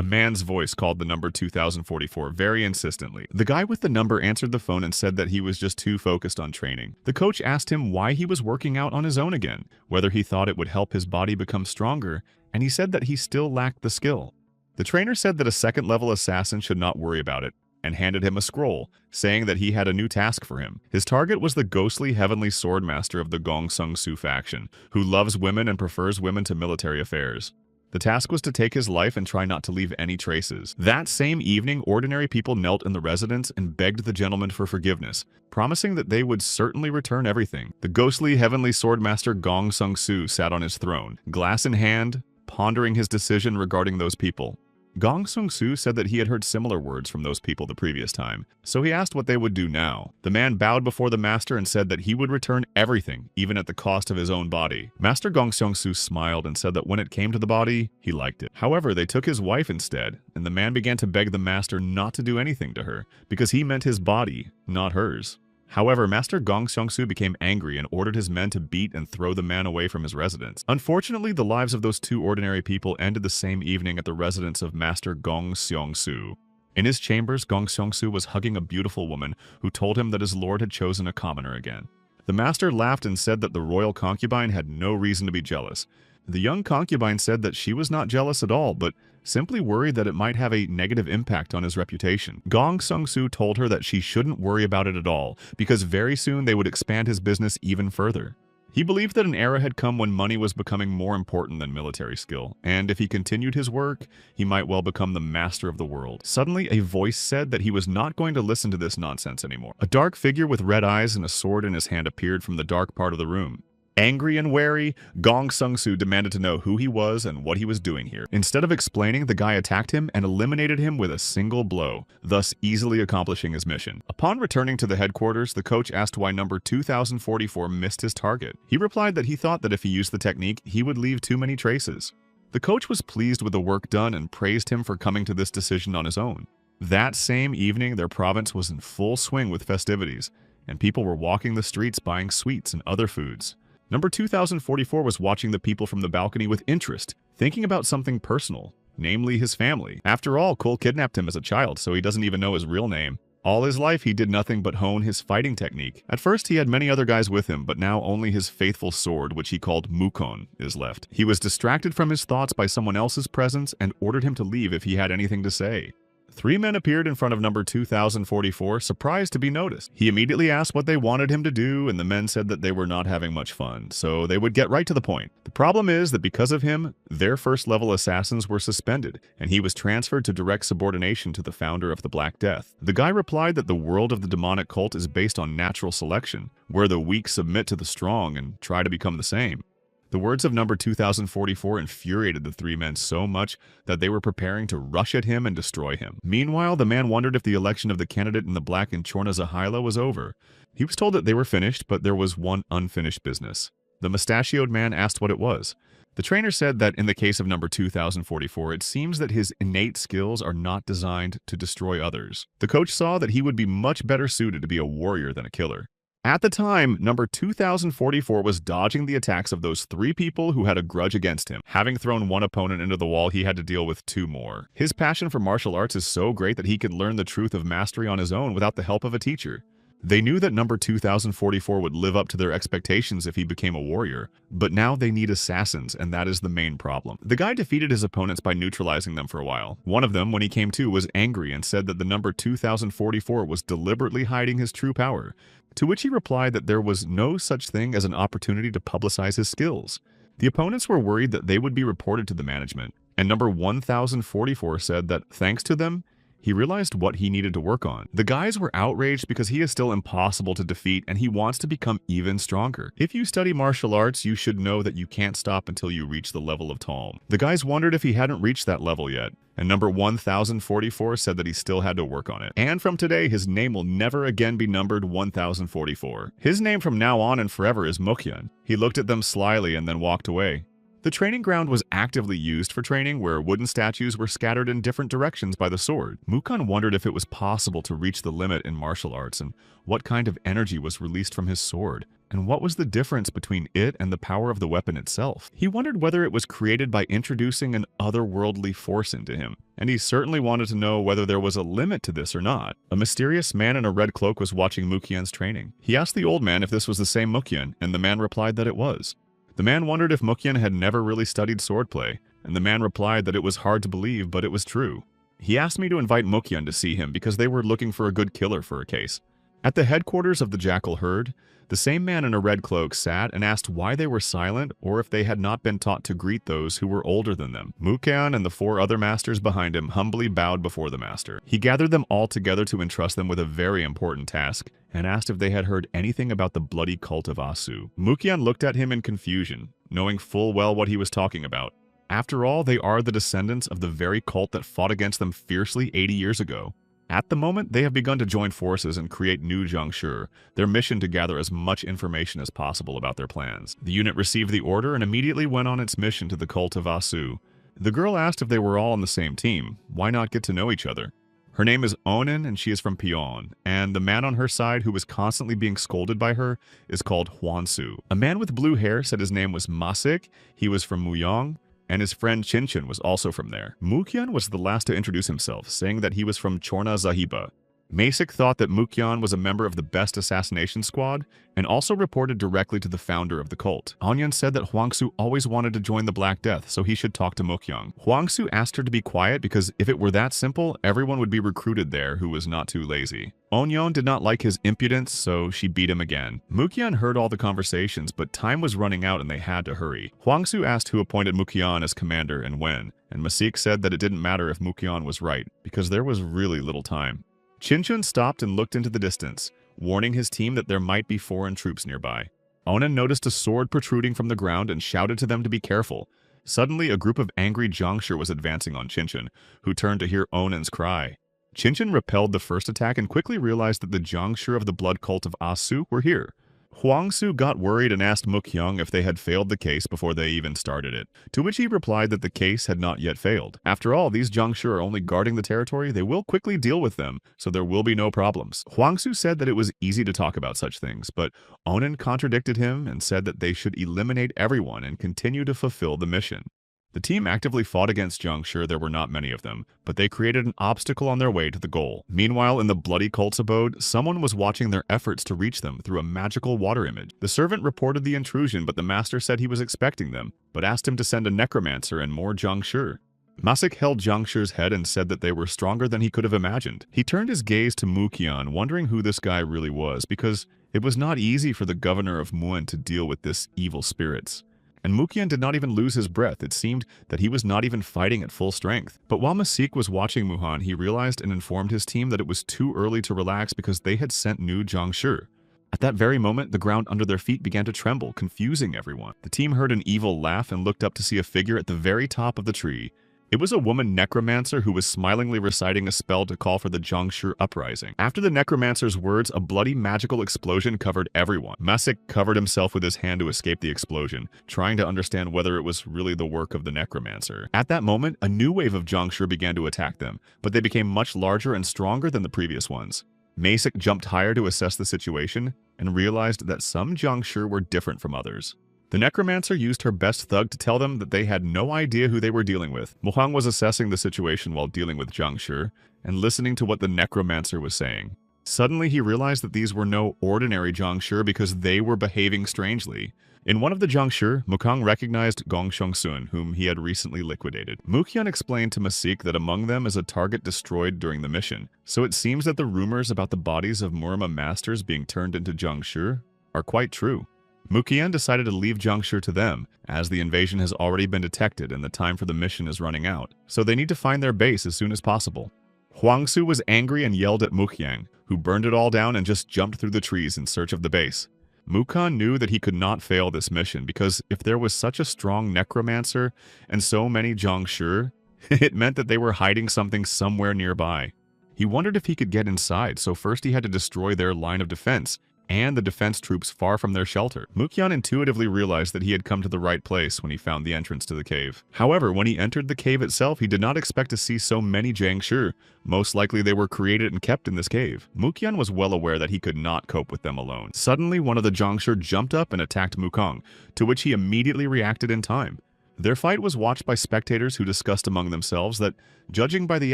A man's voice called the number 2044 very insistently. The guy with the number answered the phone and said that he was just too focused on training. The coach asked him why he was working out on his own again, whether he thought it would help his body become stronger, and he said that he still lacked the skill. The trainer said that a second-level assassin should not worry about it, and handed him a scroll, saying that he had a new task for him. His target was the ghostly heavenly swordmaster of the Gong Sung Su faction, who loves women and prefers women to military affairs. The task was to take his life and try not to leave any traces. That same evening, ordinary people knelt in the residence and begged the gentleman for forgiveness, promising that they would certainly return everything. The ghostly heavenly swordmaster Gong Sung Su sat on his throne, glass in hand, pondering his decision regarding those people. Gong Sung Su said that he had heard similar words from those people the previous time, so he asked what they would do now. The man bowed before the master and said that he would return everything, even at the cost of his own body. Master Gong Sung Su smiled and said that when it came to the body, he liked it. However, they took his wife instead, and the man began to beg the master not to do anything to her, because he meant his body, not hers. However, Master Gong Seong-su became angry and ordered his men to beat and throw the man away from his residence. Unfortunately, the lives of those two ordinary people ended the same evening at the residence of Master Gong Seong-su. In his chambers, Gong Seong-su was hugging a beautiful woman who told him that his lord had chosen a commoner again. The master laughed and said that the royal concubine had no reason to be jealous. The young concubine said that she was not jealous at all, but simply worried that it might have a negative impact on his reputation. Gong Seong-su told her that she shouldn't worry about it at all, because very soon they would expand his business even further. He believed that an era had come when money was becoming more important than military skill, and if he continued his work, he might well become the master of the world. Suddenly, a voice said that he was not going to listen to this nonsense anymore. A dark figure with red eyes and a sword in his hand appeared from the dark part of the room. Angry and wary, Gong Seong-su demanded to know who he was and what he was doing here. Instead of explaining, the guy attacked him and eliminated him with a single blow, thus easily accomplishing his mission. Upon returning to the headquarters, the coach asked why number 2044 missed his target. He replied that he thought that if he used the technique, he would leave too many traces. The coach was pleased with the work done and praised him for coming to this decision on his own. That same evening, their province was in full swing with festivities, and people were walking the streets buying sweets and other foods. Number 2044 was watching the people from the balcony with interest, thinking about something personal, namely his family. After all, Cole kidnapped him as a child, so he doesn't even know his real name. All his life, he did nothing but hone his fighting technique. At first, he had many other guys with him, but now only his faithful sword, which he called Mukon, is left. He was distracted from his thoughts by someone else's presence and ordered him to leave if he had anything to say. 3 men appeared in front of number 2044, surprised to be noticed. He immediately asked what they wanted him to do, and the men said that they were not having much fun, so they would get right to the point. The problem is that because of him, their first-level assassins were suspended, and he was transferred to direct subordination to the founder of the Black Death. The guy replied that the world of the demonic cult is based on natural selection, where the weak submit to the strong and try to become the same. The words of number 2044 infuriated the 3 men so much that they were preparing to rush at him and destroy him. Meanwhile, the man wondered if the election of the candidate in the black in Chorna Yahello was over. He was told that they were finished, but there was one unfinished business. The mustachioed man asked what it was. The trainer said that in the case of number 2044, it seems that his innate skills are not designed to destroy others. The coach saw that he would be much better suited to be a warrior than a killer. At the time, number 2044 was dodging the attacks of those 3 people who had a grudge against him. Having thrown one opponent into the wall, he had to deal with 2 more. His passion for martial arts is so great that he could learn the truth of mastery on his own without the help of a teacher. They knew that number 2044 would live up to their expectations if he became a warrior, but now they need assassins, and that is the main problem. The guy defeated his opponents by neutralizing them for a while. One of them, when he came to, was angry and said that the number 2044 was deliberately hiding his true power, to which he replied that there was no such thing as an opportunity to publicize his skills. The opponents were worried that they would be reported to the management, and number 1044 said that, thanks to them, he realized what he needed to work on. The guys were outraged because he is still impossible to defeat and he wants to become even stronger. If you study martial arts, you should know that you can't stop until you reach the level of Talm. The guys wondered if he hadn't reached that level yet, and number 1044 said that he still had to work on it. And from today, his name will never again be numbered 1044. His name from now on and forever is Mokhyun. He looked at them slyly and then walked away. The training ground was actively used for training, where wooden statues were scattered in different directions by the sword. Mukon wondered if it was possible to reach the limit in martial arts and what kind of energy was released from his sword. And what was the difference between it and the power of the weapon itself? He wondered whether it was created by introducing an otherworldly force into him, and he certainly wanted to know whether there was a limit to this or not. A mysterious man in a red cloak was watching Mukyan's training. He asked the old man if this was the same Mukyan, and the man replied that it was. The man wondered if Mukyan had never really studied swordplay, and the man replied that it was hard to believe, but it was true. He asked me to invite Mukyan to see him because they were looking for a good killer for a case. At the headquarters of the Jackal herd, the same man in a red cloak sat and asked why they were silent or if they had not been taught to greet those who were older than them. Mukyan and the 4 other masters behind him humbly bowed before the master. He gathered them all together to entrust them with a very important task and asked if they had heard anything about the bloody cult of Asu. Mukyan looked at him in confusion, knowing full well what he was talking about. After all, they are the descendants of the very cult that fought against them fiercely 80 years ago. At the moment, they have begun to join forces and create new Zhongshi, their mission to gather as much information as possible about their plans. The unit received the order and immediately went on its mission to the cult of Asu. The girl asked if they were all on the same team. Why not get to know each other? Her name is Onan and she is from Pyeon, and the man on her side who was constantly being scolded by her is called Hwansu. A man with blue hair said his name was Masik, he was from Muyong, and his friend Chinchin was also from there. Mukyan was the last to introduce himself, saying that he was from Chorna Zahiba. Masik thought that Mukyan was a member of the Best Assassination Squad and also reported directly to the founder of the cult. Onyan said that Hwangsu always wanted to join the Black Death, so he should talk to Mukyan. Hwangsu asked her to be quiet because if it were that simple, everyone would be recruited there who was not too lazy. Onyon did not like his impudence, so she beat him again. Mukyan heard all the conversations, but time was running out and they had to hurry. Hwangsu asked who appointed Mukyan as commander and when, and Masik said that it didn't matter if Mukyan was right, because there was really little time. Chinchun stopped and looked into the distance, warning his team that there might be foreign troops nearby. Onan noticed a sword protruding from the ground and shouted to them to be careful. Suddenly, a group of angry Zhongshi was advancing on Chinchun, who turned to hear Onan's cry. Chinchun repelled the first attack and quickly realized that the Zhongshi of the blood cult of Asu were here. Hwangsu got worried and asked Mukyan if they had failed the case before they even started it, to which he replied that the case had not yet failed. After all, these Zhongshi are only guarding the territory, they will quickly deal with them, so there will be no problems. Hwangsu said that it was easy to talk about such things, but Onan contradicted him and said that they should eliminate everyone and continue to fulfill the mission. The team actively fought against Zhongshi. There were not many of them, but they created an obstacle on their way to the goal. Meanwhile, in the bloody cult's abode, someone was watching their efforts to reach them through a magical water image. The servant reported the intrusion, but the master said he was expecting them, but asked him to send a necromancer and more Zhongshi. Masik held Zhongshi's head and said that they were stronger than he could have imagined. He turned his gaze to Mukyan, wondering who this guy really was, because it was not easy for the governor of Muan to deal with this evil spirits. And Mukyan did not even lose his breath. It seemed that he was not even fighting at full strength. But while Masik was watching Muhan, he realized and informed his team that it was too early to relax because they had sent new Zhongshi. At that very moment, the ground under their feet began to tremble, confusing everyone. The team heard an evil laugh and looked up to see a figure at the very top of the tree. It was a woman necromancer who was smilingly reciting a spell to call for the Zhongshi uprising. After the necromancer's words, a bloody magical explosion covered everyone. Masik covered himself with his hand to escape the explosion, trying to understand whether it was really the work of the necromancer. At that moment, a new wave of Zhongshi began to attack them, but they became much larger and stronger than the previous ones. Masik jumped higher to assess the situation and realized that some Zhongshi were different from others. The necromancer used her best thug to tell them that they had no idea who they were dealing with. Mohang was assessing the situation while dealing with Zhongshi and listening to what the necromancer was saying. Suddenly, he realized that these were no ordinary Zhongshi because they were behaving strangely. In one of the Zhongshi, Mukang recognized Gong Shongsun, whom he had recently liquidated. Mukyan explained to Masik that among them is a target destroyed during the mission, so it seems that the rumors about the bodies of Murma masters being turned into Zhongshi are quite true. Mukyan decided to leave Zhongshi to them, as the invasion has already been detected and the time for the mission is running out, so they need to find their base as soon as possible. Hwangsu was angry and yelled at Mukyan, who burned it all down and just jumped through the trees in search of the base. Mukyan knew that he could not fail this mission because if there was such a strong necromancer and so many Zhongshi, it meant that they were hiding something somewhere nearby. He wondered if he could get inside, so first he had to destroy their line of defense, and the defense troops far from their shelter. Mukyan intuitively realized that he had come to the right place when he found the entrance to the cave. However, when he entered the cave itself, he did not expect to see so many Jiangshi. Most likely they were created and kept in this cave. Mukyan was well aware that he could not cope with them alone. Suddenly, one of the Jiangshi jumped up and attacked Mukong, to which he immediately reacted in time. Their fight was watched by spectators who discussed among themselves that, judging by the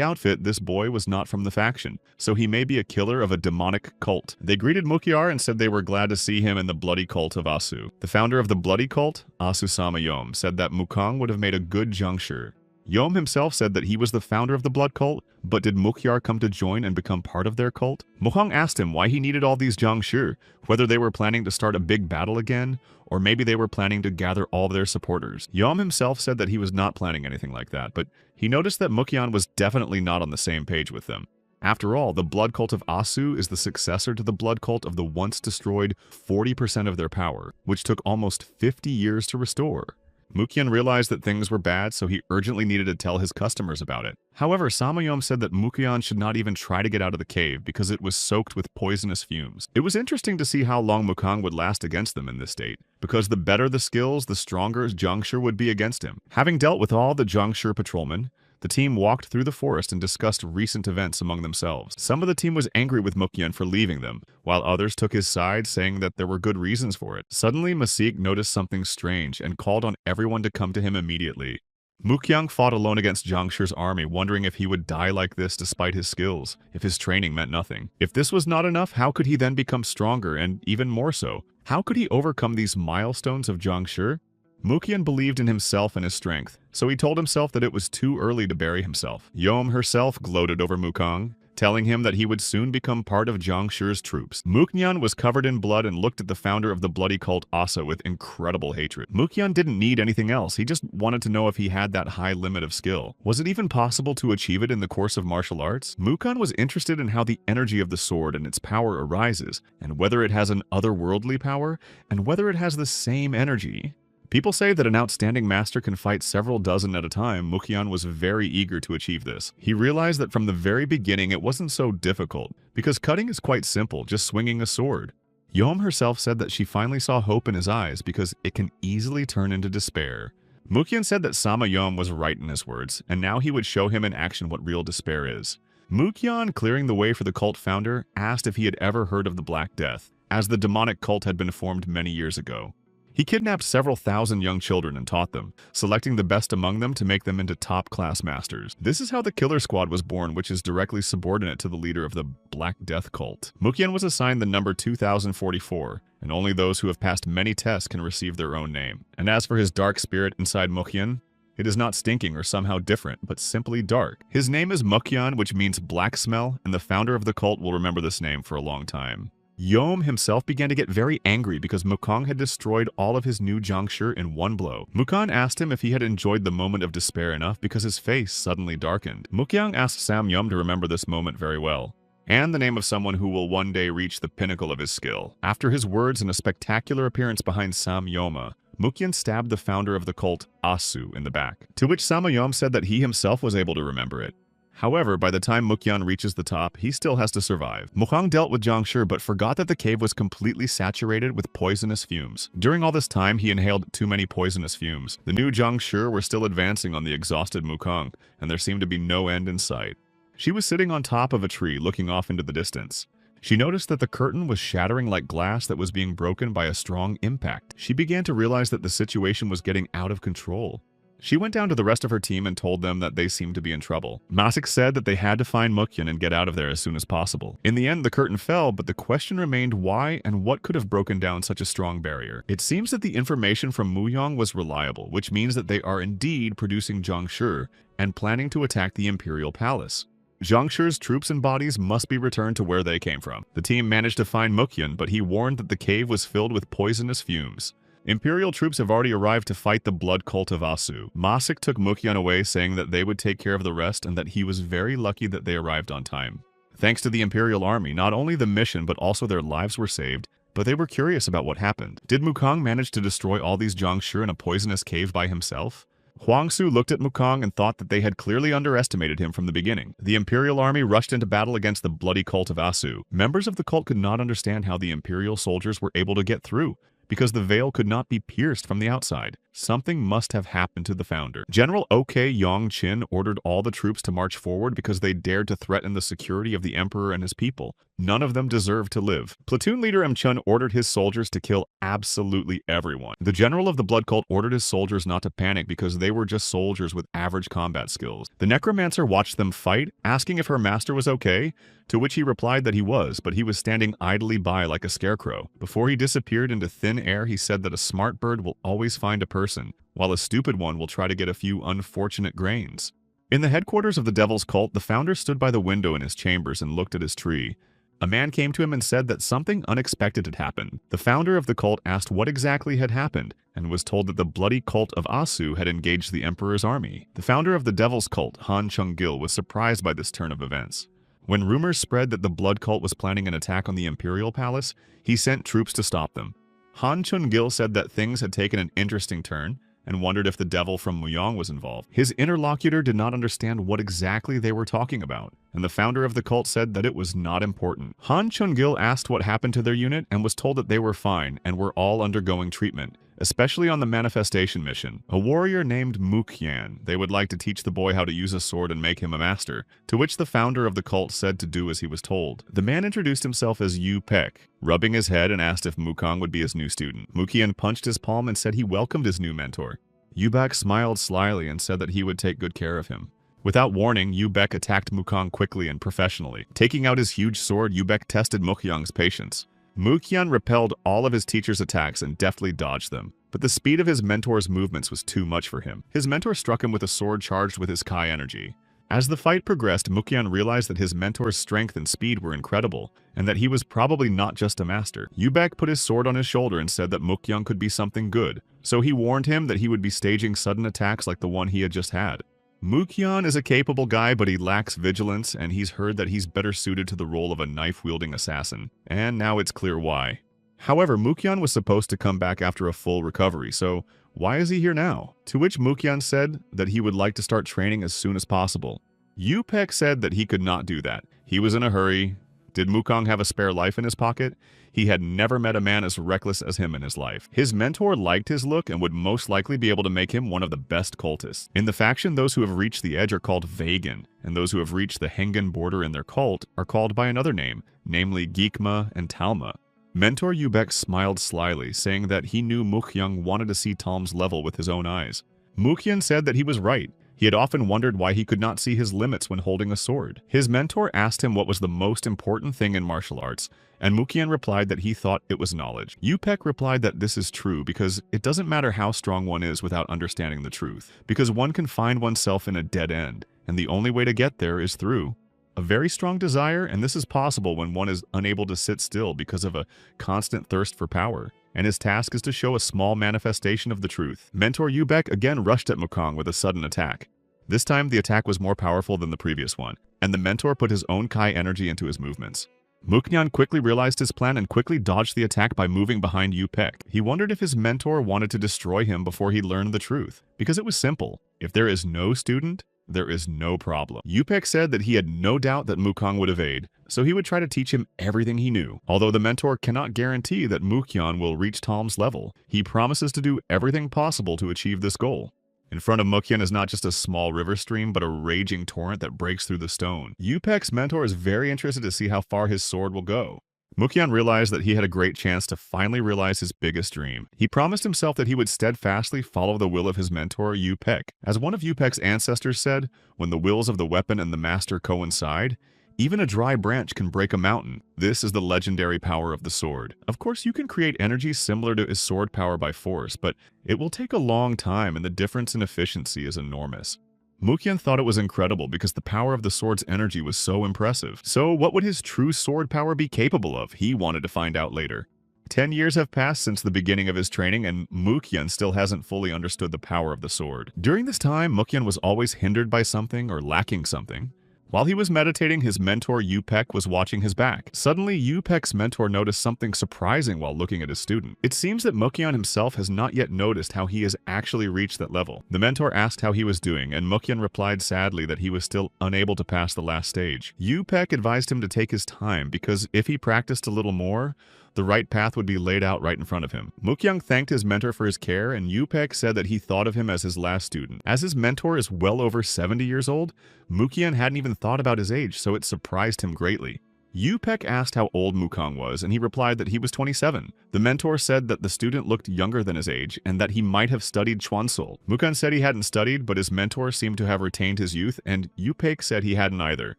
outfit, this boy was not from the faction, so he may be a killer of a demonic cult. They greeted Mukyar and said they were glad to see him in the bloody cult of Asu. The founder of the bloody cult, Asu-sama Yom, said that Mukong would have made a good Jiangshi. Yom himself said that he was the founder of the blood cult, but did Mukyar come to join and become part of their cult? Mukong asked him why he needed all these Jiangshi, whether they were planning to start a big battle again, or maybe they were planning to gather all of their supporters. Yom himself said that he was not planning anything like that, but he noticed that Mukyan was definitely not on the same page with them. After all, the blood cult of Asu is the successor to the blood cult of the once destroyed 40% of their power, which took almost 50 years to restore. Mukyan realized that things were bad, so he urgently needed to tell his customers about it. However, Samayom said that Mukyan should not even try to get out of the cave because it was soaked with poisonous fumes. It was interesting to see how long Mukong would last against them in this state, because the better the skills, the stronger Jiangshi would be against him. Having dealt with all the Jiangshi patrolmen, the team walked through the forest and discussed recent events among themselves. Some of the team was angry with Mukyan for leaving them, while others took his side, saying that there were good reasons for it. Suddenly, Masik noticed something strange and called on everyone to come to him immediately. Mukyang fought alone against Jiangshi's army, wondering if he would die like this despite his skills, if his training meant nothing. If this was not enough, how could he then become stronger, and even more so? How could he overcome these milestones of Jiangshi? Mukyan believed in himself and his strength, so he told himself that it was too early to bury himself. Yom herself gloated over Mukong, telling him that he would soon become part of Jiangshi's troops. Mukyan was covered in blood and looked at the founder of the bloody cult Asa with incredible hatred. Mukyan didn't need anything else, he just wanted to know if he had that high limit of skill. Was it even possible to achieve it in the course of martial arts? Mukyan was interested in how the energy of the sword and its power arises, and whether it has an otherworldly power, and whether it has the same energy. People say that an outstanding master can fight several dozen at a time. Mukyan was very eager to achieve this. He realized that from the very beginning it wasn't so difficult, because cutting is quite simple, just swinging a sword. Yom herself said that she finally saw hope in his eyes because it can easily turn into despair. Mukyan said that Sama Yom was right in his words, and now he would show him in action what real despair is. Mukyan, clearing the way for the cult founder, asked if he had ever heard of the Black Death, as the demonic cult had been formed many years ago. He kidnapped several thousand young children and taught them, selecting the best among them to make them into top-class masters. This is how the Killer Squad was born, which is directly subordinate to the leader of the Black Death cult. Mukyan was assigned the number 2044, and only those who have passed many tests can receive their own name. And as for his dark spirit inside Mukyan, it is not stinking or somehow different, but simply dark. His name is Mukyan, which means black smell, and the founder of the cult will remember this name for a long time. Yom himself began to get very angry because Mukong had destroyed all of his new Jiangshi in one blow. Mukong asked him if he had enjoyed the moment of despair enough because his face suddenly darkened. Mukyang asked Sam Yom to remember this moment very well, and the name of someone who will one day reach the pinnacle of his skill. After his words and a spectacular appearance behind Sam Yoma, Mukyan stabbed the founder of the cult, Asu, in the back, to which Samayom said that he himself was able to remember it. However, by the time Mukyan reaches the top, he still has to survive. Mukong dealt with Jiangshi but forgot that the cave was completely saturated with poisonous fumes. During all this time, he inhaled too many poisonous fumes. The new Jiangshi were still advancing on the exhausted Mukong, and there seemed to be no end in sight. She was sitting on top of a tree looking off into the distance. She noticed that the curtain was shattering like glass that was being broken by a strong impact. She began to realize that the situation was getting out of control. She went down to the rest of her team and told them that they seemed to be in trouble. Masik said that they had to find Mukyan and get out of there as soon as possible. In the end, the curtain fell, but the question remained why and what could have broken down such a strong barrier. It seems that the information from Muyong was reliable, which means that they are indeed producing Jiangshi and planning to attack the Imperial Palace. Jiangshi's troops and bodies must be returned to where they came from. The team managed to find Mukyan, but he warned that the cave was filled with poisonous fumes. Imperial troops have already arrived to fight the blood cult of Asu. Masik took Mukyan away, saying that they would take care of the rest and that he was very lucky that they arrived on time. Thanks to the Imperial army, not only the mission but also their lives were saved, but they were curious about what happened. Did Mukong manage to destroy all these Jiangshi in a poisonous cave by himself? Huang Su looked at Mukong and thought that they had clearly underestimated him from the beginning. The Imperial army rushed into battle against the bloody cult of Asu. Members of the cult could not understand how the Imperial soldiers were able to get through, because the veil could not be pierced from the outside. Something must have happened to the founder. General OK Yong Chin ordered all the troops to march forward because they dared to threaten the security of the emperor and his people. None of them deserved to live. Platoon leader M. Chun ordered his soldiers to kill absolutely everyone. The general of the blood cult ordered his soldiers not to panic because they were just soldiers with average combat skills. The necromancer watched them fight, asking if her master was okay, to which he replied that he was, but he was standing idly by like a scarecrow. Before he disappeared into thin air, he said that a smart bird will always find a person, while a stupid one will try to get a few unfortunate grains. In the headquarters of the devil's cult, the founder stood by the window in his chambers and looked at his tree. A man came to him and said that something unexpected had happened. The founder of the cult asked what exactly had happened, and was told that the bloody cult of Asu had engaged the emperor's army. The founder of the devil's cult, Han Chung-gil, was surprised by this turn of events. When rumors spread that the blood cult was planning an attack on the imperial palace, he sent troops to stop them. Han Chung-gil said that things had taken an interesting turn, and wondered if the devil from Muyong was involved. His interlocutor did not understand what exactly they were talking about, and the founder of the cult said that it was not important. Han Chung-gil asked what happened to their unit and was told that they were fine and were all undergoing treatment, especially on the manifestation mission. A warrior named Mukyan. They would like to teach the boy how to use a sword and make him a master, to which the founder of the cult said to do as he was told. The man introduced himself as Yu Pek, rubbing his head, and asked if Mukong would be his new student. Mukyan punched his palm and said he welcomed his new mentor. Yubek smiled slyly and said that he would take good care of him. Without warning, Yubek attacked Mukong quickly and professionally. Taking out his huge sword, Yubek tested Mukyang's patience. Mukyan repelled all of his teacher's attacks and deftly dodged them, but the speed of his mentor's movements was too much for him. His mentor struck him with a sword charged with his Kai energy. As the fight progressed, Mukyan realized that his mentor's strength and speed were incredible, and that he was probably not just a master. Yubek put his sword on his shoulder and said that Mukyan could be something good, so he warned him that he would be staging sudden attacks like the one he had just had. Mukyan is a capable guy, but he lacks vigilance, and he's heard that he's better suited to the role of a knife-wielding assassin, and now it's clear why. However, Mukyan was supposed to come back after a full recovery, so why is he here now? To which Mukyan said that he would like to start training as soon as possible. Yupek said that he could not do that. He was in a hurry. Did Mukong have a spare life in his pocket? He had never met a man as reckless as him in his life. His mentor liked his look and would most likely be able to make him one of the best cultists. In the faction, those who have reached the edge are called Vegan, and those who have reached the Hengen border in their cult are called by another name, namely Geekma and Talma. Mentor Yubek smiled slyly, saying that he knew Mukyang wanted to see Talm's level with his own eyes. Mukyan said that he was right. He had often wondered why he could not see his limits when holding a sword. His mentor asked him what was the most important thing in martial arts, and Mukyan replied that he thought it was knowledge. Yupek replied that this is true because it doesn't matter how strong one is without understanding the truth, because one can find oneself in a dead end, and the only way to get there is through a very strong desire, and this is possible when one is unable to sit still because of a constant thirst for power. And his task is to show a small manifestation of the truth. Mentor Yubek again rushed at Mukong with a sudden attack. This time, the attack was more powerful than the previous one, and the mentor put his own Kai energy into his movements. Mukyan quickly realized his plan and quickly dodged the attack by moving behind Yupek. He wondered if his mentor wanted to destroy him before he learned the truth, because it was simple. If there is no student, there is no problem. Yupek said that he had no doubt that Mukong would evade, so he would try to teach him everything he knew. Although the mentor cannot guarantee that Mukyan will reach Talm's level, he promises to do everything possible to achieve this goal. In front of Mukyan is not just a small river stream, but a raging torrent that breaks through the stone. Yupek's mentor is very interested to see how far his sword will go. Mukyan realized that he had a great chance to finally realize his biggest dream. He promised himself that he would steadfastly follow the will of his mentor, Yupek. As one of Yupek's ancestors said, when the wills of the weapon and the master coincide, even a dry branch can break a mountain. This is the legendary power of the sword. Of course, you can create energy similar to his sword power by force, but it will take a long time and the difference in efficiency is enormous. Mukyan thought it was incredible because the power of the sword's energy was so impressive. So what would his true sword power be capable of? He wanted to find out later. 10 years have passed since the beginning of his training, and Mukyan still hasn't fully understood the power of the sword. During this time, Mukyan was always hindered by something or lacking something. While he was meditating, his mentor Yupek was watching his back. Suddenly, Yupek's mentor noticed something surprising while looking at his student. It seems that Mukyan himself has not yet noticed how he has actually reached that level. The mentor asked how he was doing, and Mukyan replied sadly that he was still unable to pass the last stage. Yupek advised him to take his time because if he practiced a little more, the right path would be laid out right in front of him. Mukyan thanked his mentor for his care, and Yupek said that he thought of him as his last student. As his mentor is well over 70 years old, Mukyan hadn't even thought about his age, so it surprised him greatly. Yupek asked how old Mukang was, and he replied that he was 27. The mentor said that the student looked younger than his age, and that he might have studied Chuansul. Mukang said he hadn't studied, but his mentor seemed to have retained his youth, and Yupek said he hadn't either,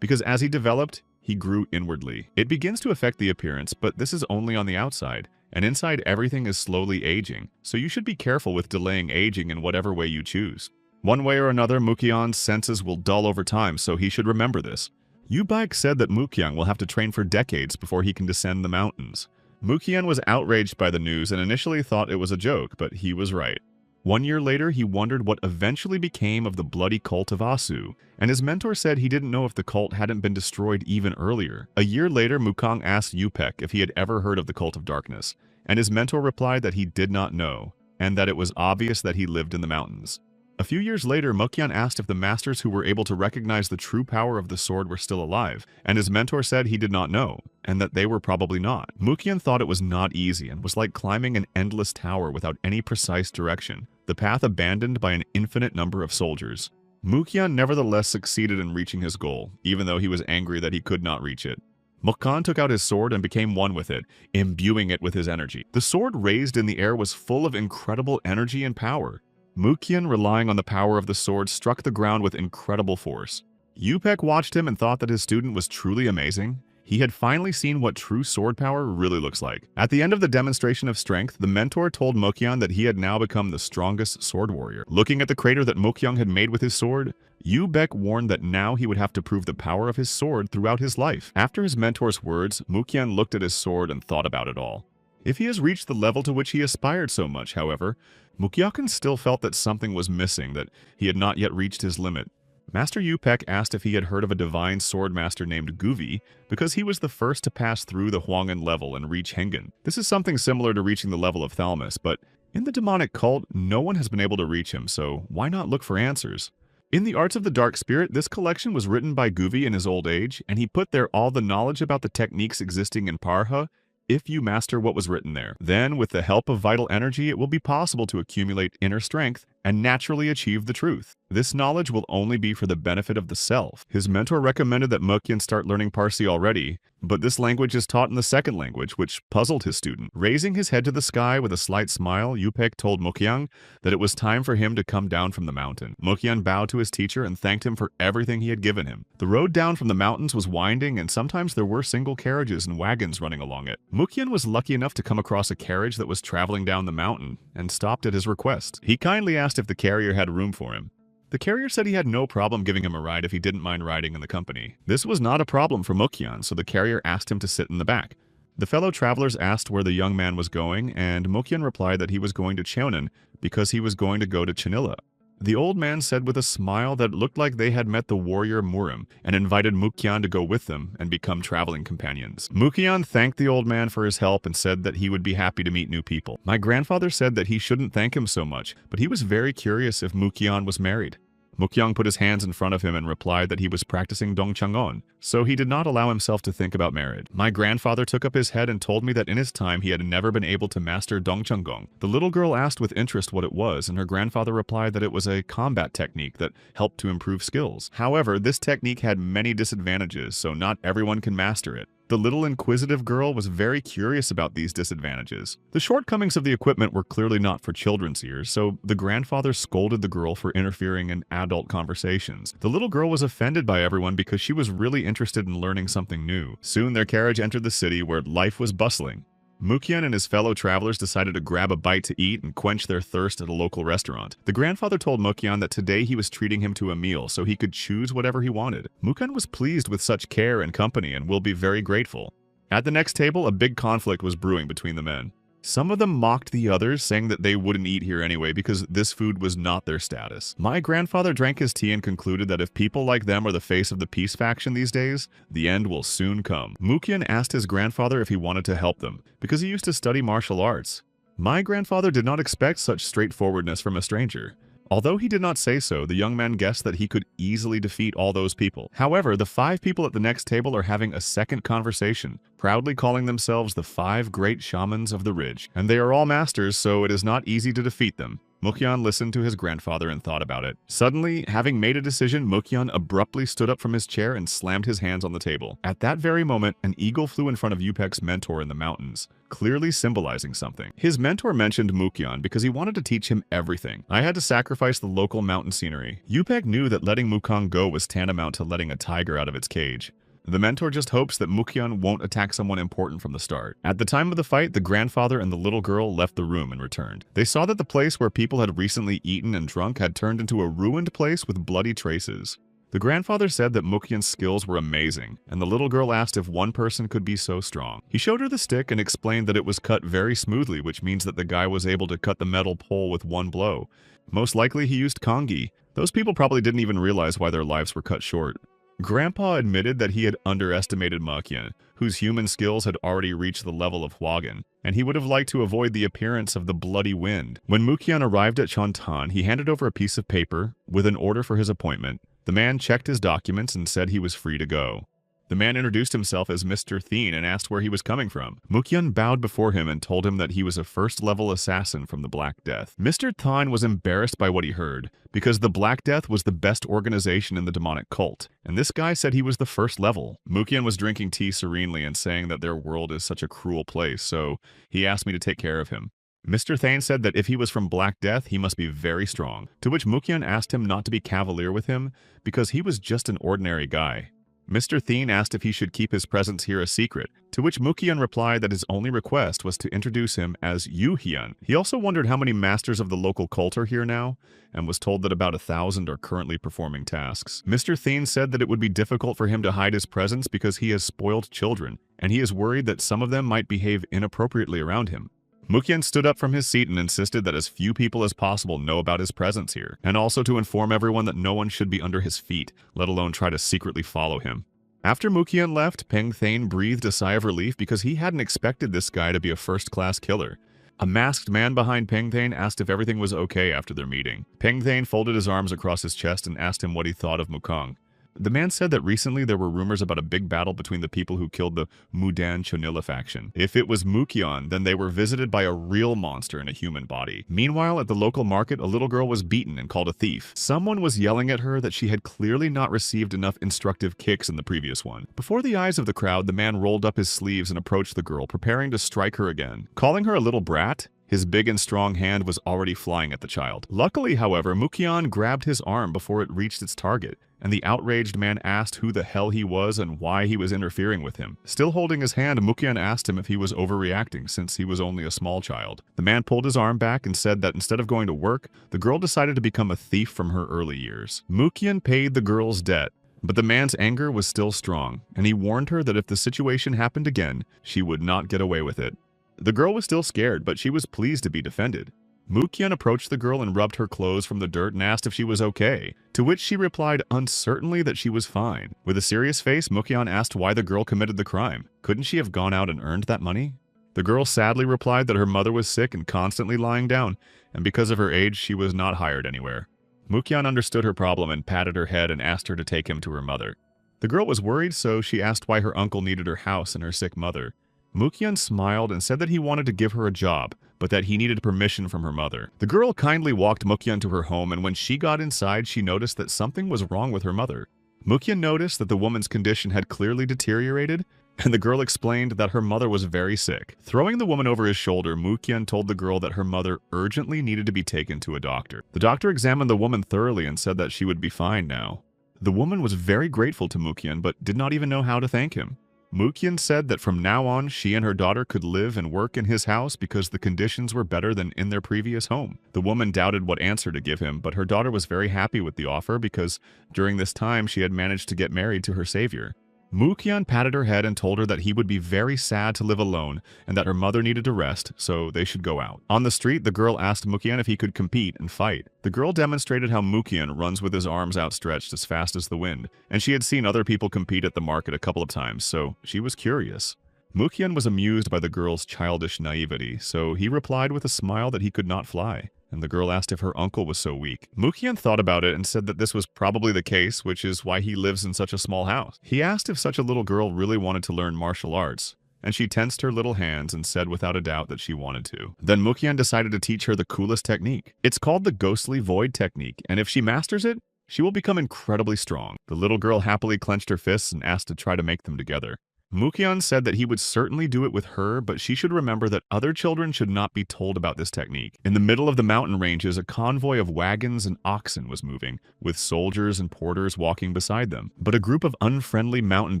because as he developed, he grew inwardly. It begins to affect the appearance, but this is only on the outside, and inside everything is slowly aging, so you should be careful with delaying aging in whatever way you choose. One way or another, Mukyan's senses will dull over time, so he should remember this. Yubak said that Mukyan will have to train for decades before he can descend the mountains. Mukyan was outraged by the news and initially thought it was a joke, but he was right. 1 year later, he wondered what eventually became of the bloody cult of Asu, and his mentor said he didn't know if the cult hadn't been destroyed even earlier. A year later, Mukang asked Yupek if he had ever heard of the Cult of Darkness, and his mentor replied that he did not know, and that it was obvious that he lived in the mountains. A few years later, Mukyan asked if the masters who were able to recognize the true power of the sword were still alive, and his mentor said he did not know, and that they were probably not. Mukyan thought it was not easy and was like climbing an endless tower without any precise direction, the path abandoned by an infinite number of soldiers. Mukyan nevertheless succeeded in reaching his goal, even though he was angry that he could not reach it. Mukyan took out his sword and became one with it, imbuing it with his energy. The sword raised in the air was full of incredible energy and power. Mukyan, relying on the power of the sword, struck the ground with incredible force. Yupek watched him and thought that his student was truly amazing. He had finally seen what true sword power really looks like. At the end of the demonstration of strength, the mentor told Mukyan that he had now become the strongest sword warrior. Looking at the crater that Mukyan had made with his sword, Yubek warned that now he would have to prove the power of his sword throughout his life. After his mentor's words, Mukyan looked at his sword and thought about it all. If he has reached the level to which he aspired so much, however, Mukyan still felt that something was missing, that he had not yet reached his limit. Master Yupek asked if he had heard of a divine sword master named Guvi, because he was the first to pass through the Huang'an level and reach Hengen. This is something similar to reaching the level of Thalmus, but in the demonic cult, no one has been able to reach him, so why not look for answers? In the Arts of the Dark Spirit, this collection was written by Guvi in his old age, and he put there all the knowledge about the techniques existing in Parha, if you master what was written there. Then, with the help of vital energy, it will be possible to accumulate inner strength and naturally achieve the truth. This knowledge will only be for the benefit of the self. His mentor recommended that Mukyan start learning Parsi already, but this language is taught in the second language, which puzzled his student. Raising his head to the sky with a slight smile, Yupek told Mukyan that it was time for him to come down from the mountain. Mukyan bowed to his teacher and thanked him for everything he had given him. The road down from the mountains was winding, and sometimes there were single carriages and wagons running along it. Mukyan was lucky enough to come across a carriage that was traveling down the mountain, and stopped at his request. He kindly asked if the carrier had room for him. The carrier said he had no problem giving him a ride if he didn't mind riding in the company. This was not a problem for Mukyan, so the carrier asked him to sit in the back. The fellow travelers asked where the young man was going, and Mukyan replied that he was going to Cheonan because he was going to go to Chinilla. The old man said with a smile that it looked like they had met the warrior Murim and invited Mukyan to go with them and become traveling companions. Mukyan thanked the old man for his help and said that he would be happy to meet new people. My grandfather said that he shouldn't thank him so much, but he was very curious if Mukyan was married. Mukyan put his hands in front of him and replied that he was practicing Dongchang'on, so he did not allow himself to think about marriage. My grandfather took up his head and told me that in his time he had never been able to master Dongchang'on. The little girl asked with interest what it was, and her grandfather replied that it was a combat technique that helped to improve skills. However, this technique had many disadvantages, so not everyone can master it. The little inquisitive girl was very curious about these disadvantages. The shortcomings of the equipment were clearly not for children's ears, so the grandfather scolded the girl for interfering in adult conversations. The little girl was offended by everyone because she was really interested in learning something new. Soon their carriage entered the city where life was bustling. Mukyan and his fellow travelers decided to grab a bite to eat and quench their thirst at a local restaurant. The grandfather told Mukyan that today he was treating him to a meal so he could choose whatever he wanted. Mukyan was pleased with such care and company and will be very grateful. At the next table, a big conflict was brewing between the men. Some of them mocked the others, saying that they wouldn't eat here anyway because this food was not their status. My grandfather drank his tea and concluded that if people like them are the face of the peace faction these days, the end will soon come. Mukyan asked his grandfather if he wanted to help them, because he used to study martial arts. My grandfather did not expect such straightforwardness from a stranger. Although he did not say so, the young man guessed that he could easily defeat all those people. However, the 5 people at the next table are having a second conversation, proudly calling themselves the 5 great shamans of the ridge. And they are all masters, so it is not easy to defeat them. Mukyan listened to his grandfather and thought about it. Suddenly, having made a decision, Mukyan abruptly stood up from his chair and slammed his hands on the table. At that very moment, an eagle flew in front of Yupek's mentor in the mountains, clearly symbolizing something. His mentor mentioned Mukyan because he wanted to teach him everything. I had to sacrifice the local mountain scenery. Yupek knew that letting Mukang go was tantamount to letting a tiger out of its cage. The mentor just hopes that Mukyan won't attack someone important from the start. At the time of the fight, the grandfather and the little girl left the room and returned. They saw that the place where people had recently eaten and drunk had turned into a ruined place with bloody traces. The grandfather said that Mukyan's skills were amazing, and the little girl asked if one person could be so strong. He showed her the stick and explained that it was cut very smoothly, which means that the guy was able to cut the metal pole with one blow. Most likely he used kangi. Those people probably didn't even realize why their lives were cut short. Grandpa admitted that he had underestimated Mukyan, whose human skills had already reached the level of Hwagan, and he would have liked to avoid the appearance of the bloody wind. When Mukyan arrived at Chontan, he handed over a piece of paper with an order for his appointment. The man checked his documents and said he was free to go. The man introduced himself as Mr. Thien and asked where he was coming from. Mukyan bowed before him and told him that he was a first-level assassin from the Black Death. Mr. Thien was embarrassed by what he heard, because the Black Death was the best organization in the demonic cult, and this guy said he was the first level. Mukyan was drinking tea serenely and saying that their world is such a cruel place, so he asked me to take care of him. Mr. Thane said that if he was from Black Death, he must be very strong, to which Mukyan asked him not to be cavalier with him, because he was just an ordinary guy. Mr. Thien asked if he should keep his presence here a secret, to which Mukyan replied that his only request was to introduce him as Yu Hyun. He also wondered how many masters of the local cult are here now, and was told that about 1,000 are currently performing tasks. Mr. Thien said that it would be difficult for him to hide his presence because he has spoiled children, and he is worried that some of them might behave inappropriately around him. Mukyan stood up from his seat and insisted that as few people as possible know about his presence here, and also to inform everyone that no one should be under his feet, let alone try to secretly follow him. After Mukyan left, Peng Thane breathed a sigh of relief because he hadn't expected this guy to be a first-class killer. A masked man behind Peng Thane asked if everything was okay after their meeting. Peng Thane folded his arms across his chest and asked him what he thought of Mukang. The man said that recently there were rumors about a big battle between the people who killed the Mudan Chonilla faction. If it was Mukyan, then they were visited by a real monster in a human body. Meanwhile, at the local market, a little girl was beaten and called a thief. Someone was yelling at her that she had clearly not received enough instructive kicks in the previous one. Before the eyes of the crowd, the man rolled up his sleeves and approached the girl, preparing to strike her again. Calling her a little brat, his big and strong hand was already flying at the child. Luckily, however, Mukyan grabbed his arm before it reached its target, and the outraged man asked who the hell he was and why he was interfering with him. Still holding his hand, Mukyan asked him if he was overreacting since he was only a small child. The man pulled his arm back and said that instead of going to work, the girl decided to become a thief from her early years. Mukyan paid the girl's debt, but the man's anger was still strong, and he warned her that if the situation happened again, she would not get away with it. The girl was still scared, but she was pleased to be defended. Mukyan approached the girl and rubbed her clothes from the dirt and asked if she was okay, to which she replied uncertainly that she was fine. With a serious face, Mukyan asked why the girl committed the crime. Couldn't she have gone out and earned that money? The girl sadly replied that her mother was sick and constantly lying down, and because of her age, she was not hired anywhere. Mukyan understood her problem and patted her head and asked her to take him to her mother. The girl was worried, so she asked why her uncle needed her house and her sick mother. Mukyan smiled and said that he wanted to give her a job, but that he needed permission from her mother. The girl kindly walked Mukyan to her home, and when she got inside, she noticed that something was wrong with her mother. Mukyan noticed that the woman's condition had clearly deteriorated, and the girl explained that her mother was very sick. Throwing the woman over his shoulder, Mukyan told the girl that her mother urgently needed to be taken to a doctor. The doctor examined the woman thoroughly and said that she would be fine now. The woman was very grateful to Mukyan, but did not even know how to thank him. Mukyan said that from now on, she and her daughter could live and work in his house because the conditions were better than in their previous home. The woman doubted what answer to give him, but her daughter was very happy with the offer because during this time she had managed to get married to her savior. Mukyan patted her head and told her that he would be very sad to live alone and that her mother needed to rest, so they should go out. On the street, the girl asked Mukyan if he could compete and fight. The girl demonstrated how Mukyan runs with his arms outstretched as fast as the wind, and she had seen other people compete at the market a couple of times, so she was curious. Mukyan was amused by the girl's childish naivety, so he replied with a smile that he could not fly. And the girl asked if her uncle was so weak. Mukyan thought about it and said that this was probably the case, which is why he lives in such a small house. He asked if such a little girl really wanted to learn martial arts, and she tensed her little hands and said without a doubt that she wanted to. Then Mukyan decided to teach her the coolest technique. It's called the Ghostly Void technique, and if she masters it, she will become incredibly strong. The little girl happily clenched her fists and asked to try to make them together. Mukyan said that he would certainly do it with her, but she should remember that other children should not be told about this technique. In the middle of the mountain ranges, a convoy of wagons and oxen was moving, with soldiers and porters walking beside them. But a group of unfriendly mountain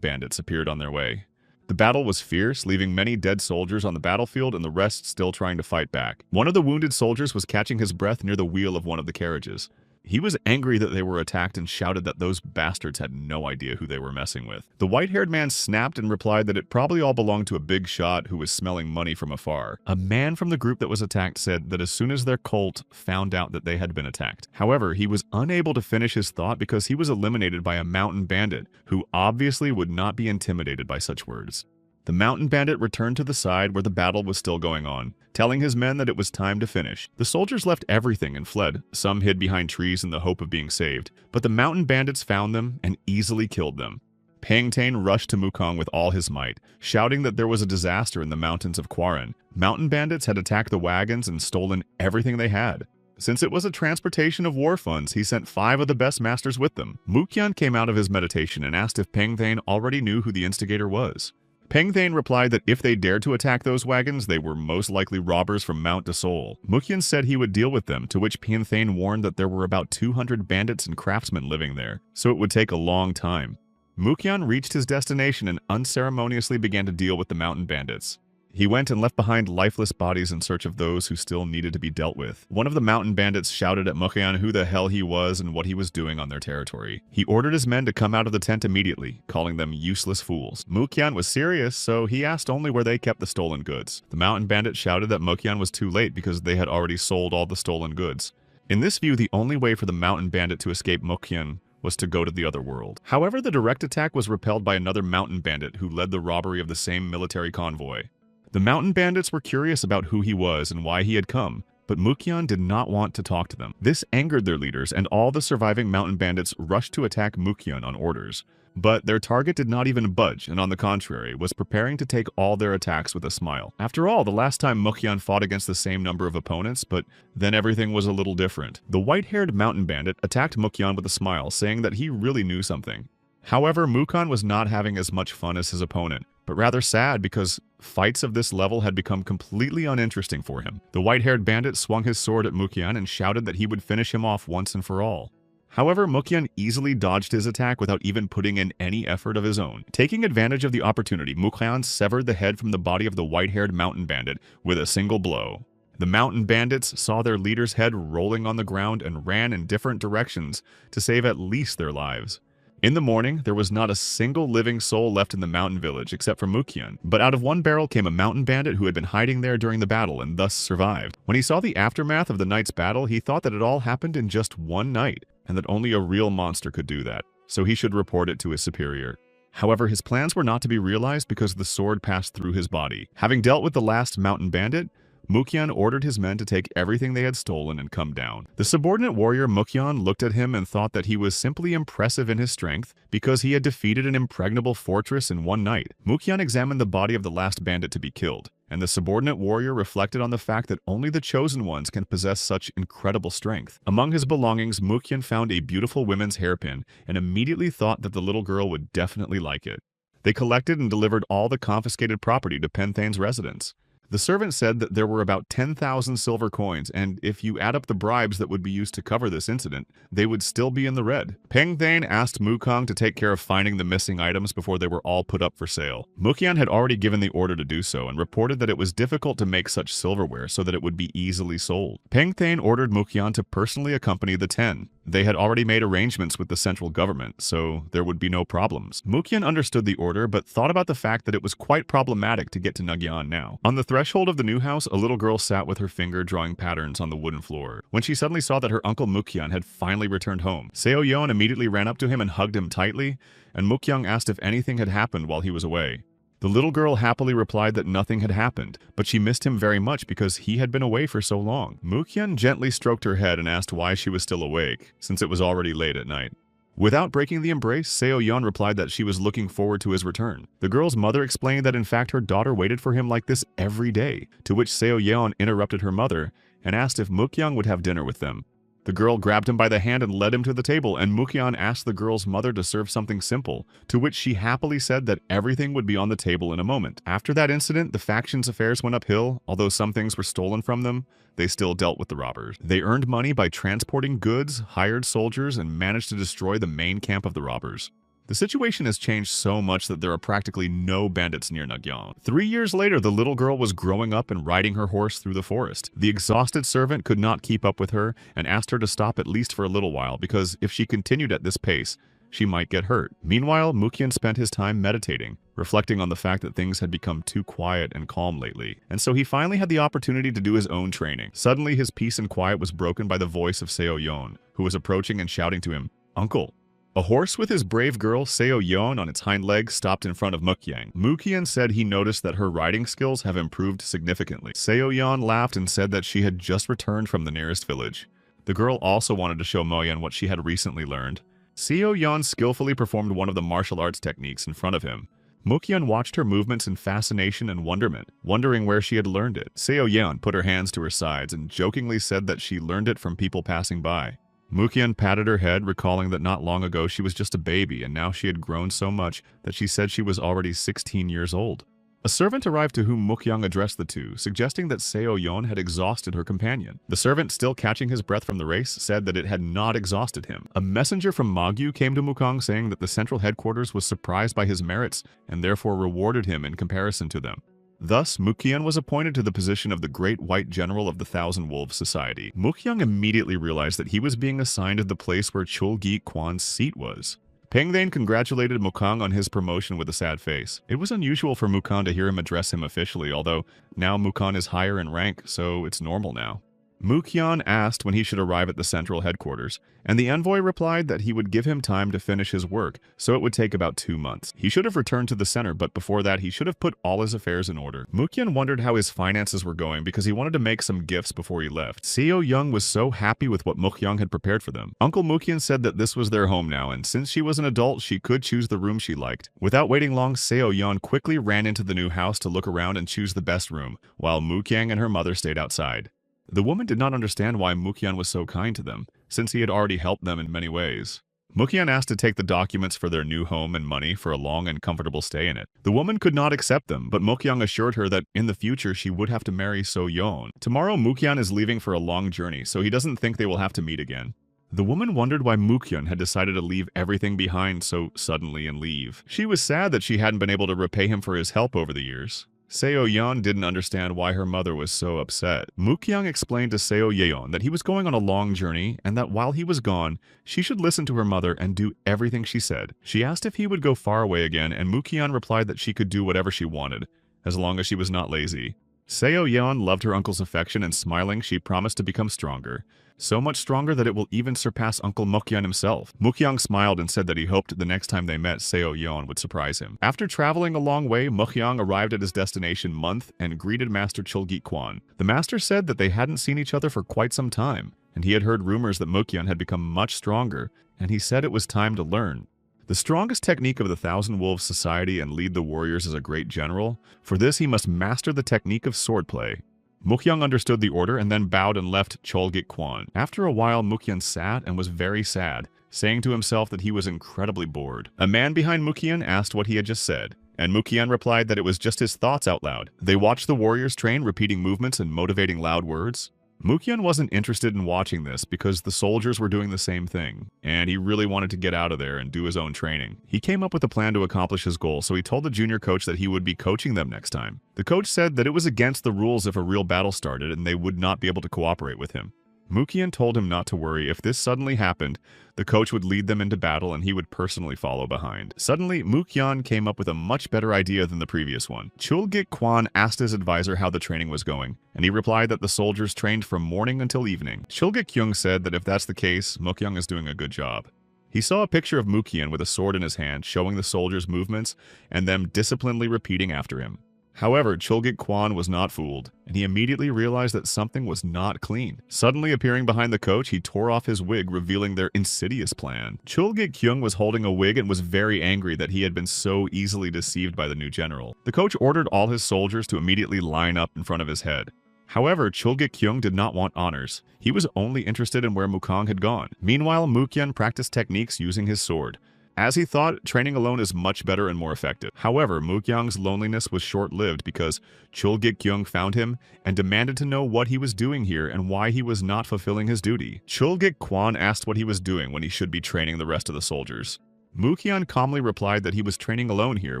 bandits appeared on their way. The battle was fierce, leaving many dead soldiers on the battlefield and the rest still trying to fight back. One of the wounded soldiers was catching his breath near the wheel of one of the carriages. He was angry that they were attacked and shouted that those bastards had no idea who they were messing with. The white-haired man snapped and replied that it probably all belonged to a big shot who was smelling money from afar. A man from the group that was attacked said that as soon as their cult found out that they had been attacked. However, he was unable to finish his thought because he was eliminated by a mountain bandit who obviously would not be intimidated by such words. The mountain bandit returned to the side where the battle was still going on, telling his men that it was time to finish. The soldiers left everything and fled. Some hid behind trees in the hope of being saved, but the mountain bandits found them and easily killed them. Pangtane rushed to Mukong with all his might, shouting that there was a disaster in the mountains of Quarren. Mountain bandits had attacked the wagons and stolen everything they had. Since it was a transportation of war funds, he sent 5 of the best masters with them. Mukyan came out of his meditation and asked if Pangtane already knew who the instigator was. Pangtane replied that if they dared to attack those wagons, they were most likely robbers from Mount de Sol. Mukyan said he would deal with them, to which Pangtane warned that there were about 200 bandits and craftsmen living there, so it would take a long time. Mukyan reached his destination and unceremoniously began to deal with the mountain bandits. He went and left behind lifeless bodies in search of those who still needed to be dealt with. One of the mountain bandits shouted at Mukyan who the hell he was and what he was doing on their territory. He ordered his men to come out of the tent immediately, calling them useless fools. Mukyan was serious, so he asked only where they kept the stolen goods. The mountain bandit shouted that Mukyan was too late because they had already sold all the stolen goods. In this view, the only way for the mountain bandit to escape Mukyan was to go to the other world. However, the direct attack was repelled by another mountain bandit who led the robbery of the same military convoy. The mountain bandits were curious about who he was and why he had come, but Mukyan did not want to talk to them. This angered their leaders, and all the surviving mountain bandits rushed to attack Mukyan on orders. But their target did not even budge, and on the contrary, was preparing to take all their attacks with a smile. After all, the last time Mukyan fought against the same number of opponents, but then everything was a little different. The white-haired mountain bandit attacked Mukyan with a smile, saying that he really knew something. However, Mukyan was not having as much fun as his opponent, but rather sad because fights of this level had become completely uninteresting for him. The white-haired bandit swung his sword at Mukyan and shouted that he would finish him off once and for all. However, Mukyan easily dodged his attack without even putting in any effort of his own. Taking advantage of the opportunity, Mukyan severed the head from the body of the white-haired mountain bandit with a single blow. The mountain bandits saw their leader's head rolling on the ground and ran in different directions to save at least their lives. In the morning, there was not a single living soul left in the mountain village except for Mukyan, but out of one barrel came a mountain bandit who had been hiding there during the battle and thus survived. When he saw the aftermath of the night's battle, he thought that it all happened in just one night, and that only a real monster could do that, so he should report it to his superior. However, his plans were not to be realized because the sword passed through his body. Having dealt with the last mountain bandit, Mukyan ordered his men to take everything they had stolen and come down. The subordinate warrior Mukyan looked at him and thought that he was simply impressive in his strength because he had defeated an impregnable fortress in one night. Mukyan examined the body of the last bandit to be killed, and the subordinate warrior reflected on the fact that only the chosen ones can possess such incredible strength. Among his belongings, Mukyan found a beautiful women's hairpin and immediately thought that the little girl would definitely like it. They collected and delivered all the confiscated property to Penthane's residence. The servant said that there were about 10,000 silver coins, and if you add up the bribes that would be used to cover this incident, they would still be in the red. Peng Thane asked Mukong to take care of finding the missing items before they were all put up for sale. Mukyan had already given the order to do so and reported that it was difficult to make such silverware so that it would be easily sold. Peng Thane ordered Mukyan to personally accompany the 10. They had already made arrangements with the central government, so there would be no problems. Mukyan understood the order, but thought about the fact that it was quite problematic to get to Nagyan now. On the threshold of the new house, a little girl sat with her finger drawing patterns on the wooden floor. When she suddenly saw that her uncle Mukyan had finally returned home, Seo Yeon immediately ran up to him and hugged him tightly, and Mukyan asked if anything had happened while he was away. The little girl happily replied that nothing had happened, but she missed him very much because he had been away for so long. Mukyan gently stroked her head and asked why she was still awake, since it was already late at night. Without breaking the embrace, Seo Yeon replied that she was looking forward to his return. The girl's mother explained that in fact her daughter waited for him like this every day, to which Seo Yeon interrupted her mother and asked if Mukyan would have dinner with them. The girl grabbed him by the hand and led him to the table, and Mukyan asked the girl's mother to serve something simple, to which she happily said that everything would be on the table in a moment. After that incident, the faction's affairs went uphill. Although some things were stolen from them, they still dealt with the robbers. They earned money by transporting goods, hired soldiers, and managed to destroy the main camp of the robbers. The situation has changed so much that there are practically no bandits near Nagyan. 3 years later, the little girl was growing up and riding her horse through the forest. The exhausted servant could not keep up with her and asked her to stop at least for a little while because if she continued at this pace, she might get hurt. Meanwhile, Mukyan spent his time meditating, reflecting on the fact that things had become too quiet and calm lately, and so he finally had the opportunity to do his own training. Suddenly, his peace and quiet was broken by the voice of Seo Yeon, who was approaching and shouting to him, "Uncle." A horse with his brave girl, Seo Yeon, on its hind legs stopped in front of Mukyan. Mukyan said he noticed that her riding skills have improved significantly. Seo Yeon laughed and said that she had just returned from the nearest village. The girl also wanted to show Moyan what she had recently learned. Seo Yeon skillfully performed one of the martial arts techniques in front of him. Mukyan watched her movements in fascination and wonderment, wondering where she had learned it. Seo Yeon put her hands to her sides and jokingly said that she learned it from people passing by. Mukyan patted her head, recalling that not long ago she was just a baby and now she had grown so much that she said she was already 16 years old. A servant arrived to whom Mukyan addressed the two, suggesting that Seo Yeon had exhausted her companion. The servant, still catching his breath from the race, said that it had not exhausted him. A messenger from Magyu came to Mukong saying that the central headquarters was surprised by his merits and therefore rewarded him in comparison to them. Thus, Mukyan was appointed to the position of the Great White General of the Thousand Wolves Society. Mukyan immediately realized that he was being assigned to the place where Cholgi Kwan's seat was. Peng Thane congratulated Mukang on his promotion with a sad face. It was unusual for Mukang to hear him address him officially, although now Mukang is higher in rank, so it's normal now. Mukyan asked when he should arrive at the central headquarters, and the envoy replied that he would give him time to finish his work, so it would take about 2 months. He should have returned to the center, but before that he should have put all his affairs in order. Mukyan wondered how his finances were going because he wanted to make some gifts before he left. Seo Young was so happy with what Mukyan had prepared for them. Uncle Mukyan said that this was their home now, and since she was an adult, she could choose the room she liked. Without waiting long, Seo Young quickly ran into the new house to look around and choose the best room, while Mukyang and her mother stayed outside. The woman did not understand why Mukyan was so kind to them, since he had already helped them in many ways. Mukyan asked to take the documents for their new home and money for a long and comfortable stay in it. The woman could not accept them, but Mukyan assured her that in the future she would have to marry So-yeon. Tomorrow Mukyan is leaving for a long journey, so he doesn't think they will have to meet again. The woman wondered why Mukyan had decided to leave everything behind so suddenly and leave. She was sad that she hadn't been able to repay him for his help over the years. Seo Yeon didn't understand why her mother was so upset. Mukyang explained to Seo Yeon that he was going on a long journey and that while he was gone, she should listen to her mother and do everything she said. She asked if he would go far away again, and Mukyang replied that she could do whatever she wanted, as long as she was not lazy. Seo Yeon loved her uncle's affection, and smiling, she promised to become stronger. So much stronger that it will even surpass Uncle Mukyan himself. Mukyang smiled and said that he hoped the next time they met, Seo Yeon would surprise him. After traveling a long way, Mukyang arrived at his destination month and greeted Master Cholgi Kwan. The master said that they hadn't seen each other for quite some time, and he had heard rumors that Mukyan had become much stronger, and he said it was time to learn. The strongest technique of the Thousand Wolves Society and lead the warriors as a great general. For this, he must master the technique of swordplay. Mukyan understood the order and then bowed and left Cholgit Kwan. After a while, Mukyan sat and was very sad, saying to himself that he was incredibly bored. A man behind Mukyan asked what he had just said, And Mukyan replied that it was just his thoughts out loud. They watched the warriors train, repeating movements and motivating loud words. Mukyan wasn't interested in watching this because the soldiers were doing the same thing, and he really wanted to get out of there and do his own training. He came up with a plan to accomplish his goal, so he told the junior coach that he would be coaching them next time. The coach said that it was against the rules if a real battle started and they would not be able to cooperate with him. Mukyan told him not to worry. If this suddenly happened, the coach would lead them into battle and he would personally follow behind. Suddenly, Mukyan came up with a much better idea than the previous one. Chulgik Kwan asked his advisor how the training was going, and he replied that the soldiers trained from morning until evening. Chulgik Kyung said that if that's the case, Mukyan is doing a good job. He saw a picture of Mukyan with a sword in his hand, showing the soldiers' movements and them disciplinedly repeating after him. However, Chulgik Kwan was not fooled, and he immediately realized that something was not clean. Suddenly appearing behind the coach, he tore off his wig, revealing their insidious plan. Chulgik Kyung was holding a wig and was very angry that he had been so easily deceived by the new general. The coach ordered all his soldiers to immediately line up in front of his head. However, Chulgik Kyung did not want honors. He was only interested in where Mukong had gone. Meanwhile, Mukyan practiced techniques using his sword. As he thought, training alone is much better and more effective. However, Mukyang's loneliness was short-lived because Chulgik Kyung found him and demanded to know what he was doing here and why he was not fulfilling his duty. Chulgik Kwan asked what he was doing when he should be training the rest of the soldiers. Mukyan calmly replied that he was training alone here,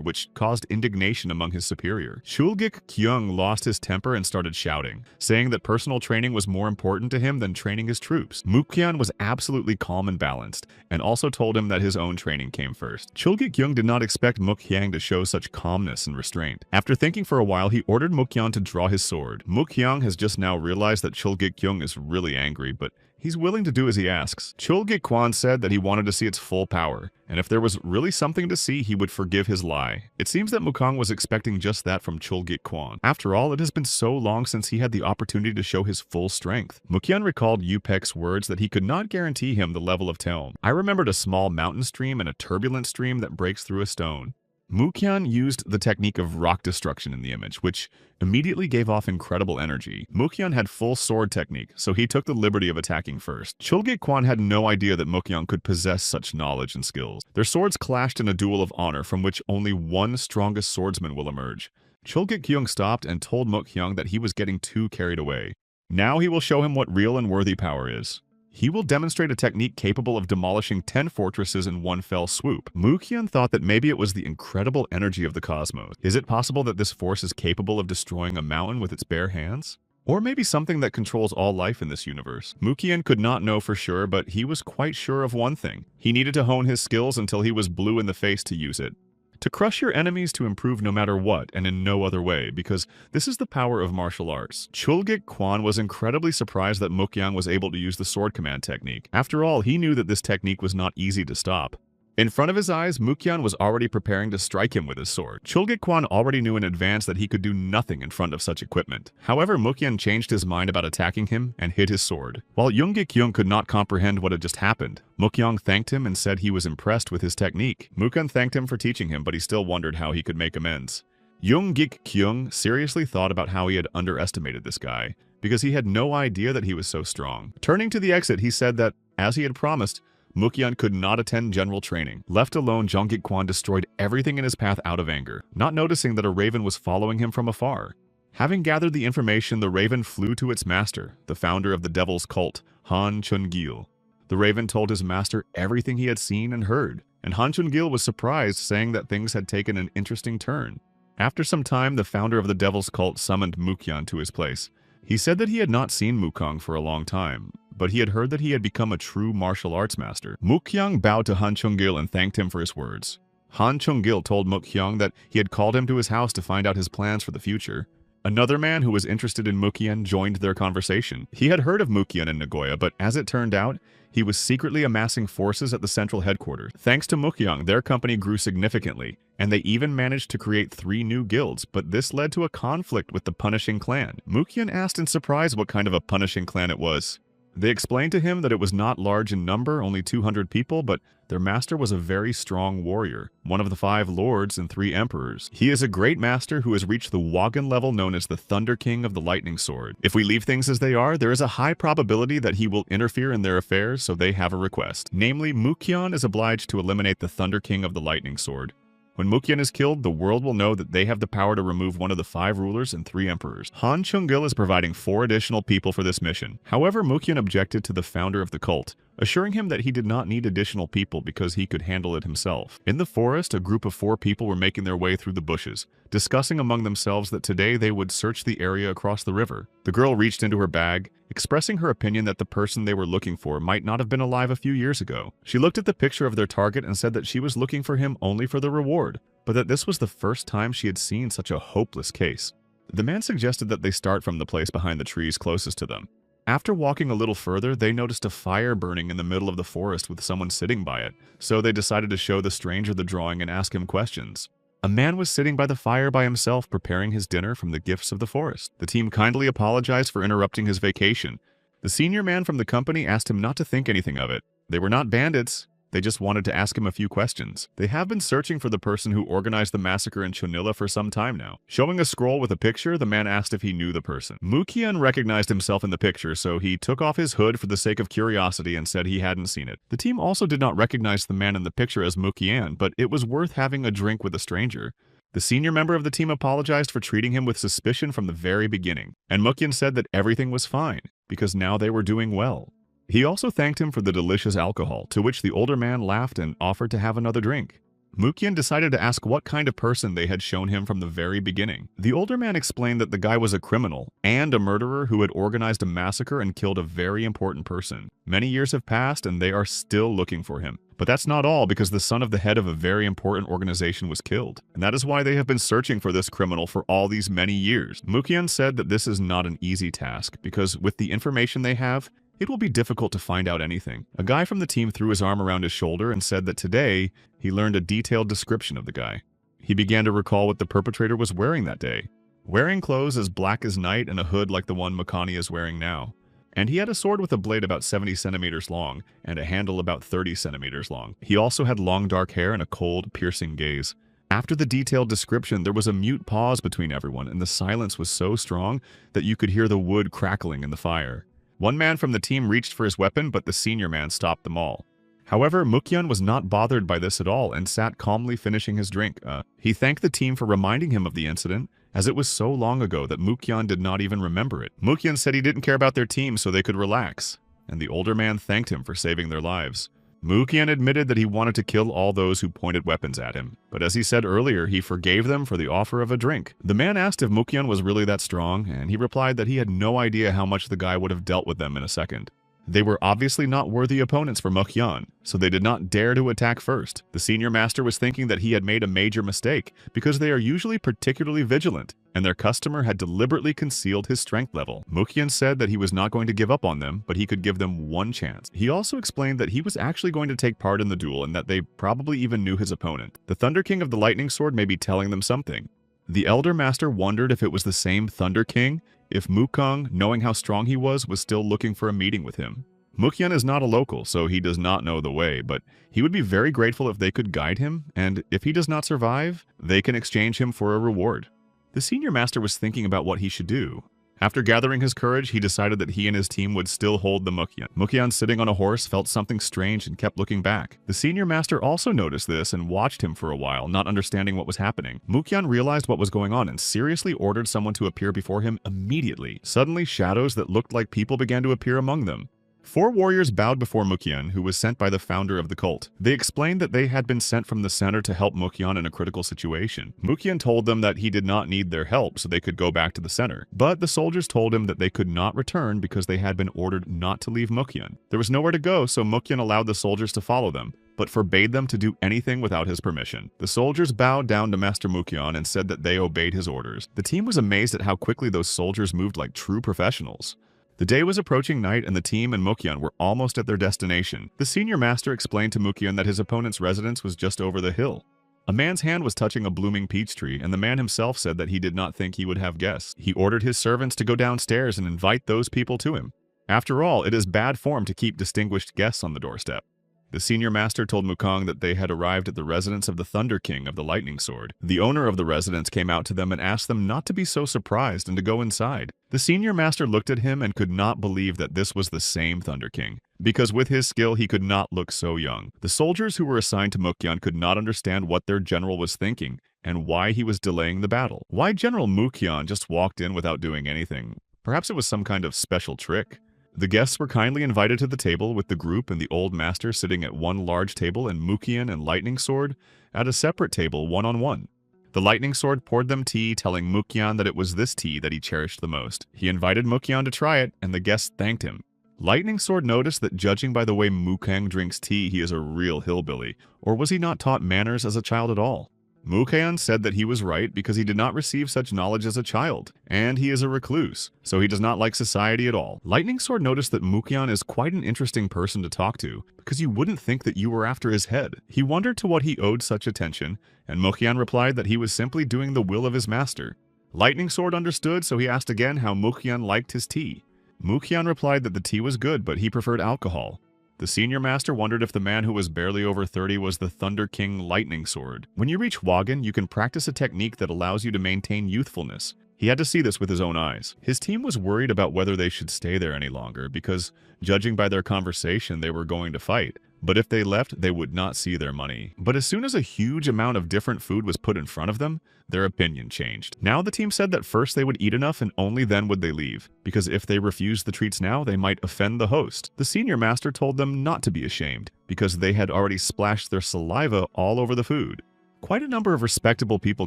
which caused indignation among his superior. Chulgik Kyung lost his temper and started shouting, saying that personal training was more important to him than training his troops. Mukyan was absolutely calm and balanced, and also told him that his own training came first. Chulgik Kyung did not expect Mukyan to show such calmness and restraint. After thinking for a while, he ordered Mukyan to draw his sword. Mukyan has just now realized that Chulgik Kyung is really angry, but he's willing to do as he asks. Chulgik Kwan said that he wanted to see its full power, and if there was really something to see, he would forgive his lie. It seems that Mukong was expecting just that from Chulgik Kwan. After all, it has been so long since he had the opportunity to show his full strength. Mukyan recalled Yupek's words that he could not guarantee him the level of Telm. I remembered a small mountain stream and a turbulent stream that breaks through a stone. Mukyan used the technique of rock destruction in the image, which immediately gave off incredible energy. Mukyan had full sword technique, so he took the liberty of attacking first. Chulgik Kwan had no idea that Mukyan could possess such knowledge and skills. Their swords clashed in a duel of honor from which only one strongest swordsman will emerge. Chulgik Kyung stopped and told Mukyan that he was getting too carried away. Now he will show him what real and worthy power is. He will demonstrate a technique capable of demolishing 10 fortresses in one fell swoop. Mukyan thought that maybe it was the incredible energy of the cosmos. Is it possible that this force is capable of destroying a mountain with its bare hands? Or maybe something that controls all life in this universe. Mukyan could not know for sure, but he was quite sure of one thing. He needed to hone his skills until he was blue in the face to use it. To crush your enemies to improve no matter what and in no other way, because this is the power of martial arts. Chulgik Kwan was incredibly surprised that Mukyan was able to use the sword command technique. After all, he knew that this technique was not easy to stop. In front of his eyes, Mukyan was already preparing to strike him with his sword. Chulgik Kwan already knew in advance that he could do nothing in front of such equipment. However, Mukyan changed his mind about attacking him and hid his sword. While Yoonggik Kyung could not comprehend what had just happened, Mukyan thanked him and said he was impressed with his technique. Mukyan thanked him for teaching him, but he still wondered how he could make amends. Yoonggik Kyung seriously thought about how he had underestimated this guy, because he had no idea that he was so strong. Turning to the exit, he said that, as he had promised, Mukyan could not attend general training. Left alone, Jeonggik Kwan destroyed everything in his path out of anger, not noticing that a raven was following him from afar. Having gathered the information, the raven flew to its master, the founder of the devil's cult, Han Chun-gil. The raven told his master everything he had seen and heard, and Han Chun-gil was surprised, saying that things had taken an interesting turn. After some time, the founder of the devil's cult summoned Mukyan to his place. He said that he had not seen Mukong for a long time, but he had heard that he had become a true martial arts master. Mukyan bowed to Han Chun-gil and thanked him for his words. Han Chun-gil told Mukyan that he had called him to his house to find out his plans for the future. Another man who was interested in Mukyan joined their conversation. He had heard of Mukyan in Nagoya, but as it turned out, he was secretly amassing forces at the central headquarters. Thanks to Mukyan, their company grew significantly, and they even managed to create 3 new guilds, but this led to a conflict with the Punishing Clan. Mukyan asked in surprise what kind of a Punishing Clan it was. They explained to him that it was not large in number, only 200 people, but their master was a very strong warrior, one of the 5 lords and 3 emperors. He is a great master who has reached the Wagon level known as the Thunder King of the Lightning Sword. If we leave things as they are, there is a high probability that he will interfere in their affairs, so they have a request. Namely, Mukyan is obliged to eliminate the Thunder King of the Lightning Sword. When Mukyan is killed, the world will know that they have the power to remove one of the 5 rulers and 3 emperors. Han Cheung-gil is providing 4 additional people for this mission. However, Mukyan objected to the founder of the cult, assuring him that he did not need additional people because he could handle it himself. In the forest, a group of 4 people were making their way through the bushes, discussing among themselves that today they would search the area across the river. The girl reached into her bag, expressing her opinion that the person they were looking for might not have been alive a few years ago. She looked at the picture of their target and said that she was looking for him only for the reward, but that this was the first time she had seen such a hopeless case. The man suggested that they start from the place behind the trees closest to them. After walking a little further, they noticed a fire burning in the middle of the forest with someone sitting by it, so they decided to show the stranger the drawing and ask him questions. A man was sitting by the fire by himself preparing his dinner from the gifts of the forest. The team kindly apologized for interrupting his vacation. The senior man from the company asked him not to think anything of it. They were not bandits. They just wanted to ask him a few questions. They have been searching for the person who organized the massacre in Chonilla for some time now. Showing a scroll with a picture, the man asked if he knew the person. Mukyan recognized himself in the picture, so he took off his hood for the sake of curiosity and said he hadn't seen it. The team also did not recognize the man in the picture as Mukyan, but it was worth having a drink with a stranger. The senior member of the team apologized for treating him with suspicion from the very beginning, and Mukyan said that everything was fine, because now they were doing well. He also thanked him for the delicious alcohol, to which the older man laughed and offered to have another drink. Mukyan decided to ask what kind of person they had shown him from the very beginning. The older man explained that the guy was a criminal and a murderer who had organized a massacre and killed a very important person. Many years have passed and they are still looking for him. But that's not all, because the son of the head of a very important organization was killed. And that is why they have been searching for this criminal for all these many years. Mukyan said that this is not an easy task, because with the information they have, it will be difficult to find out anything. A guy from the team threw his arm around his shoulder and said that today, he learned a detailed description of the guy. He began to recall what the perpetrator was wearing that day. Wearing clothes as black as night and a hood like the one Makani is wearing now. And he had a sword with a blade about 70 centimeters long and a handle about 30 centimeters long. He also had long dark hair and a cold, piercing gaze. After the detailed description, there was a mute pause between everyone, and the silence was so strong that you could hear the wood crackling in the fire. One man from the team reached for his weapon, but the senior man stopped them all. However, Mukyan was not bothered by this at all and sat calmly finishing his drink. He thanked the team for reminding him of the incident, as it was so long ago that Mukyan did not even remember it. Mukyan said he didn't care about their team so they could relax, and the older man thanked him for saving their lives. Mukyan admitted that he wanted to kill all those who pointed weapons at him, but as he said earlier, he forgave them for the offer of a drink. The man asked if Mukyan was really that strong, and he replied that he had no idea how much the guy would have dealt with them in a second. They were obviously not worthy opponents for Mukyan, so they did not dare to attack first. The senior master was thinking that he had made a major mistake, because they are usually particularly vigilant, and their customer had deliberately concealed his strength level. Mukyan said that he was not going to give up on them, but he could give them one chance. He also explained that he was actually going to take part in the duel and that they probably even knew his opponent. The Thunder King of the Lightning Sword may be telling them something. The Elder Master wondered if it was the same Thunder King, if Mukong, knowing how strong he was still looking for a meeting with him. Mukyan is not a local, so he does not know the way, but he would be very grateful if they could guide him, and if he does not survive, they can exchange him for a reward. The senior master was thinking about what he should do. After gathering his courage, he decided that he and his team would still hold the Mukyan. Mukyan, sitting on a horse, felt something strange and kept looking back. The senior master also noticed this and watched him for a while, not understanding what was happening. Mukyan realized what was going on and seriously ordered someone to appear before him immediately. Suddenly, shadows that looked like people began to appear among them. 4 warriors bowed before Mukyan, who was sent by the founder of the cult. They explained that they had been sent from the center to help Mukyan in a critical situation. Mukyan told them that he did not need their help so they could go back to the center. But the soldiers told him that they could not return because they had been ordered not to leave Mukyan. There was nowhere to go, so Mukyan allowed the soldiers to follow them, but forbade them to do anything without his permission. The soldiers bowed down to Master Mukyan and said that they obeyed his orders. The team was amazed at how quickly those soldiers moved like true professionals. The day was approaching night and the team and Mukyan were almost at their destination. The senior master explained to Mukyan that his opponent's residence was just over the hill. A man's hand was touching a blooming peach tree, and the man himself said that he did not think he would have guests. He ordered his servants to go downstairs and invite those people to him. After all, it is bad form to keep distinguished guests on the doorstep. The senior master told Mukong that they had arrived at the residence of the Thunder King of the Lightning Sword. The owner of the residence came out to them and asked them not to be so surprised and to go inside. The senior master looked at him and could not believe that this was the same Thunder King, because with his skill he could not look so young. The soldiers who were assigned to Mukyan could not understand what their general was thinking and why he was delaying the battle. Why General Mukyan just walked in without doing anything? Perhaps it was some kind of special trick. The guests were kindly invited to the table with the group and the old master sitting at one large table and Mukyan and Lightning Sword at a separate table one-on-one. The Lightning Sword poured them tea, telling Mukyan that it was this tea that he cherished the most. He invited Mukyan to try it, and the guests thanked him. Lightning Sword noticed that judging by the way Mukang drinks tea, he is a real hillbilly. Or was he not taught manners as a child at all? Mukyan said that he was right because he did not receive such knowledge as a child, and he is a recluse, so he does not like society at all. Lightning Sword noticed that Mukyan is quite an interesting person to talk to, because you wouldn't think that you were after his head. He wondered to what he owed such attention, and Mukyan replied that he was simply doing the will of his master. Lightning Sword understood, so he asked again how Mukyan liked his tea. Mukyan replied that the tea was good, but he preferred alcohol. The senior master wondered if the man who was barely over 30 was the Thunder King Lightning Sword. When you reach Wagen, you can practice a technique that allows you to maintain youthfulness. He had to see this with his own eyes. His team was worried about whether they should stay there any longer because, judging by their conversation, they were going to fight. But if they left, they would not see their money. But as soon as a huge amount of different food was put in front of them, their opinion changed. Now the team said that first they would eat enough and only then would they leave, because if they refused the treats now, they might offend the host. The senior master told them not to be ashamed, because they had already splashed their saliva all over the food. Quite a number of respectable people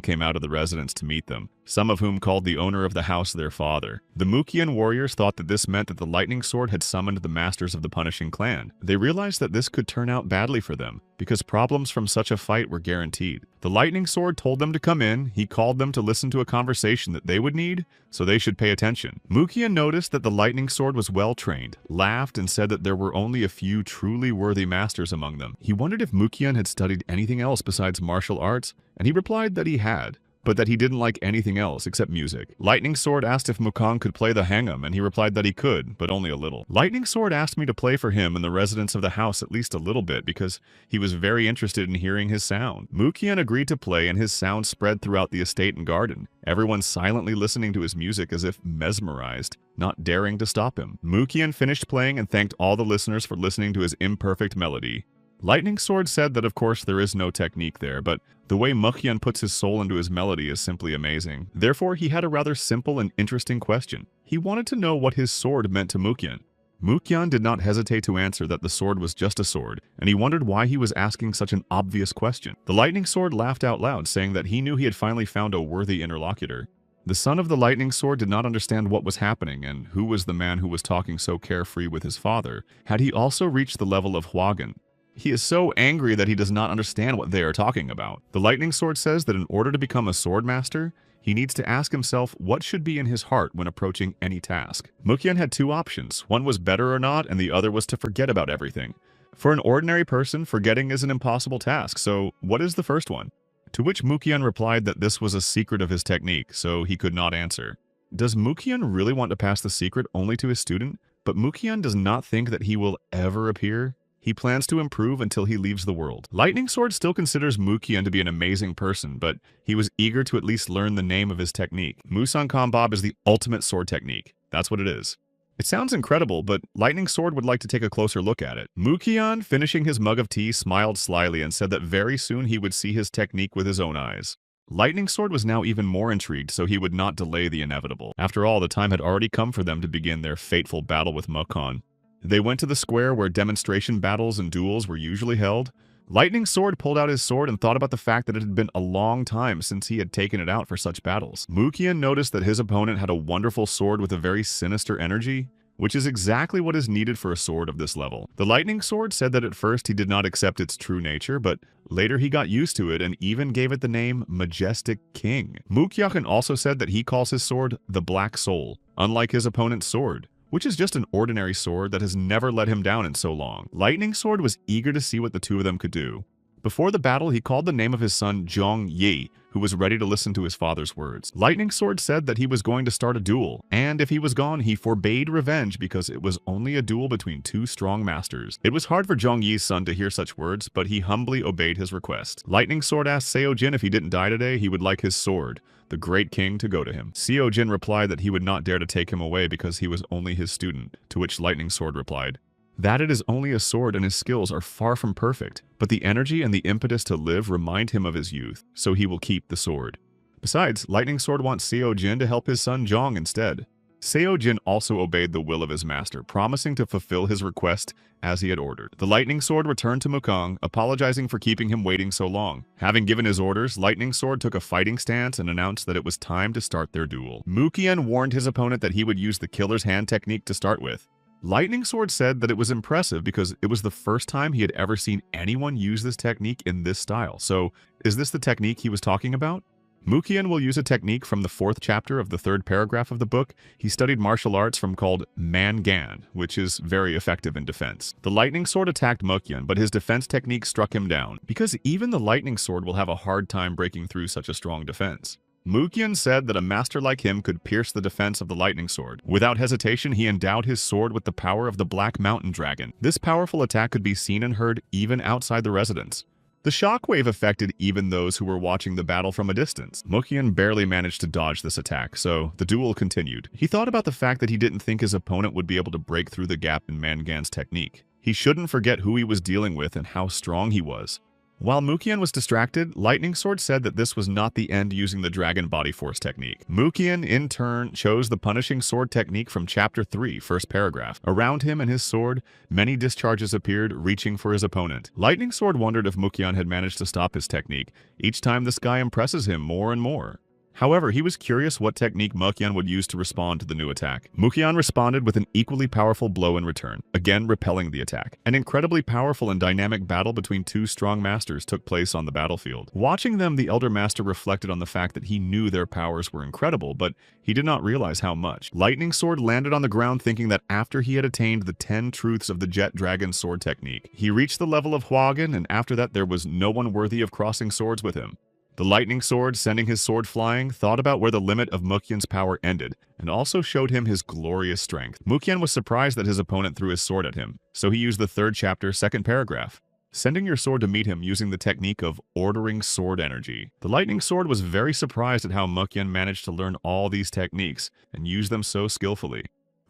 came out of the residence to meet them, some of whom called the owner of the house their father. The Mukyan warriors thought that this meant that the Lightning Sword had summoned the masters of the Punishing Clan. They realized that this could turn out badly for them, because problems from such a fight were guaranteed. The Lightning Sword told them to come in, he called them to listen to a conversation that they would need, so they should pay attention. Mukyan noticed that the Lightning Sword was well-trained, laughed, and said that there were only a few truly worthy masters among them. He wondered if Mukyan had studied anything else besides martial arts, and he replied that he had, but that he didn't like anything else except music. Lightning Sword asked if Mukong could play the hangum, and he replied that he could, but only a little. Lightning Sword asked me to play for him in the residence of the house at least a little bit because he was very interested in hearing his sound. Mukyan agreed to play, and his sound spread throughout the estate and garden, everyone silently listening to his music as if mesmerized, not daring to stop him. Mukyan finished playing and thanked all the listeners for listening to his imperfect melody. Lightning Sword said that of course there is no technique there, but the way Mukyan puts his soul into his melody is simply amazing. Therefore, he had a rather simple and interesting question. He wanted to know what his sword meant to Mukyan. Mukyan did not hesitate to answer that the sword was just a sword, and he wondered why he was asking such an obvious question. The Lightning Sword laughed out loud, saying that he knew he had finally found a worthy interlocutor. The son of the Lightning Sword did not understand what was happening and who was the man who was talking so carefree with his father. Had he also reached the level of Hwagen? He is so angry that he does not understand what they are talking about. The Lightning Sword says that in order to become a sword master, he needs to ask himself what should be in his heart when approaching any task. Mukyan had two options. One was better or not, and the other was to forget about everything. For an ordinary person, forgetting is an impossible task, so what is the first one? To which Mukyan replied that this was a secret of his technique, so he could not answer. Does Mukyan really want to pass the secret only to his student? But Mukyan does not think that he will ever appear. He plans to improve until he leaves the world. Lightning Sword still considers Mukyan to be an amazing person, but he was eager to at least learn the name of his technique. Musang Kambab is the ultimate sword technique. That's what it is. It sounds incredible, but Lightning Sword would like to take a closer look at it. Mukyan, finishing his mug of tea, smiled slyly and said that very soon he would see his technique with his own eyes. Lightning Sword was now even more intrigued, so he would not delay the inevitable. After all, the time had already come for them to begin their fateful battle with Mukon. They went to the square where demonstration battles and duels were usually held. Lightning Sword pulled out his sword and thought about the fact that it had been a long time since he had taken it out for such battles. Mukyan noticed that his opponent had a wonderful sword with a very sinister energy, which is exactly what is needed for a sword of this level. The Lightning Sword said that at first he did not accept its true nature, but later he got used to it and even gave it the name Majestic King. Mukyakin also said that he calls his sword the Black Soul, unlike his opponent's sword, which is just an ordinary sword that has never let him down in so long. Lightning Sword was eager to see what the two of them could do. Before the battle, he called the name of his son Zhong Yi, who was ready to listen to his father's words. Lightning Sword said that he was going to start a duel, and if he was gone, he forbade revenge because it was only a duel between two strong masters. It was hard for Zhong Yi's son to hear such words, but he humbly obeyed his request. Lightning Sword asked Seo Jin if he didn't die today, he would like his sword, the great king, to go to him. Seo Jin replied that he would not dare to take him away because he was only his student, to which Lightning Sword replied that it is only a sword and his skills are far from perfect, but the energy and the impetus to live remind him of his youth, so he will keep the sword. Besides, Lightning Sword wants Seo Jin to help his son Zhong instead. Seo Jin also obeyed the will of his master, promising to fulfill his request as he had ordered. The Lightning Sword returned to Mukong, apologizing for keeping him waiting so long. Having given his orders, Lightning Sword took a fighting stance and announced that it was time to start their duel. Mukian warned his opponent that he would use the killer's hand technique to start with. Lightning Sword said that it was impressive because it was the first time he had ever seen anyone use this technique in this style. So, is this the technique he was talking about? Mukian will use a technique from the 4th chapter of the 3rd paragraph of the book. He studied martial arts from called Mangan, which is very effective in defense. The Lightning Sword attacked Mukian, but his defense technique struck him down, because even the Lightning Sword will have a hard time breaking through such a strong defense. Mukian said that a master like him could pierce the defense of the Lightning Sword. Without hesitation, he endowed his sword with the power of the Black Mountain Dragon. This powerful attack could be seen and heard even outside the residence. The shockwave affected even those who were watching the battle from a distance. Mukian barely managed to dodge this attack, so the duel continued. He thought about the fact that he didn't think his opponent would be able to break through the gap in Mangan's technique. He shouldn't forget who he was dealing with and how strong he was. While Mukian was distracted, Lightning Sword said that this was not the end using the Dragon Body Force technique. Mukian, in turn, chose the Punishing Sword technique from Chapter 3, 1st paragraph. Around him and his sword, many discharges appeared, reaching for his opponent. Lightning Sword wondered if Mukian had managed to stop his technique. Each time this guy impresses him more and more. However, he was curious what technique Mukian would use to respond to the new attack. Mukian responded with an equally powerful blow in return, again repelling the attack. An incredibly powerful and dynamic battle between two strong masters took place on the battlefield. Watching them, the Elder Master reflected on the fact that he knew their powers were incredible, but he did not realize how much. Lightning Sword landed on the ground thinking that after he had attained the 10 truths of the Jet Dragon Sword technique, he reached the level of Hwagen, and after that there was no one worthy of crossing swords with him. The Lightning Sword, sending his sword flying, thought about where the limit of Mukian's power ended, and also showed him his glorious strength. Mukian was surprised that his opponent threw his sword at him, so he used the 3rd chapter, 2nd paragraph, sending your sword to meet him using the technique of ordering sword energy. The Lightning Sword was very surprised at how Mukian managed to learn all these techniques and use them so skillfully.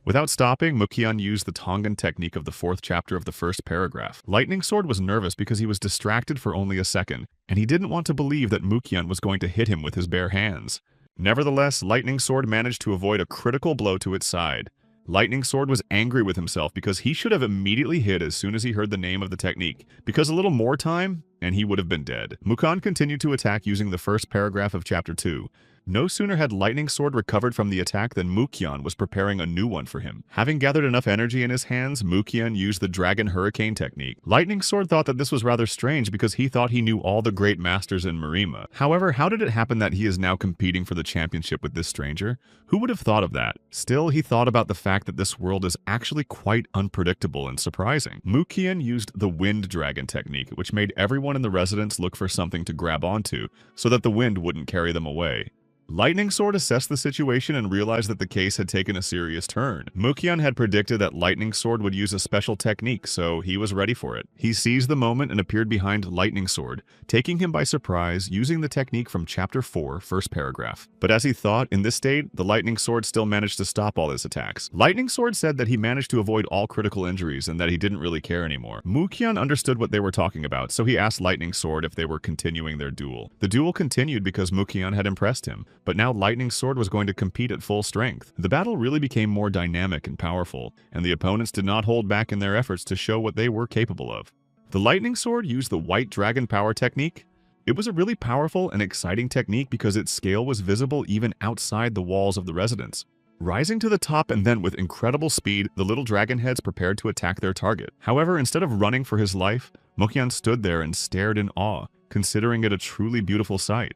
Without stopping, Mukian used the Tongan technique of the 4th chapter of the 1st paragraph. Lightning Sword was nervous because he was distracted for only a second, and he didn't want to believe that Mukian was going to hit him with his bare hands. Nevertheless, Lightning Sword managed to avoid a critical blow to its side. Lightning Sword was angry with himself because he should have immediately hit as soon as he heard the name of the technique, because a little more time, and he would have been dead. Mukian continued to attack using the 1st paragraph of Chapter 2. No sooner had Lightning Sword recovered from the attack than Mukian was preparing a new one for him. Having gathered enough energy in his hands, Mukian used the Dragon Hurricane technique. Lightning Sword thought that this was rather strange because he thought he knew all the great masters in Marima. However, how did it happen that he is now competing for the championship with this stranger? Who would have thought of that? Still, he thought about the fact that this world is actually quite unpredictable and surprising. Mukian used the Wind Dragon technique, which made everyone in the residence look for something to grab onto so that the wind wouldn't carry them away. Lightning Sword assessed the situation and realized that the case had taken a serious turn. Mukian had predicted that Lightning Sword would use a special technique, so he was ready for it. He seized the moment and appeared behind Lightning Sword, taking him by surprise using the technique from Chapter 4, 1st paragraph. But as he thought, in this state, the Lightning Sword still managed to stop all his attacks. Lightning Sword said that he managed to avoid all critical injuries and that he didn't really care anymore. Mukian understood what they were talking about, so he asked Lightning Sword if they were continuing their duel. The duel continued because Mukian had impressed him, but now Lightning Sword was going to compete at full strength. The battle really became more dynamic and powerful, and the opponents did not hold back in their efforts to show what they were capable of. The Lightning Sword used the White Dragon Power technique. It was a really powerful and exciting technique because its scale was visible even outside the walls of the residence. Rising to the top and then with incredible speed, the little dragon heads prepared to attack their target. However, instead of running for his life, Mukian stood there and stared in awe, considering it a truly beautiful sight.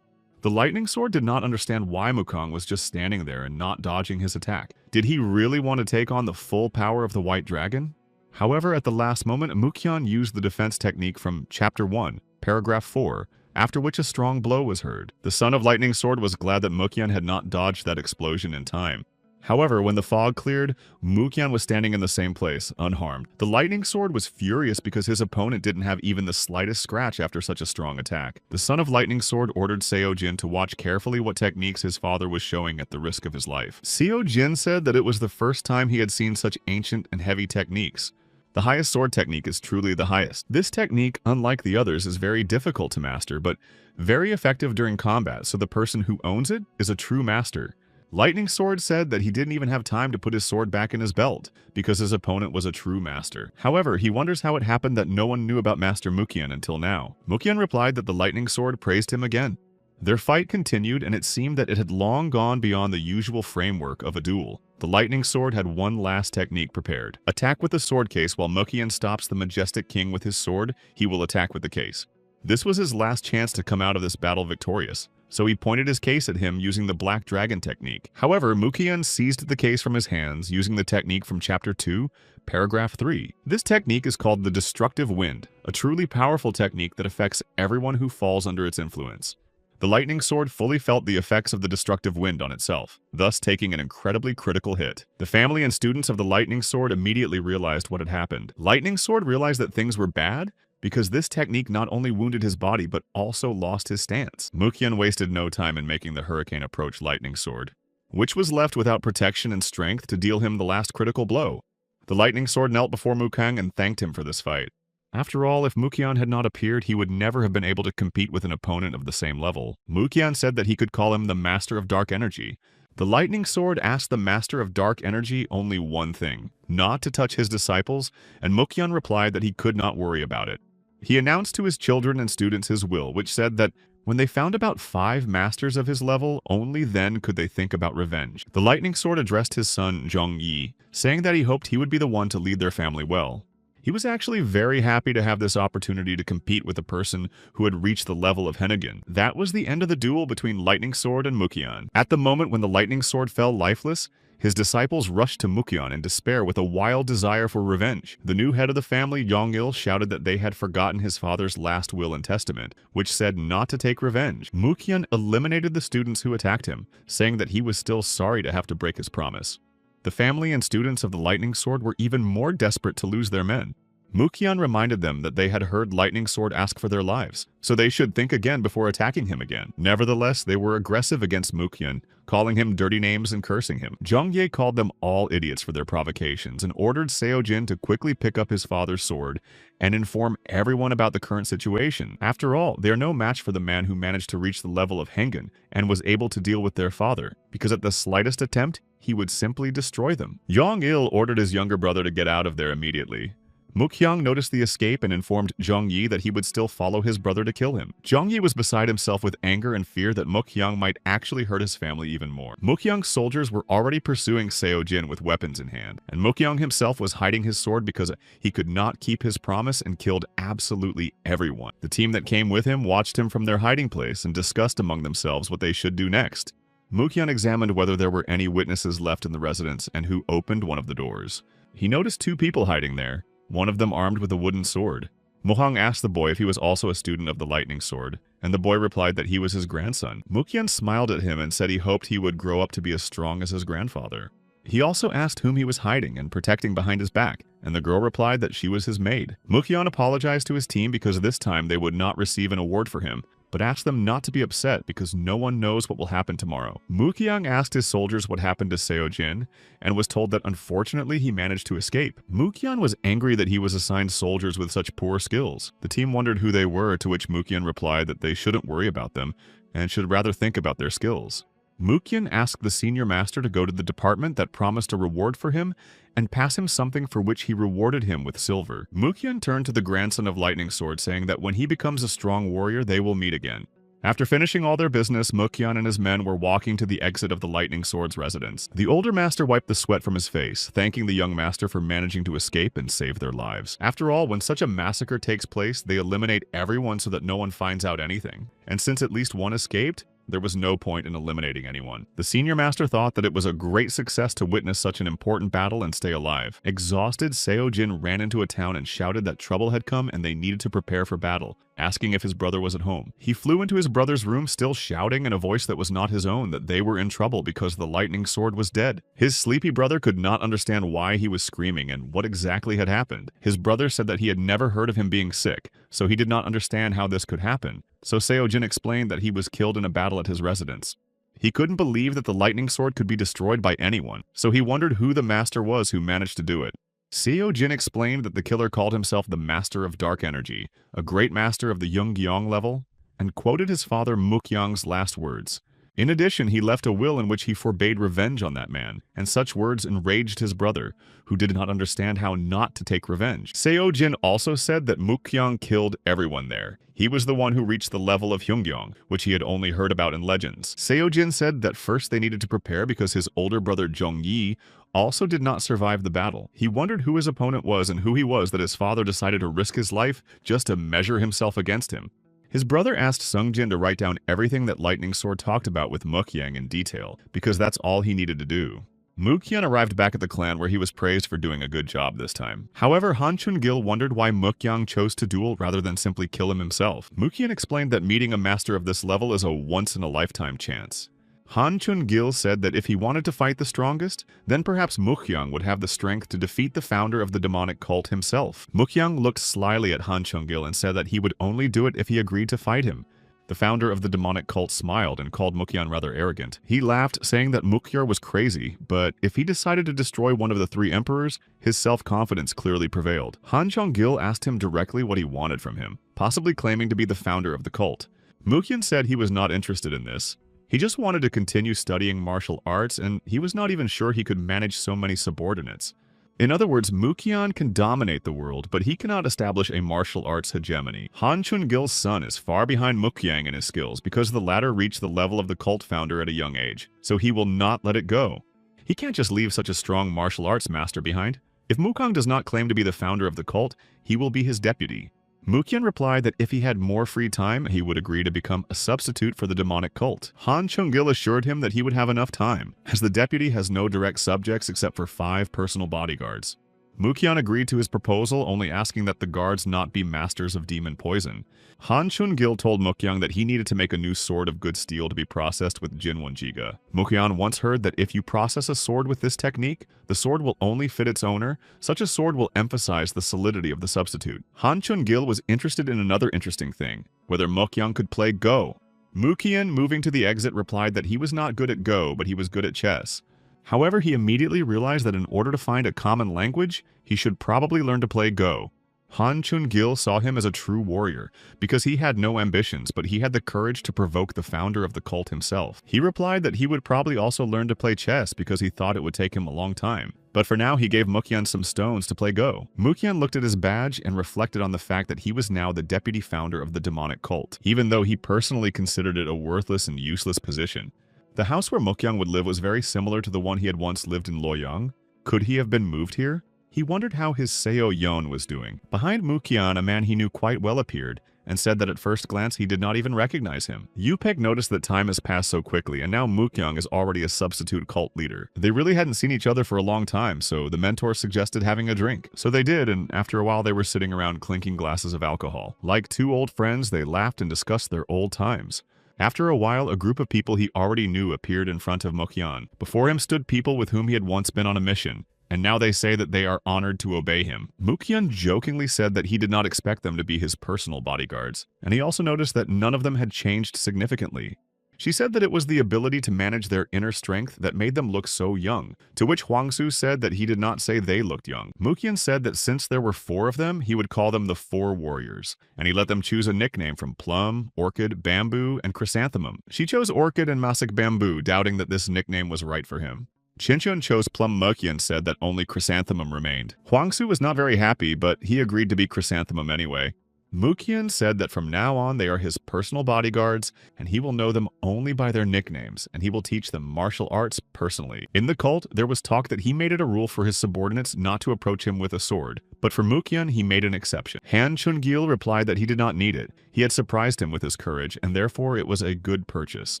The Lightning Sword did not understand why Mukong was just standing there and not dodging his attack. Did he really want to take on the full power of the White Dragon? However, at the last moment, Mukian used the defense technique from Chapter 1, Paragraph 4, after which a strong blow was heard. The son of Lightning Sword was glad that Mukyan had not dodged that explosion in time. However, when the fog cleared, Mukyan was standing in the same place, unharmed. The Lightning Sword was furious because his opponent didn't have even the slightest scratch after such a strong attack. The son of Lightning Sword ordered Seo-jin to watch carefully what techniques his father was showing at the risk of his life. Seo-jin said that it was the first time he had seen such ancient and heavy techniques. The highest sword technique is truly the highest. This technique, unlike the others, is very difficult to master, but very effective during combat, so the person who owns it is a true master. Lightning Sword said that he didn't even have time to put his sword back in his belt, because his opponent was a true master. However, he wonders how it happened that no one knew about Master Mukyan until now. Mukyan replied that the Lightning Sword praised him again. Their fight continued, and it seemed that it had long gone beyond the usual framework of a duel. The Lightning Sword had one last technique prepared. Attack with the sword case while Mukyan stops the majestic king with his sword, he will attack with the case. This was his last chance to come out of this battle victorious, so he pointed his case at him using the Black Dragon technique. However, Mukyan seized the case from his hands using the technique from Chapter 2, Paragraph 3. This technique is called the Destructive Wind, a truly powerful technique that affects everyone who falls under its influence. The Lightning Sword fully felt the effects of the destructive wind on itself, thus taking an incredibly critical hit. The family and students of the Lightning Sword immediately realized what had happened. Lightning Sword realized that things were bad because this technique not only wounded his body but also lost his stance. Mukyan wasted no time in making the hurricane approach Lightning Sword, which was left without protection and strength to deal him the last critical blow. The Lightning Sword knelt before Mukang and thanked him for this fight. After all, if Mukyan had not appeared, he would never have been able to compete with an opponent of the same level. Mukyan said that he could call him the Master of Dark Energy. The Lightning Sword asked the Master of Dark Energy only one thing, not to touch his disciples, and Mukyan replied that he could not worry about it. He announced to his children and students his will, which said that when they found about 5 masters of his level, only then could they think about revenge. The Lightning Sword addressed his son, Zhongyi, saying that he hoped he would be the one to lead their family well. He was actually very happy to have this opportunity to compete with a person who had reached the level of Hennigan. That was the end of the duel between Lightning Sword and Mukyan. At the moment when the Lightning Sword fell lifeless, his disciples rushed to Mukyan in despair with a wild desire for revenge. The new head of the family, Yong-il, shouted that they had forgotten his father's last will and testament, which said not to take revenge. Mukyan eliminated the students who attacked him, saying that he was still sorry to have to break his promise. The family and students of the Lightning Sword were even more desperate to lose their men. Mukyan reminded them that they had heard Lightning Sword ask for their lives, so they should think again before attacking him again. Nevertheless, they were aggressive against Mukyan, calling him dirty names and cursing him. Zhongye called them all idiots for their provocations and ordered Seo-jin to quickly pick up his father's sword and inform everyone about the current situation. After all, they are no match for the man who managed to reach the level of Hengen and was able to deal with their father, because at the slightest attempt, he would simply destroy them. Yong-il ordered his younger brother to get out of there immediately. Mukyan noticed the escape and informed Zhongyi that he would still follow his brother to kill him. Zhongyi was beside himself with anger and fear that Mukyan might actually hurt his family even more. Mukyan's soldiers were already pursuing Seo-jin with weapons in hand, and Mukyan himself was hiding his sword because he could not keep his promise and killed absolutely everyone. The team that came with him watched him from their hiding place and discussed among themselves what they should do next. Mukyan examined whether there were any witnesses left in the residence and who opened one of the doors. He noticed 2 people hiding there, one of them armed with a wooden sword. Mohang asked the boy if he was also a student of the Lightning Sword, and the boy replied that he was his grandson. Mukyan smiled at him and said he hoped he would grow up to be as strong as his grandfather. He also asked whom he was hiding and protecting behind his back, and the girl replied that she was his maid. Mukyan apologized to his team because this time they would not receive an award for him, but asked them not to be upset because no one knows what will happen tomorrow. Mukyan asked his soldiers what happened to Seo-jin and was told that unfortunately he managed to escape. Mukyan was angry that he was assigned soldiers with such poor skills. The team wondered who they were, to which Mukyan replied that they shouldn't worry about them and should rather think about their skills. Mukyan asked the senior master to go to the department that promised a reward for him and pass him something for which he rewarded him with silver. Mukyan turned to the grandson of Lightning Sword, saying that when he becomes a strong warrior, they will meet again. After finishing all their business, Mukyan and his men were walking to the exit of the Lightning Sword's residence. The older master wiped the sweat from his face, thanking the young master for managing to escape and save their lives. After all, when such a massacre takes place, they eliminate everyone so that no one finds out anything. And since at least one escaped, there was no point in eliminating anyone. The senior master thought that it was a great success to witness such an important battle and stay alive. Exhausted, Seo-jin ran into a town and shouted that trouble had come and they needed to prepare for battle. asking if his brother was at home. He flew into his brother's room still shouting in a voice that was not his own that they were in trouble because the lightning sword was dead. His sleepy brother could not understand why he was screaming and what exactly had happened. His brother said that he had never heard of him being sick, so he did not understand how this could happen. So Seo-jin explained that he was killed in a battle at his residence. He couldn't believe that the lightning sword could be destroyed by anyone, so he wondered who the master was who managed to do it. Seo-jin explained that the killer called himself the Master of Dark Energy, a great master of the Yungyong level, and quoted his father Mukyang's last words. In addition, he left a will in which he forbade revenge on that man, and such words enraged his brother, who did not understand how not to take revenge. Seo-jin also said that Mukyang killed everyone there. He was the one who reached the level of Hyungyong, which he had only heard about in legends. Seo-jin said that first they needed to prepare because his older brother Jong-yi also did not survive the battle. He wondered who his opponent was and who he was that his father decided to risk his life just to measure himself against him. His brother asked Sung-jin to write down everything that Lightning Sword talked about with Mukyang in detail, because that's all he needed to do. Mukyang arrived back at the clan where he was praised for doing a good job this time. However, Han Chun-gil wondered why Mukyang chose to duel rather than simply kill him himself. Mukyang explained that meeting a master of this level is a once-in-a-lifetime chance. Han Chun-gil said that if he wanted to fight the strongest, then perhaps Mukyang would have the strength to defeat the founder of the demonic cult himself. Mukyang looked slyly at Han Chun-gil and said that he would only do it if he agreed to fight him. The founder of the demonic cult smiled and called Mukyang rather arrogant. He laughed, saying that Mukyang was crazy, but if he decided to destroy one of the three emperors, his self-confidence clearly prevailed. Han Chun-gil asked him directly what he wanted from him, possibly claiming to be the founder of the cult. Mukyang said he was not interested in this. He just wanted to continue studying martial arts, and he was not even sure he could manage so many subordinates. In other words, Mukyang can dominate the world, but he cannot establish a martial arts hegemony. Han Chun-gil's son is far behind Mukyang in his skills because the latter reached the level of the cult founder at a young age, so he will not let it go. He can't just leave such a strong martial arts master behind. If Mukyang does not claim to be the founder of the cult, he will be his deputy. Mukyang replied that if he had more free time, he would agree to become a substitute for the demonic cult. Han Chun-gil assured him that he would have enough time, as the deputy has no direct subjects except for 5 personal bodyguards. Mukyang agreed to his proposal, only asking that the guards not be masters of demon poison. Han Chun-gil told Mukyang that he needed to make a new sword of good steel to be processed with Jinwon-jiga. Mukyang once heard that if you process a sword with this technique, the sword will only fit its owner. Such a sword will emphasize the solidity of the substitute. Han Chun-gil was interested in another interesting thing, whether Mukyang could play Go. Mukyang, moving to the exit, replied that he was not good at Go, but he was good at chess. However, he immediately realized that in order to find a common language, he should probably learn to play Go. Han Chun-gil saw him as a true warrior, because he had no ambitions, but he had the courage to provoke the founder of the cult himself. He replied that he would probably also learn to play chess because he thought it would take him a long time. But for now, he gave Mukyang some stones to play Go. Mukyang looked at his badge and reflected on the fact that he was now the deputy founder of the demonic cult, even though he personally considered it a worthless and useless position. The house where Mukyang would live was very similar to the one he had once lived in Loyang. Could he have been moved here? He wondered how his Seo-yeon was doing. Behind Mukyang, a man he knew quite well appeared, and said that at first glance he did not even recognize him. Yupek noticed that time has passed so quickly, and now Mukyang is already a substitute cult leader. They really hadn't seen each other for a long time, so the mentor suggested having a drink. So they did, and after a while they were sitting around clinking glasses of alcohol. Like two old friends, they laughed and discussed their old times. After a while, a group of people he already knew appeared in front of Mukyang. Before him stood people with whom he had once been on a mission, and now they say that they are honored to obey him. Mukyang jokingly said that he did not expect them to be his personal bodyguards, and he also noticed that none of them had changed significantly. She said that it was the ability to manage their inner strength that made them look so young, to which Hwangsu said that he did not say they looked young. Mukyang said that since there were 4 of them, he would call them the 4 warriors, and he let them choose a nickname from Plum, Orchid, Bamboo, and Chrysanthemum. She chose Orchid and Masak Bamboo, doubting that this nickname was right for him. Chinchun chose Plum. Mukyang said that only Chrysanthemum remained. Hwangsu was not very happy, but he agreed to be Chrysanthemum anyway. Mukyang said that from now on they are his personal bodyguards, and he will know them only by their nicknames, and he will teach them martial arts personally. In the cult, there was talk that he made it a rule for his subordinates not to approach him with a sword, but for Mukyang he made an exception. Han Chun-gil replied that he did not need it. He had surprised him with his courage, and therefore it was a good purchase.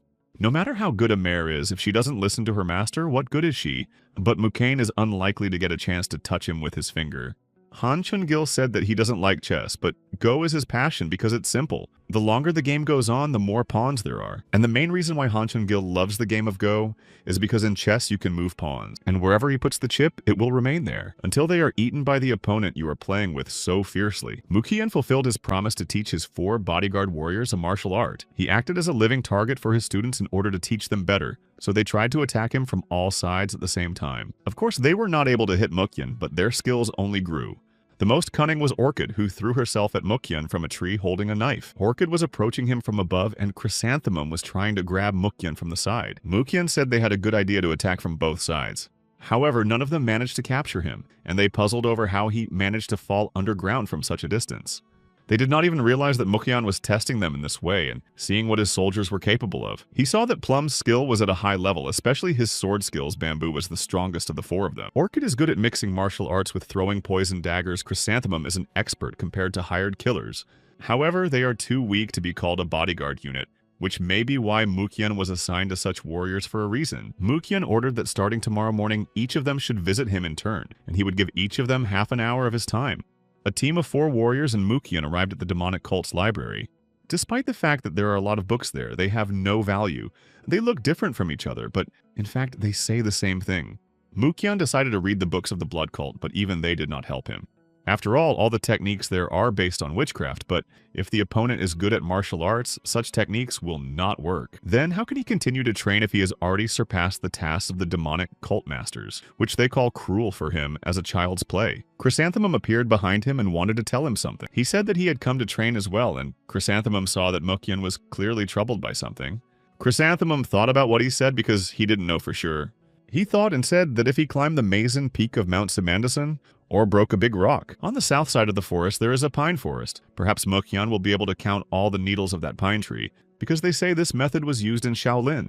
No matter how good a mare is, if she doesn't listen to her master, what good is she? But Mukyang is unlikely to get a chance to touch him with his finger. Han Chun-gil said that he doesn't like chess, but Go is his passion because it's simple. The longer the game goes on, the more pawns there are. And the main reason why Han Chun-gil loves the game of Go is because in chess you can move pawns, and wherever he puts the chip, it will remain there, until they are eaten by the opponent you are playing with so fiercely. Mukian fulfilled his promise to teach his 4 bodyguard warriors a martial art. He acted as a living target for his students in order to teach them better, so they tried to attack him from all sides at the same time. Of course, they were not able to hit Mukian, but their skills only grew. The most cunning was Orchid, who threw herself at Mukian from a tree holding a knife. Orchid was approaching him from above, and Chrysanthemum was trying to grab Mukian from the side. Mukian said they had a good idea to attack from both sides. However, none of them managed to capture him, and they puzzled over how he managed to fall underground from such a distance. They did not even realize that Mukian was testing them in this way and seeing what his soldiers were capable of. He saw that Plum's skill was at a high level, especially his sword skills. Bamboo was the strongest of the 4 of them. Orchid is good at mixing martial arts with throwing poison daggers. Chrysanthemum is an expert compared to hired killers. However, they are too weak to be called a bodyguard unit, which may be why Mukian was assigned to such warriors for a reason. Mukian ordered that starting tomorrow morning, each of them should visit him in turn, and he would give each of them half an hour of his time. A team of 4 warriors and Mukian arrived at the demonic cult's library. Despite the fact that there are a lot of books there, they have no value. They look different from each other, but in fact, they say the same thing. Mukian decided to read the books of the blood cult, but even they did not help him. After all the techniques there are based on witchcraft, but if the opponent is good at martial arts, such techniques will not work. Then how can he continue to train if he has already surpassed the tasks of the demonic cult masters, which they call cruel for him as a child's play? Chrysanthemum appeared behind him and wanted to tell him something. He said that he had come to train as well, and Chrysanthemum saw that Mukian was clearly troubled by something. Chrysanthemum thought about what he said because he didn't know for sure. He thought and said that if he climbed the Mason peak of Mount Simandasan, or broke a big rock. On the south side of the forest there is a pine forest. Perhaps Mukian will be able to count all the needles of that pine tree, because they say this method was used in Shaolin.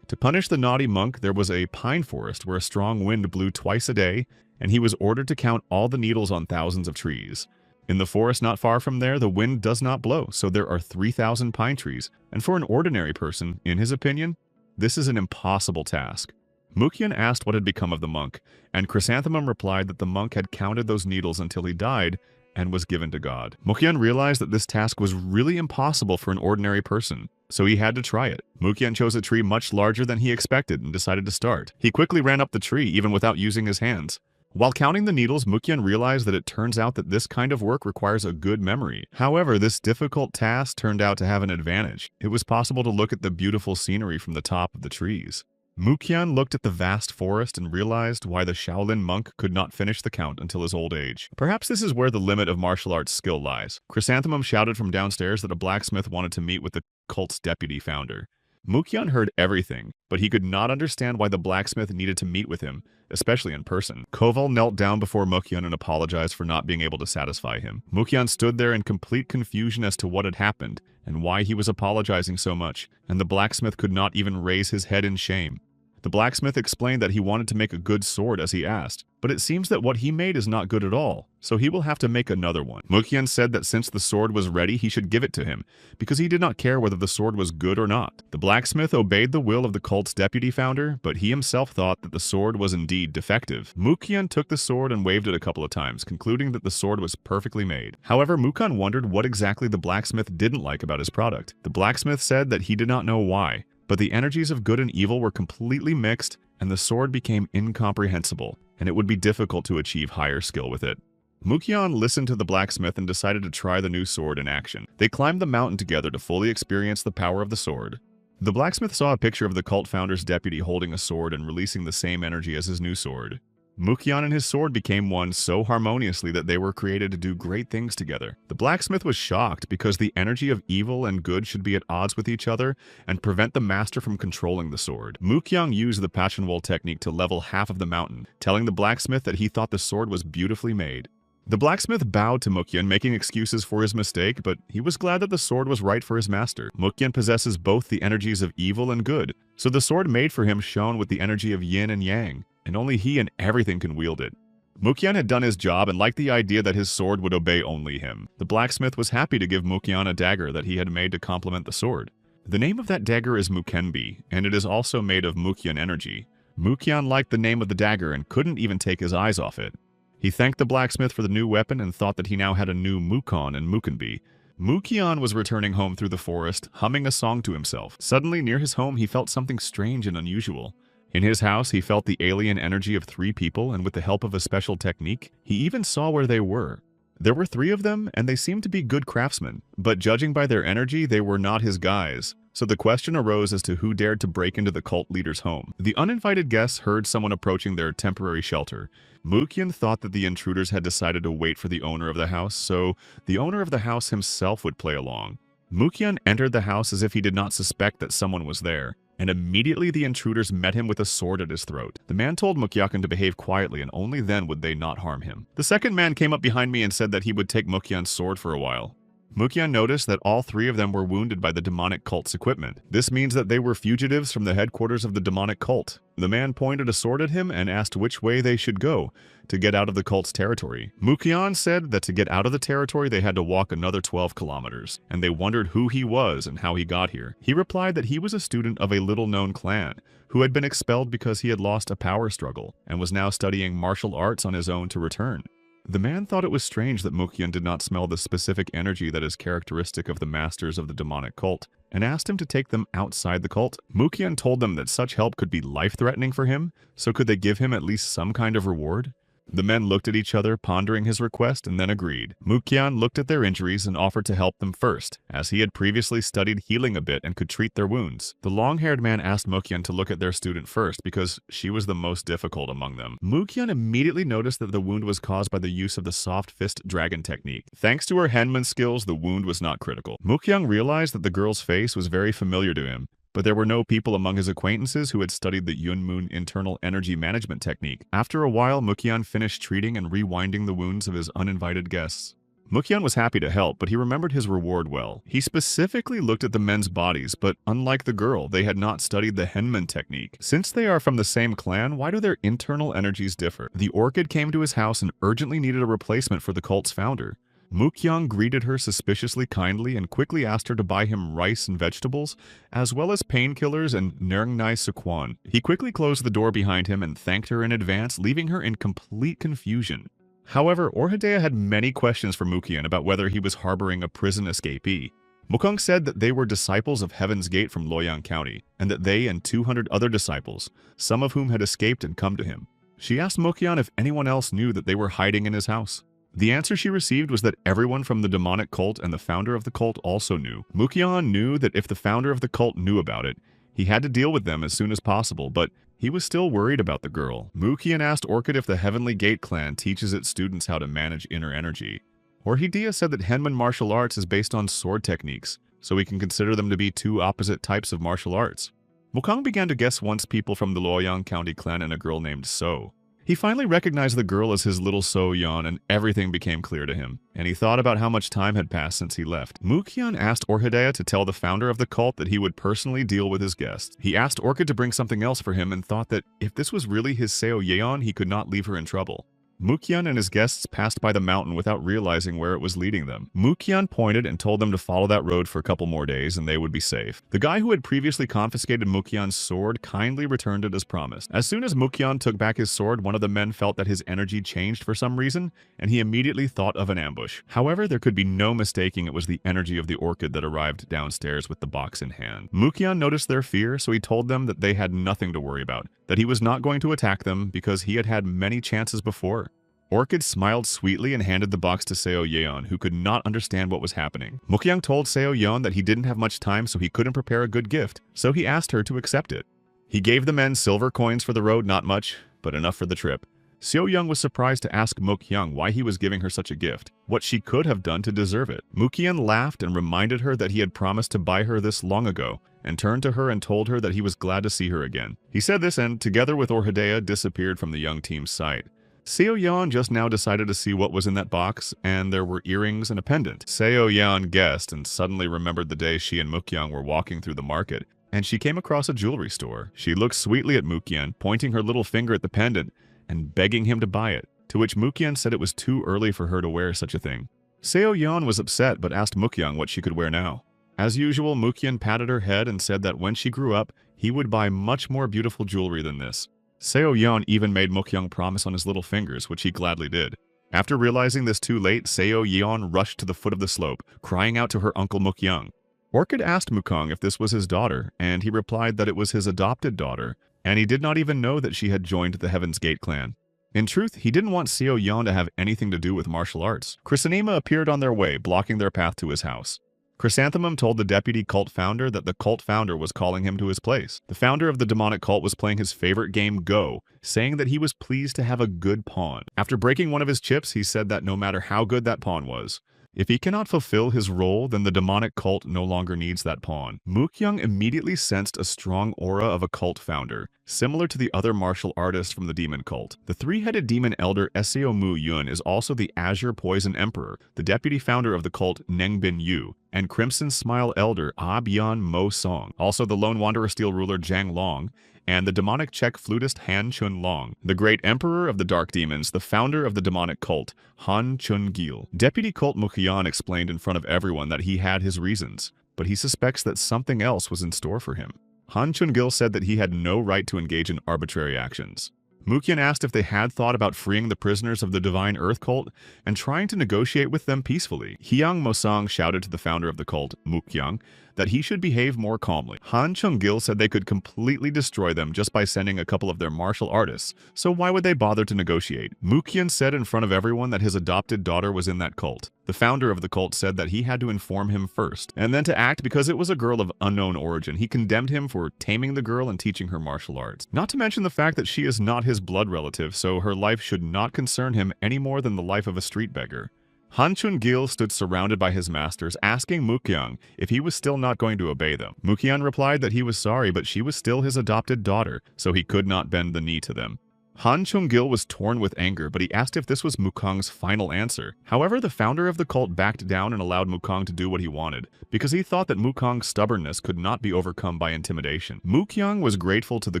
To punish the naughty monk, there was a pine forest where a strong wind blew twice a day, and he was ordered to count all the needles on thousands of trees. In the forest not far from there, the wind does not blow, so there are 3,000 pine trees, and for an ordinary person, in his opinion, this is an impossible task. Mukian asked what had become of the monk, and Chrysanthemum replied that the monk had counted those needles until he died and was given to God. Mukian realized that this task was really impossible for an ordinary person, so he had to try it. Mukian chose a tree much larger than he expected and decided to start. He quickly ran up the tree, even without using his hands. While counting the needles, Mukian realized that it turns out that this kind of work requires a good memory. However, this difficult task turned out to have an advantage. It was possible to look at the beautiful scenery from the top of the trees. Mukian looked at the vast forest and realized why the Shaolin monk could not finish the count until his old age. Perhaps this is where the limit of martial arts skill lies. Chrysanthemum shouted from downstairs that a blacksmith wanted to meet with the cult's deputy founder. Mukian heard everything, but he could not understand why the blacksmith needed to meet with him, especially in person. Koval knelt down before Mukian and apologized for not being able to satisfy him. Mukian stood there in complete confusion as to what had happened and why he was apologizing so much, and the blacksmith could not even raise his head in shame. The blacksmith explained that he wanted to make a good sword as he asked, but it seems that what he made is not good at all, so he will have to make another one. Mukian said that since the sword was ready, he should give it to him, because he did not care whether the sword was good or not. The blacksmith obeyed the will of the cult's deputy founder, but he himself thought that the sword was indeed defective. Mukian took the sword and waved it a couple of times, concluding that the sword was perfectly made. However, Mukian wondered what exactly the blacksmith didn't like about his product. The blacksmith said that he did not know why, but the energies of good and evil were completely mixed, and the sword became incomprehensible, and it would be difficult to achieve higher skill with it. Mukian listened to the blacksmith and decided to try the new sword in action. They climbed the mountain together to fully experience the power of the sword. The blacksmith saw a picture of the cult founder's deputy holding a sword and releasing the same energy as his new sword. Mukian and his sword became one so harmoniously that they were created to do great things together. The blacksmith was shocked because the energy of evil and good should be at odds with each other and prevent the master from controlling the sword. Mukian used the Pachinwall technique to level half of the mountain, telling the blacksmith that he thought the sword was beautifully made. The blacksmith bowed to Mukian, making excuses for his mistake, but he was glad that the sword was right for his master. Mukian possesses both the energies of evil and good, so the sword made for him shone with the energy of yin and yang, and only he and everything can wield it. Mukian had done his job and liked the idea that his sword would obey only him. The blacksmith was happy to give Mukian a dagger that he had made to complement the sword. The name of that dagger is Mukenbi, and it is also made of Mukian energy. Mukian liked the name of the dagger and couldn't even take his eyes off it. He thanked the blacksmith for the new weapon and thought that he now had a new Mukon and Mukenbi. Mukyon was returning home through the forest, humming a song to himself. Suddenly, near his home, he felt something strange and unusual. In his house, he felt the alien energy of 3 people, and with the help of a special technique, he even saw where they were. There were 3 of them, and they seemed to be good craftsmen, but judging by their energy, they were not his guys. So the question arose as to who dared to break into the cult leader's home. The uninvited guests heard someone approaching their temporary shelter. Mukyon thought that the intruders had decided to wait for the owner of the house, so the owner of the house himself would play along. Mukyon entered the house as if he did not suspect that someone was there, and immediately the intruders met him with a sword at his throat. The man told Mukyon to behave quietly, and only then would they not harm him. The second man came up behind me and said that he would take Mukyon's sword for a while. Mukyon noticed that all 3 of them were wounded by the demonic cult's equipment. This means that they were fugitives from the headquarters of the demonic cult. The man pointed a sword at him and asked which way they should go to get out of the cult's territory. Mukyon said that to get out of the territory they had to walk another 12 kilometers, and they wondered who he was and how he got here. He replied that he was a student of a little-known clan who had been expelled because he had lost a power struggle and was now studying martial arts on his own to return. The man thought it was strange that Mukyon did not smell the specific energy that is characteristic of the masters of the demonic cult, and asked him to take them outside the cult. Mukyon told them that such help could be life-threatening for him, so could they give him at least some kind of reward? The men looked at each other, pondering his request, and then agreed. Mukyon looked at their injuries and offered to help them first, as he had previously studied healing a bit and could treat their wounds. The long-haired man asked Mukyon to look at their student first because she was the most difficult among them. Mukyon immediately noticed that the wound was caused by the use of the soft fist dragon technique. Thanks to her henman skills, the wound was not critical. Mukyon realized that the girl's face was very familiar to him, but there were no people among his acquaintances who had studied the Yunmoon internal energy management technique. After a while, Mukyon finished treating and rewinding the wounds of his uninvited guests. Mukyon was happy to help, but he remembered his reward well. He specifically looked at the men's bodies, but unlike the girl, they had not studied the henman technique. Since they are from the same clan, why do their internal energies differ? The orchid came to his house and urgently needed a replacement for the cult's founder. Mukyon greeted her suspiciously kindly and quickly asked her to buy him rice and vegetables, as well as painkillers and Nerngnai Sukwon. He quickly closed the door behind him and thanked her in advance, leaving her in complete confusion. However, Orhidea had many questions for Mukyon about whether he was harboring a prison escapee. Mukong said that they were disciples of Heaven's Gate from Loyang County, and that they and 200 other disciples, some of whom had escaped and come to him. She asked Mukyon if anyone else knew that they were hiding in his house. The answer she received was that everyone from the demonic cult and the founder of the cult also knew. Mukyon knew that if the founder of the cult knew about it, he had to deal with them as soon as possible, but he was still worried about the girl. Mukyon asked Orchid if the Heavenly Gate clan teaches its students how to manage inner energy. Orhidea said that Henman martial arts is based on sword techniques, so we can consider them to be 2 opposite types of martial arts. Mukong began to guess once people from the Loyang County clan and a girl named So. He finally recognized the girl as his little So-yeon, and everything became clear to him, and he thought about how much time had passed since he left. Mukyon asked Orhidea to tell the founder of the cult that he would personally deal with his guests. He asked Orchid to bring something else for him and thought that if this was really his Seo-yeon, he could not leave her in trouble. Mukyon and his guests passed by the mountain without realizing where it was leading them. Mukyon pointed and told them to follow that road for a couple more days and they would be safe. The guy who had previously confiscated Mukyon's sword kindly returned it as promised. As soon as Mukyon took back his sword, one of the men felt that his energy changed for some reason, and he immediately thought of an ambush. However, there could be no mistaking it was the energy of the orchid that arrived downstairs with the box in hand. Mukyon noticed their fear, so he told them that they had nothing to worry about, that he was not going to attack them because he had had many chances before. Orchid smiled sweetly and handed the box to Seo-yeon, who could not understand what was happening. Mukyon told Seo-yeon that he didn't have much time, so he couldn't prepare a good gift, so he asked her to accept it. He gave the men silver coins for the road, not much, but enough for the trip. Seo-yeon was surprised to ask Mukyon why he was giving her such a gift, what she could have done to deserve it. Mukyon laughed and reminded her that he had promised to buy her this long ago, and turned to her and told her that he was glad to see her again. He said this and, together with Orhidea, disappeared from the young team's sight. Seo-yeon just now decided to see what was in that box, and there were earrings and a pendant. Seo-yeon guessed and suddenly remembered the day she and Mukyon were walking through the market, and she came across a jewelry store. She looked sweetly at Mukyon, pointing her little finger at the pendant and begging him to buy it, to which Mukyon said it was too early for her to wear such a thing. Seo-yeon was upset but asked Mukyon what she could wear now. As usual, Mukyon patted her head and said that when she grew up, he would buy much more beautiful jewelry than this. Seo Yeon even made Mukyoung promise on his little fingers, which he gladly did. After realizing this too late, Seo Yeon rushed to the foot of the slope, crying out to her uncle Mukyoung. Orchid asked Mukong if this was his daughter, and he replied that it was his adopted daughter, and he did not even know that she had joined the Heaven's Gate clan. In truth, he didn't want Seo Yeon to have anything to do with martial arts. Chrysanema appeared on their way, blocking their path to his house. Chrysanthemum told the deputy cult founder that the cult founder was calling him to his place. The founder of the demonic cult was playing his favorite game, Go, saying that he was pleased to have a good pawn. After breaking one of his chips, he said that no matter how good that pawn was, if he cannot fulfill his role, then the demonic cult no longer needs that pawn. Mukyoung immediately sensed a strong aura of a cult founder, similar to the other martial artist from the demon cult. The three-headed demon elder Seo Mu Yun is also the Azure Poison Emperor, the deputy founder of the cult Nengbin Yu, and Crimson Smile elder Ah Byeon Mo Song, also the Lone Wanderer Steel ruler Jang Long, and the demonic Czech flutist Han Chun Long, the great emperor of the dark demons, the founder of the demonic cult, Han Chun Gil. Deputy Cult Mukyoung explained in front of everyone that he had his reasons, but he suspects that something else was in store for him. Han Chun Gil said that he had no right to engage in arbitrary actions. Mukyoung asked if they had thought about freeing the prisoners of the Divine Earth cult and trying to negotiate with them peacefully. Hyang Mosang shouted to the founder of the cult, Mukyoung, that he should behave more calmly. Han Chung-gil said they could completely destroy them just by sending a couple of their martial artists, so why would they bother to negotiate? Mukyoung said in front of everyone that his adopted daughter was in that cult. The founder of the cult said that he had to inform him first, and then to act because it was a girl of unknown origin. He condemned him for taming the girl and teaching her martial arts. Not to mention the fact that she is not his blood relative, so her life should not concern him any more than the life of a street beggar. Han Chun-gil stood surrounded by his masters, asking Mukyoung if he was still not going to obey them. Mukyoung replied that he was sorry, but she was still his adopted daughter, so he could not bend the knee to them. Han Chung-gil was torn with anger, but he asked if this was Mukong's final answer. However, the founder of the cult backed down and allowed Mukong to do what he wanted, because he thought that Mukong's stubbornness could not be overcome by intimidation. Mukyoung was grateful to the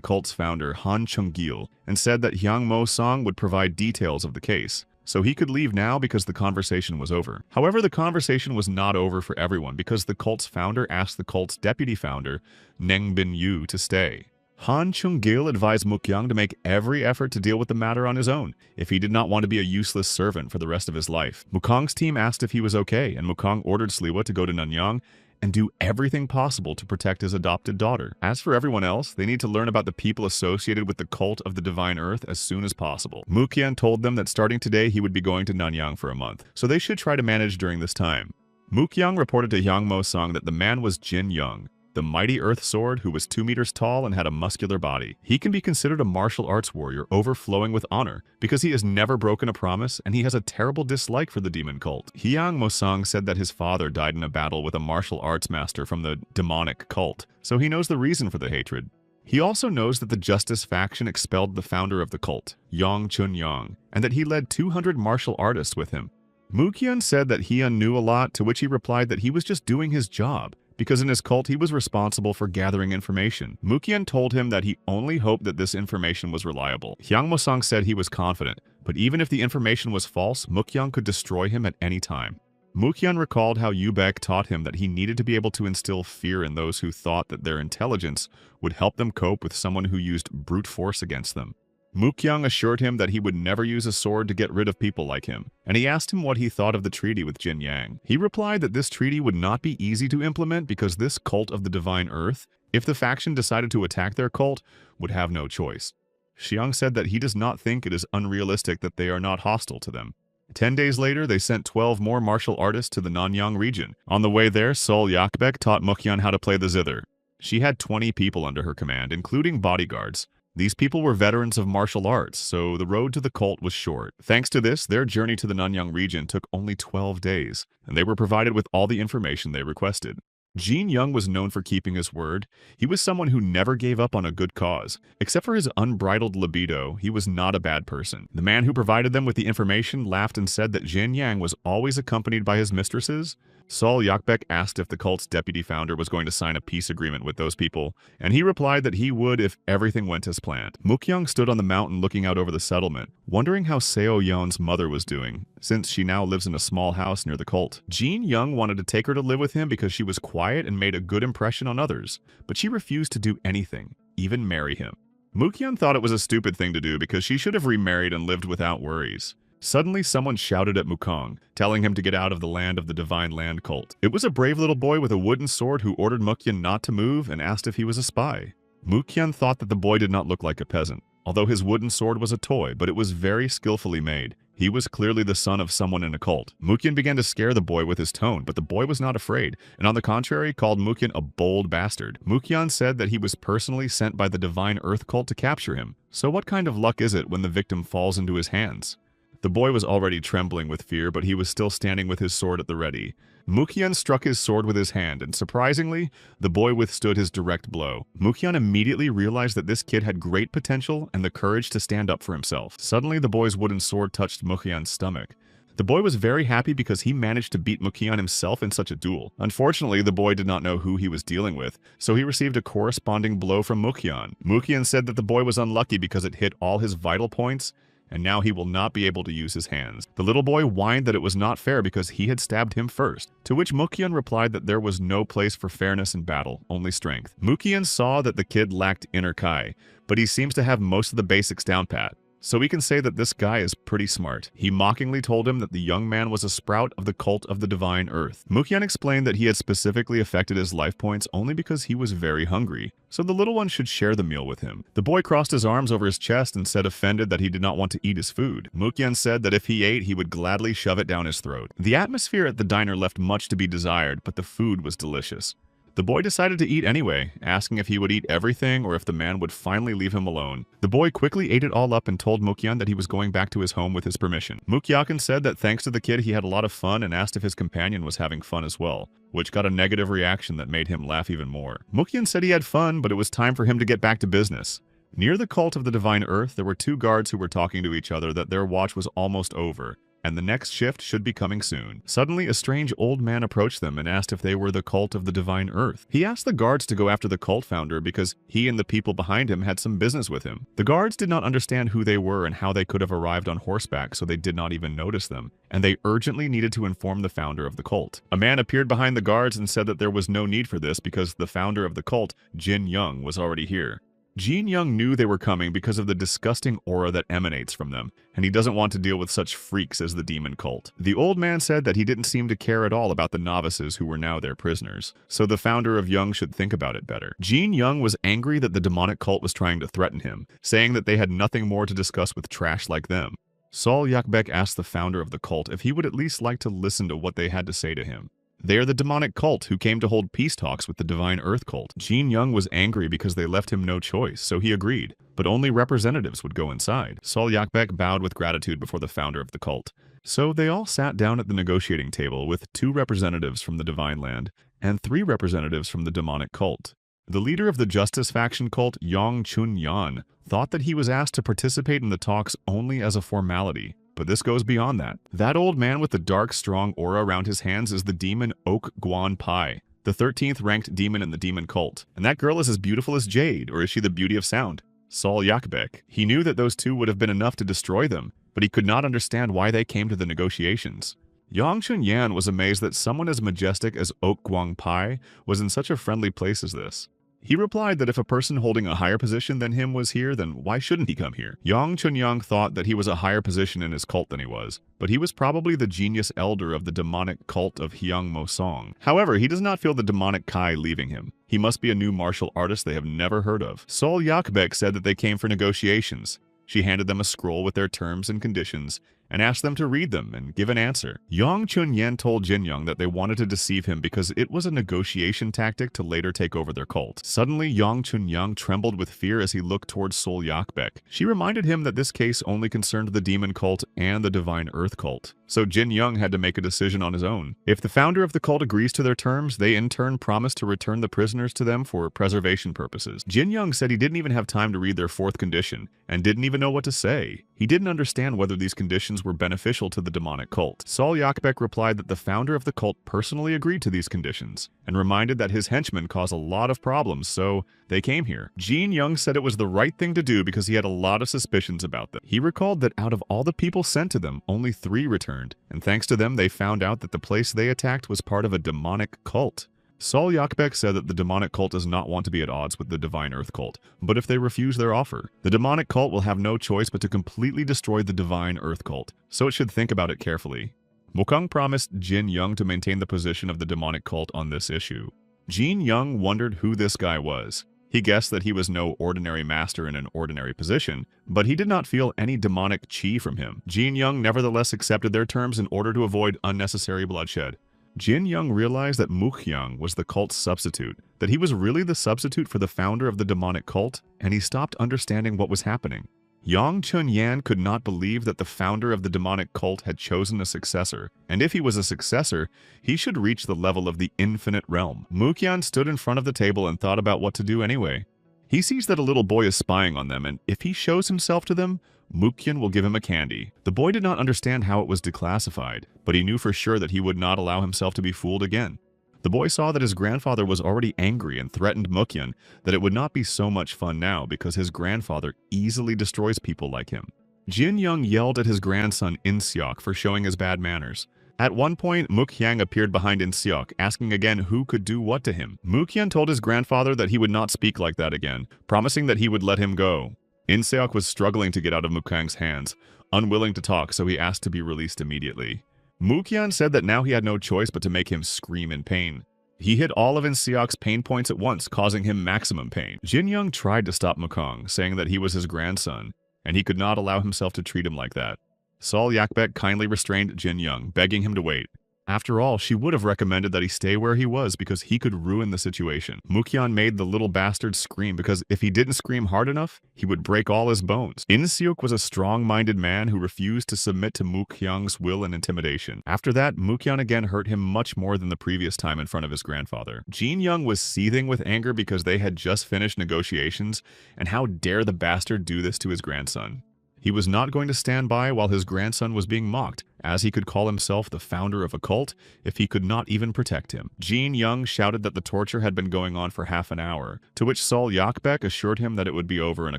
cult's founder, Han Chung-gil, and said that Hyang Mo-song would provide details of the case, so he could leave now because the conversation was over. However, the conversation was not over for everyone because the cult's founder asked the cult's deputy founder, Nengbin Yu, to stay. Han Chung-gil advised Mukyoung to make every effort to deal with the matter on his own, if he did not want to be a useless servant for the rest of his life. Mukong's team asked if he was okay, and Mukong ordered Sliwa to go to Nanyang and do everything possible to protect his adopted daughter. As for everyone else, they need to learn about the people associated with the cult of the Divine Earth as soon as possible. Mukyoung told them that starting today he would be going to Nanyang for a month, so they should try to manage during this time. Mukyoung reported to Hyang Mo-song that the man was Jin Young, the mighty earth sword who was 2 meters tall and had a muscular body. He can be considered a martial arts warrior overflowing with honor because he has never broken a promise and he has a terrible dislike for the demon cult. Hyang Mo-song said that his father died in a battle with a martial arts master from the demonic cult, so he knows the reason for the hatred. He also knows that the Justice faction expelled the founder of the cult, Yang Chun-yang, and that he led 200 martial artists with him. Mukyoung said that Hyun knew a lot, to which he replied that he was just doing his job, because in his cult he was responsible for gathering information. Mukyoung told him that he only hoped that this information was reliable. Hyang Mo-song said he was confident, but even if the information was false, Mukyoung could destroy him at any time. Mukyoung recalled how Yubek taught him that he needed to be able to instill fear in those who thought that their intelligence would help them cope with someone who used brute force against them. Mukyoung assured him that he would never use a sword to get rid of people like him, and he asked him what he thought of the treaty with Jin Yang. He replied that this treaty would not be easy to implement because this cult of the Divine Earth, if the faction decided to attack their cult, would have no choice. Xiang said that he does not think it is unrealistic that they are not hostile to them. 10 days later, they sent 12 more martial artists to the Nanyang region. On the way there, Sol Yakbek taught Mukyoung how to play the zither. She had 20 people under her command, including bodyguards. These people were veterans of martial arts, so the road to the cult was short. Thanks to this, their journey to the Nanyang region took only 12 days, and they were provided with all the information they requested. Jin Young was known for keeping his word. He was someone who never gave up on a good cause. Except for his unbridled libido, he was not a bad person. The man who provided them with the information laughed and said that Jin Yang was always accompanied by his mistresses. Sol Yakbek asked if the cult's deputy founder was going to sign a peace agreement with those people, and he replied that he would if everything went as planned. Mukyoung stood on the mountain looking out over the settlement, wondering how Seo Yeon's mother was doing, since she now lives in a small house near the cult. Jin Young wanted to take her to live with him because she was quiet and made a good impression on others, but she refused to do anything, even marry him. Mukyeon thought it was a stupid thing to do because she should have remarried and lived without worries. Suddenly, someone shouted at Mukong, telling him to get out of the land of the Divine Land cult. It was a brave little boy with a wooden sword who ordered Mukyeon not to move and asked if he was a spy. Mukyeon thought that the boy did not look like a peasant, although his wooden sword was a toy, but it was very skillfully made. He was clearly the son of someone in a cult. Mukyeon began to scare the boy with his tone, but the boy was not afraid, and on the contrary, called Mukyeon a bold bastard. Mukyeon said that he was personally sent by the Divine Earth cult to capture him. So what kind of luck is it when the victim falls into his hands? The boy was already trembling with fear, but he was still standing with his sword at the ready. Mukyeon struck his sword with his hand, and surprisingly, the boy withstood his direct blow. Mukyeon immediately realized that this kid had great potential and the courage to stand up for himself. Suddenly, the boy's wooden sword touched Mukyeon's stomach. The boy was very happy because he managed to beat Mukyeon himself in such a duel. Unfortunately, the boy did not know who he was dealing with, so he received a corresponding blow from Mukyeon. Mukyeon said that the boy was unlucky because it hit all his vital points, and now he will not be able to use his hands. The little boy whined that it was not fair because he had stabbed him first, to which Mukyeon replied that there was no place for fairness in battle, only strength. Mukyeon saw that the kid lacked inner kai, but he seems to have most of the basics down pat. So we can say that this guy is pretty smart. He mockingly told him that the young man was a sprout of the cult of the Divine Earth. Mukyeon explained that he had specifically affected his life points only because he was very hungry, so the little one should share the meal with him. The boy crossed his arms over his chest and said offended that he did not want to eat his food. Mukyeon said that if he ate, he would gladly shove it down his throat. The atmosphere at the diner left much to be desired, but the food was delicious. The boy decided to eat anyway, asking if he would eat everything or if the man would finally leave him alone. The boy quickly ate it all up and told Mukyeon that he was going back to his home with his permission. Mukyeon said that thanks to the kid he had a lot of fun and asked if his companion was having fun as well, which got a negative reaction that made him laugh even more. Mukyeon said he had fun, but it was time for him to get back to business. Near the cult of the Divine Earth, there were two guards who were talking to each other that their watch was almost over, and the next shift should be coming soon. Suddenly, a strange old man approached them and asked if they were the cult of the Divine Earth. He asked the guards to go after the cult founder because he and the people behind him had some business with him. The guards did not understand who they were and how they could have arrived on horseback, so they did not even notice them, and they urgently needed to inform the founder of the cult. A man appeared behind the guards and said that there was no need for this because the founder of the cult, Jin Young, was already here. Jin Young knew they were coming because of the disgusting aura that emanates from them, and he doesn't want to deal with such freaks as the demon cult. The old man said that he didn't seem to care at all about the novices who were now their prisoners, so the founder of Young should think about it better. Jin Young was angry that the demonic cult was trying to threaten him, saying that they had nothing more to discuss with trash like them. Sol Yakbek asked the founder of the cult if he would at least like to listen to what they had to say to him. They are the demonic cult who came to hold peace talks with the Divine Earth cult. Jin Young was angry because they left him no choice, so he agreed, but only representatives would go inside. Sol Yakbek bowed with gratitude before the founder of the cult. So they all sat down at the negotiating table with 2 representatives from the Divine Land and 3 representatives from the demonic cult. The leader of the Justice faction cult, Yong Chun Yan, thought that he was asked to participate in the talks only as a formality. But this goes beyond that. That old man with the dark, strong aura around his hands is the demon Ok Guan Pai, the 13th ranked demon in the demon cult. And that girl is as beautiful as Jade, or is she the beauty of sound? Sol Yakbek. He knew that those 2 would have been enough to destroy them, but he could not understand why they came to the negotiations. Yang Chun Yan was amazed that someone as majestic as Ok Guang Pai was in such a friendly place as this. He replied that if a person holding a higher position than him was here, then why shouldn't he come here? Yang Chunyang thought that he was a higher position in his cult than he was, but he was probably the genius elder of the demonic cult of Hyang Mo Song. However, he does not feel the demonic Kai leaving him. He must be a new martial artist they have never heard of. Sol Yakbek said that they came for negotiations. She handed them a scroll with their terms and conditions, and asked them to read them and give an answer. Yang Chun-yen told Jin Young that they wanted to deceive him because it was a negotiation tactic to later take over their cult. Suddenly, Yang Chun-young trembled with fear as he looked towards Sol Yakbek. She reminded him that this case only concerned the demon cult and the divine earth cult, so Jin Young had to make a decision on his own. If the founder of the cult agrees to their terms, they in turn promise to return the prisoners to them for preservation purposes. Jin Young said he didn't even have time to read their 4th condition, and didn't even know what to say. He didn't understand whether these conditions were beneficial to the demonic cult. Sol Yakbek replied that the founder of the cult personally agreed to these conditions, and reminded that his henchmen cause a lot of problems, so they came here. Jin Young said it was the right thing to do because he had a lot of suspicions about them. He recalled that out of all the people sent to them, only 3 returned, and thanks to them they found out that the place they attacked was part of a demonic cult. Sol Yakbek said that the demonic cult does not want to be at odds with the Divine Earth cult, but if they refuse their offer, the demonic cult will have no choice but to completely destroy the Divine Earth cult, so it should think about it carefully. Mokang promised Jin Young to maintain the position of the demonic cult on this issue. Jin Young wondered who this guy was. He guessed that he was no ordinary master in an ordinary position, but he did not feel any demonic chi from him. Jin Young nevertheless accepted their terms in order to avoid unnecessary bloodshed. Jin Young realized that Mukhyang was the cult's substitute, that he was really the substitute for the founder of the demonic cult, and he stopped understanding what was happening. Yang Chun-yan could not believe that the founder of the demonic cult had chosen a successor, and if he was a successor, he should reach the level of the infinite realm. Mukhyang stood in front of the table and thought about what to do anyway. He sees that a little boy is spying on them, and if he shows himself to them, Mukhyang will give him a candy. The boy did not understand how it was declassified, but he knew for sure that he would not allow himself to be fooled again. The boy saw that his grandfather was already angry and threatened Mukhyang that it would not be so much fun now because his grandfather easily destroys people like him. Jin Young yelled at his grandson In-seok for showing his bad manners. At one point, Mukhyang appeared behind In-seok, asking again who could do what to him. Mukhyang told his grandfather that he would not speak like that again, promising that he would let him go. In-seok was struggling to get out of Mukhyang's hands, unwilling to talk, so he asked to be released immediately. Mukhyang said that now he had no choice but to make him scream in pain. He hit all of In-seok's pain points at once, causing him maximum pain. Jin Young tried to stop Mukhyang, saying that he was his grandson, and he could not allow himself to treat him like that. Sol Yakbek kindly restrained Jin Young, begging him to wait. After all, she would have recommended that he stay where he was because he could ruin the situation. Mukhyang made the little bastard scream because if he didn't scream hard enough, he would break all his bones. In-seok was a strong-minded man who refused to submit to Mukhyang's will and intimidation. After that, Mukhyang again hurt him much more than the previous time in front of his grandfather. Jin Young was seething with anger because they had just finished negotiations, and how dare the bastard do this to his grandson. He was not going to stand by while his grandson was being mocked, as he could call himself the founder of a cult if he could not even protect him. Jin Young shouted that the torture had been going on for half an hour, to which Sol Yakbek assured him that it would be over in a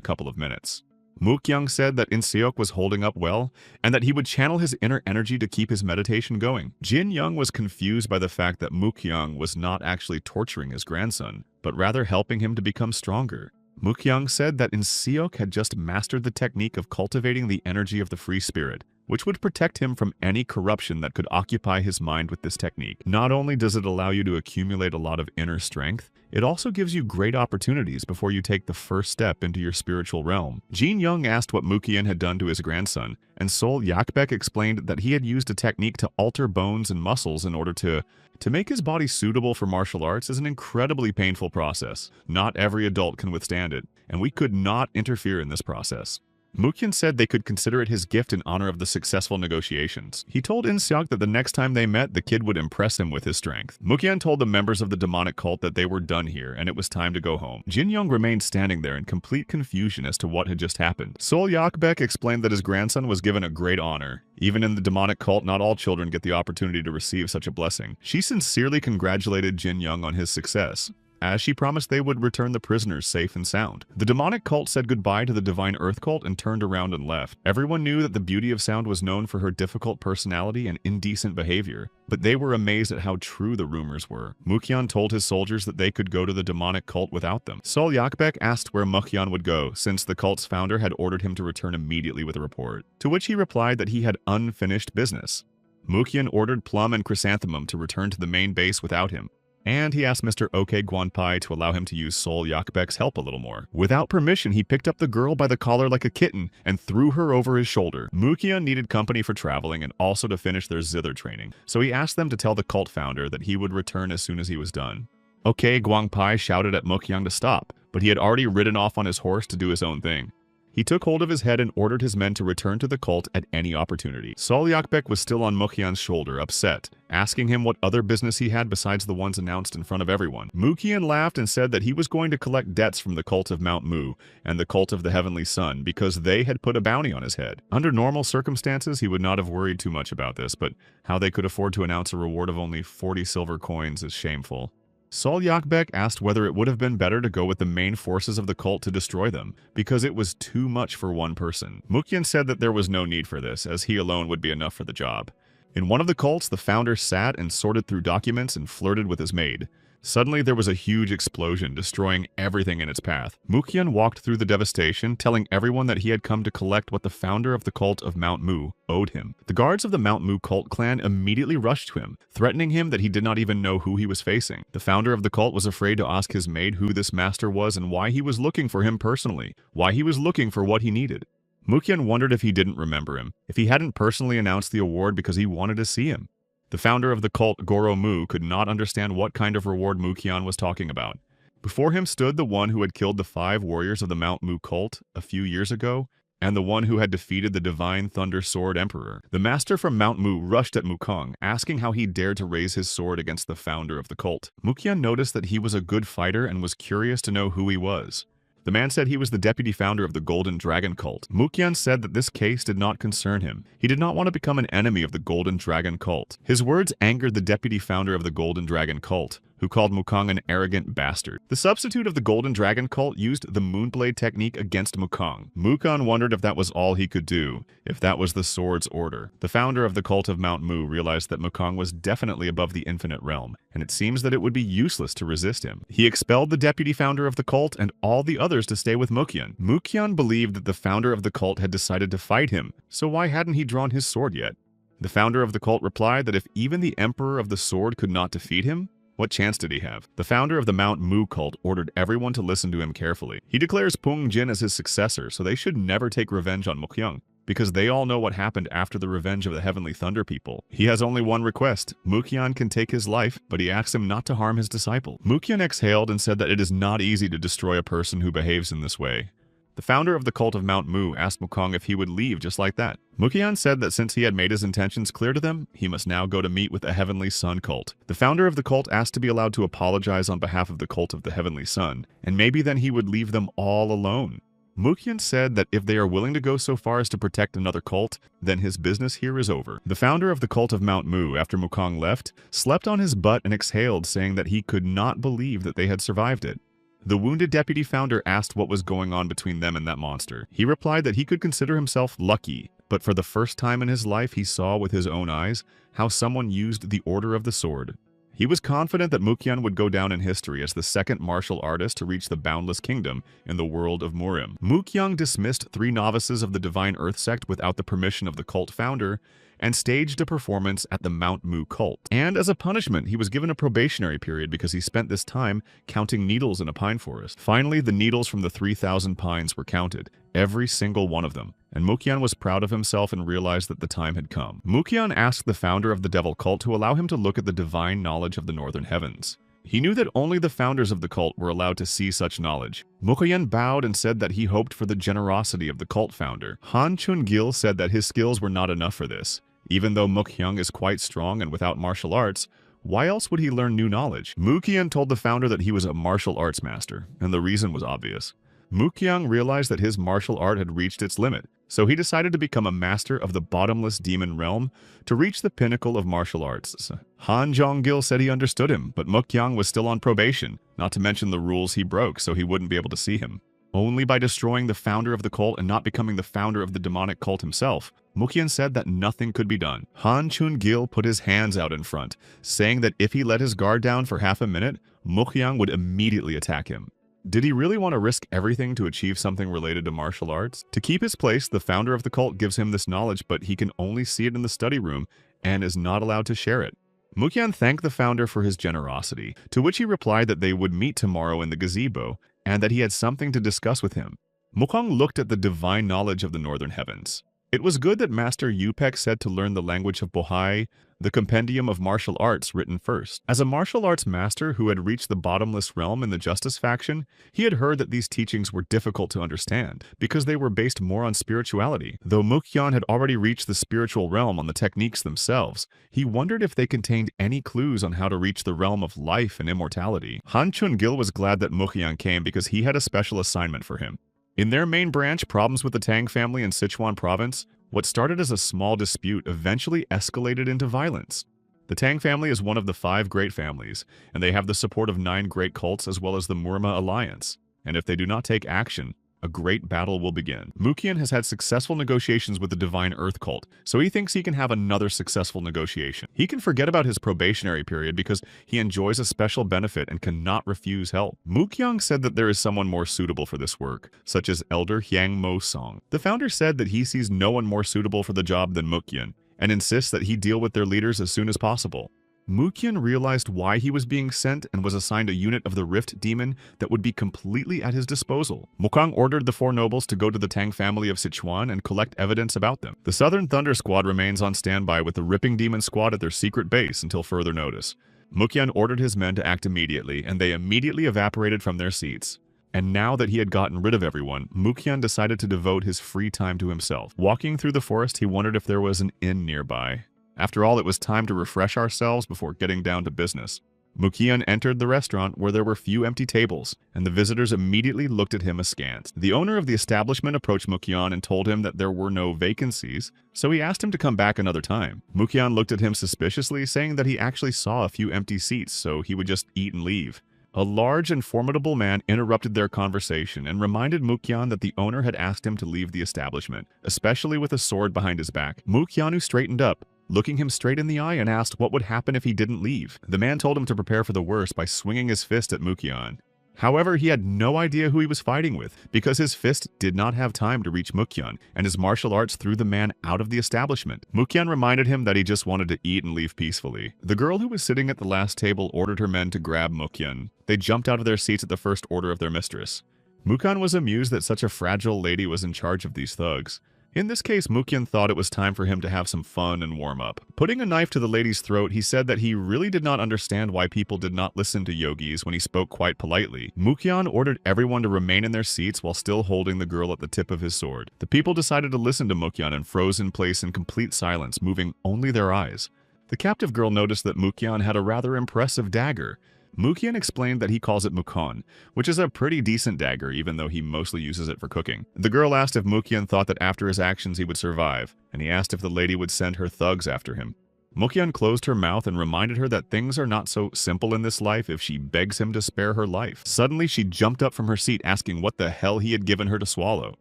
couple of minutes. Mukhyang said that In-seok was holding up well, and that he would channel his inner energy to keep his meditation going. Jin Young was confused by the fact that Mukhyang was not actually torturing his grandson, but rather helping him to become stronger. Mukhyang said that In-seok had just mastered the technique of cultivating the energy of the free spirit, which would protect him from any corruption that could occupy his mind with this technique. Not only does it allow you to accumulate a lot of inner strength, it also gives you great opportunities before you take the first step into your spiritual realm. Jin Young asked what Mukhyang had done to his grandson, and Sol Yakbek explained that he had used a technique to alter bones and muscles in order to make his body suitable for martial arts is an incredibly painful process. Not every adult can withstand it, and we could not interfere in this process. Mukhyang said they could consider it his gift in honor of the successful negotiations. He told In-seok that the next time they met, the kid would impress him with his strength. Mukhyang told the members of the demonic cult that they were done here and it was time to go home. Jin Young remained standing there in complete confusion as to what had just happened. Sol Yakbek explained that his grandson was given a great honor. Even in the demonic cult, not all children get the opportunity to receive such a blessing. She sincerely congratulated Jin Young on his success, as she promised they would return the prisoners safe and sound. The demonic cult said goodbye to the Divine Earth cult and turned around and left. Everyone knew that the Beauty of Sound was known for her difficult personality and indecent behavior, but they were amazed at how true the rumors were. Mukhyang told his soldiers that they could go to the demonic cult without them. Sol Yakbek asked where Mukhyang would go, since the cult's founder had ordered him to return immediately with a report, to which he replied that he had unfinished business. Mukhyang ordered Plum and Chrysanthemum to return to the main base without him, and he asked Mr. OK Guanpai to allow him to use Sol Yakbek's help a little more. Without permission, he picked up the girl by the collar like a kitten and threw her over his shoulder. Mukhyang needed company for traveling and also to finish their zither training, so he asked them to tell the cult founder that he would return as soon as he was done. OK Guanpai shouted at Mukhyang to stop, but he had already ridden off on his horse to do his own thing. He took hold of his head and ordered his men to return to the cult at any opportunity. Sol Yakbek was still on Mukhyang's shoulder, upset, asking him what other business he had besides the ones announced in front of everyone. Mukhyang laughed and said that he was going to collect debts from the cult of Mount Mu and the cult of the Heavenly Sun because they had put a bounty on his head. Under normal circumstances, he would not have worried too much about this, but how they could afford to announce a reward of only 40 silver coins is shameful. Sol Yakbek asked whether it would have been better to go with the main forces of the cult to destroy them, because it was too much for one person. Mukhyang said that there was no need for this, as he alone would be enough for the job. In one of the cults, the founder sat and sorted through documents and flirted with his maid. Suddenly, there was a huge explosion, destroying everything in its path. Mukyan walked through the devastation, telling everyone that he had come to collect what the founder of the cult of Mount Mu owed him. The guards of the Mount Mu cult clan immediately rushed to him, threatening him that he did not even know who he was facing. The founder of the cult was afraid to ask his maid who this master was and why he was looking for him personally, why he was looking for what he needed. Mukyan wondered if he didn't remember him, if he hadn't personally announced the award because he wanted to see him. The founder of the cult, Goro Mu, could not understand what kind of reward Mukyan was talking about. Before him stood the one who had killed the 5 warriors of the Mount Mu cult a few years ago, and the one who had defeated the Divine Thunder Sword Emperor. The master from Mount Mu rushed at Mukong, asking how he dared to raise his sword against the founder of the cult. Mukyan noticed that he was a good fighter and was curious to know who he was. The man said he was the deputy founder of the Golden Dragon cult. Mukyan said that this case did not concern him. He did not want to become an enemy of the Golden Dragon cult. His words angered the deputy founder of the Golden Dragon cult, who called Mukong an arrogant bastard. The substitute of the Golden Dragon cult used the Moonblade technique against Mukong. Mukong wondered if that was all he could do, if that was the sword's order. The founder of the cult of Mount Mu realized that Mukong was definitely above the infinite realm, and it seems that it would be useless to resist him. He expelled the deputy founder of the cult and all the others to stay with Mukyan. Mukyan believed that the founder of the cult had decided to fight him, so why hadn't he drawn his sword yet? The founder of the cult replied that if even the Emperor of the Sword could not defeat him, what chance did he have? The founder of the Mount Mu cult ordered everyone to listen to him carefully. He declares Pung Jin as his successor, so they should never take revenge on Mukyoung, because they all know what happened after the revenge of the Heavenly Thunder people. He has only one request. Mukyan can take his life, but he asks him not to harm his disciple. Mukyan exhaled and said that it is not easy to destroy a person who behaves in this way. The founder of the cult of Mount Mu asked Mukong if he would leave just like that. Mukyan said that since he had made his intentions clear to them, he must now go to meet with the Heavenly Sun cult. The founder of the cult asked to be allowed to apologize on behalf of the cult of the Heavenly Sun, and maybe then he would leave them all alone. Mukyan said that if they are willing to go so far as to protect another cult, then his business here is over. The founder of the cult of Mount Mu, after Mukong left, slept on his butt and exhaled, saying that he could not believe that they had survived it. The wounded deputy founder asked what was going on between them and that monster. He replied that he could consider himself lucky, but for the first time in his life he saw with his own eyes how someone used the Order of the Sword. He was confident that Mukyan would go down in history as the second martial artist to reach the Boundless Kingdom in the world of Murim. Mukyan dismissed 3 novices of the Divine Earth sect without the permission of the cult founder, and staged a performance at the Mount Mu cult. And as a punishment, he was given a probationary period because he spent this time counting needles in a pine forest. Finally, the needles from the 3,000 pines were counted, every single one of them, and Mukyan was proud of himself and realized that the time had come. Mukyan asked the founder of the Devil cult to allow him to look at the divine knowledge of the northern heavens. He knew that only the founders of the cult were allowed to see such knowledge. Mukyan bowed and said that he hoped for the generosity of the cult founder. Han Chun-gil said that his skills were not enough for this. Even though Mukyoung is quite strong and without martial arts, why else would he learn new knowledge? Mukyan told the founder that he was a martial arts master, and the reason was obvious. Mukyoung realized that his martial art had reached its limit, so he decided to become a master of the bottomless demon realm to reach the pinnacle of martial arts. Han Jong-gil said he understood him, but Mukyoung was still on probation, not to mention the rules he broke so he wouldn't be able to see him. Only by destroying the founder of the cult and not becoming the founder of the demonic cult himself, Mukyan said that nothing could be done. Han Chun-gil put his hands out in front, saying that if he let his guard down for half a minute, Mukyoung would immediately attack him. Did he really want to risk everything to achieve something related to martial arts? To keep his place, the founder of the cult gives him this knowledge, but he can only see it in the study room and is not allowed to share it. Mukyan thanked the founder for his generosity, to which he replied that they would meet tomorrow in the gazebo, and that he had something to discuss with him. Mukong looked at the divine knowledge of the northern heavens. It was good that Master Yupek said to learn the language of Bohai, the compendium of martial arts, written first. As a martial arts master who had reached the bottomless realm in the Justice faction, he had heard that these teachings were difficult to understand because they were based more on spirituality. Though Mukyan had already reached the spiritual realm on the techniques themselves, he wondered if they contained any clues on how to reach the realm of life and immortality. Han Chun-gil was glad that Mukyan came because he had a special assignment for him. In their main branch, problems with the Tang family in Sichuan province, what started as a small dispute eventually escalated into violence. The Tang family is one of the 5 great families, and they have the support of 9 great cults as well as the Murma alliance. And if they do not take action, a great battle will begin. Mukyan has had successful negotiations with the Divine Earth cult, so he thinks he can have another successful negotiation. He can forget about his probationary period because he enjoys a special benefit and cannot refuse help. Mukyan said that there is someone more suitable for this work, such as Elder Hyang Mo Song. The founder said that he sees no one more suitable for the job than Mukyan, and insists that he deal with their leaders as soon as possible. Mukyan realized why he was being sent and was assigned a unit of the Rift Demon that would be completely at his disposal. Mukang ordered the 4 nobles to go to the Tang family of Sichuan and collect evidence about them. The Southern Thunder Squad remains on standby with the Ripping Demon Squad at their secret base until further notice. Mukyan ordered his men to act immediately, and they immediately evaporated from their seats. And now that he had gotten rid of everyone, Mukyan decided to devote his free time to himself. Walking through the forest, he wondered if there was an inn nearby. After all, it was time to refresh ourselves before getting down to business. Mukyan entered the restaurant where there were few empty tables, and the visitors immediately looked at him askance. The owner of the establishment approached Mukyan and told him that there were no vacancies, so he asked him to come back another time. Mukyan looked at him suspiciously, saying that he actually saw a few empty seats, so he would just eat and leave. A large and formidable man interrupted their conversation and reminded Mukyan that the owner had asked him to leave the establishment, especially with a sword behind his back. Mukyanu straightened up, looking him straight in the eye, and asked what would happen if he didn't leave. The man told him to prepare for the worst by swinging his fist at Mukyan. However, he had no idea who he was fighting with, because his fist did not have time to reach Mukyan, and his martial arts threw the man out of the establishment. Mukyan reminded him that he just wanted to eat and leave peacefully. The girl who was sitting at the last table ordered her men to grab Mukyan. They jumped out of their seats at the first order of their mistress. Mukyan was amused that such a fragile lady was in charge of these thugs. In this case, Mukyan thought it was time for him to have some fun and warm up. Putting a knife to the lady's throat, he said that he really did not understand why people did not listen to yogis when he spoke quite politely. Mukyan ordered everyone to remain in their seats while still holding the girl at the tip of his sword. The people decided to listen to Mukyan and froze in place in complete silence, moving only their eyes. The captive girl noticed that Mukyan had a rather impressive dagger. Mukyan explained that he calls it Mukon, which is a pretty decent dagger even though he mostly uses it for cooking. The girl asked if Mukyan thought that after his actions he would survive, and he asked if the lady would send her thugs after him. Mukyan closed her mouth and reminded her that things are not so simple in this life if she begs him to spare her life. Suddenly she jumped up from her seat asking what the hell he had given her to swallow.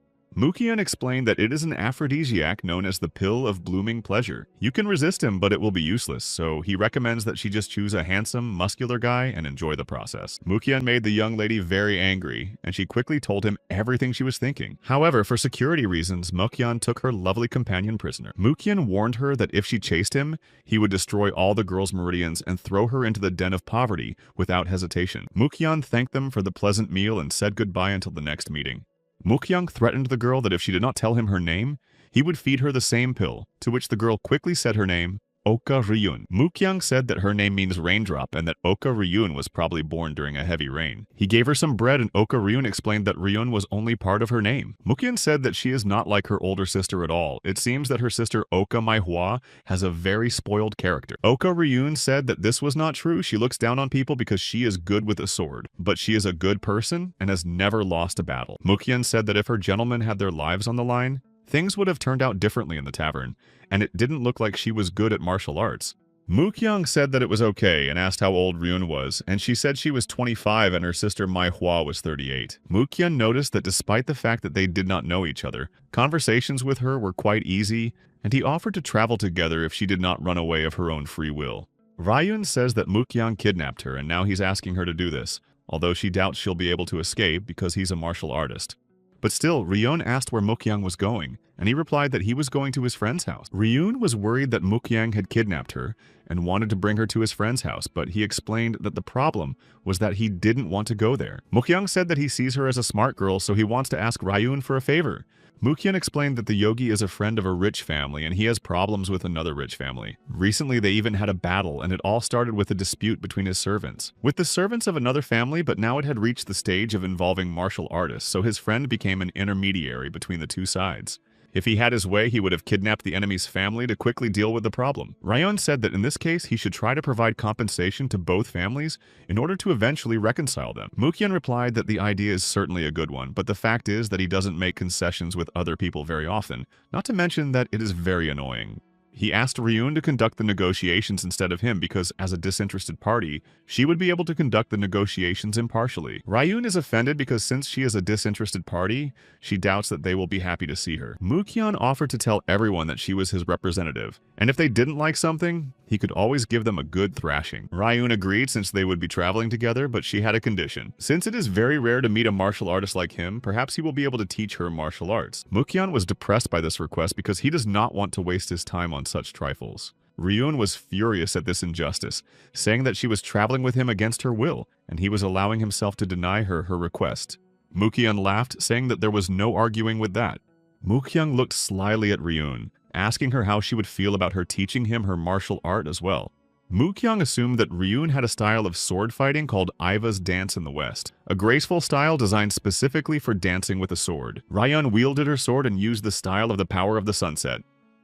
Mukyan explained that it is an aphrodisiac known as the Pill of Blooming Pleasure. You can resist him, but it will be useless, so he recommends that she just choose a handsome, muscular guy and enjoy the process. Mukyan made the young lady very angry, and she quickly told him everything she was thinking. However, for security reasons, Mukyan took her lovely companion prisoner. Mukyan warned her that if she chased him, he would destroy all the girl's meridians and throw her into the den of poverty without hesitation. Mukyan thanked them for the pleasant meal and said goodbye until the next meeting. Mukyan threatened the girl that if she did not tell him her name, he would feed her the same pill, to which the girl quickly said her name, Oka Ryun. Mukyan said that her name means raindrop and that Oka Ryun was probably born during a heavy rain. He gave her some bread and Oka Ryun explained that Ryun was only part of her name. Mukyan said that she is not like her older sister at all. It seems that her sister Oka Manhwa has a very spoiled character. Oka Ryun said that this was not true. She looks down on people because she is good with a sword, but she is a good person and has never lost a battle. Mukyan said that if her gentlemen had their lives on the line, things would have turned out differently in the tavern, and it didn't look like she was good at martial arts. Mukyan said that it was okay and asked how old Ryun was, and she said she was 25 and her sister Manhwa was 38. Mukyan noticed that despite the fact that they did not know each other, conversations with her were quite easy, and he offered to travel together if she did not run away of her own free will. Ryun says that Mukyan kidnapped her and now he's asking her to do this, although she doubts she'll be able to escape because he's a martial artist. But still, Ryun asked where Mukyan was going, and he replied that he was going to his friend's house. Ryun was worried that Mukyan had kidnapped her and wanted to bring her to his friend's house, but he explained that the problem was that he didn't want to go there. Mukyan said that he sees her as a smart girl, so he wants to ask Ryun for a favor. Mukyan explained that the yogi is a friend of a rich family and he has problems with another rich family. Recently, they even had a battle, and it all started with a dispute between his servants. With the servants of another family, but now it had reached the stage of involving martial artists, so his friend became an intermediary between the two sides. If he had his way, he would have kidnapped the enemy's family to quickly deal with the problem. Ryun said that in this case, he should try to provide compensation to both families in order to eventually reconcile them. Mukyan replied that the idea is certainly a good one, but the fact is that he doesn't make concessions with other people very often, not to mention that it is very annoying. He asked Ryun to conduct the negotiations instead of him because, as a disinterested party, she would be able to conduct the negotiations impartially. Ryun is offended because since she is a disinterested party, she doubts that they will be happy to see her. Mukhyun offered to tell everyone that she was his representative, and if they didn't like something, he could always give them a good thrashing. Ryun agreed since they would be traveling together, but she had a condition. Since it is very rare to meet a martial artist like him, perhaps he will be able to teach her martial arts. Mukhyun was depressed by this request because he does not want to waste his time on such trifles. Ryun was furious at this injustice, saying that she was traveling with him against her will, and he was allowing himself to deny her request. Mukhyun laughed, saying that there was no arguing with that. Mukhyun looked slyly at Ryun, asking her how she would feel about her teaching him her martial art as well. Mukhyun assumed that Ryun had a style of sword fighting called Iva's Dance in the West, a graceful style designed specifically for dancing with a sword. Ryun wielded her sword and used the style of the power of the sunset,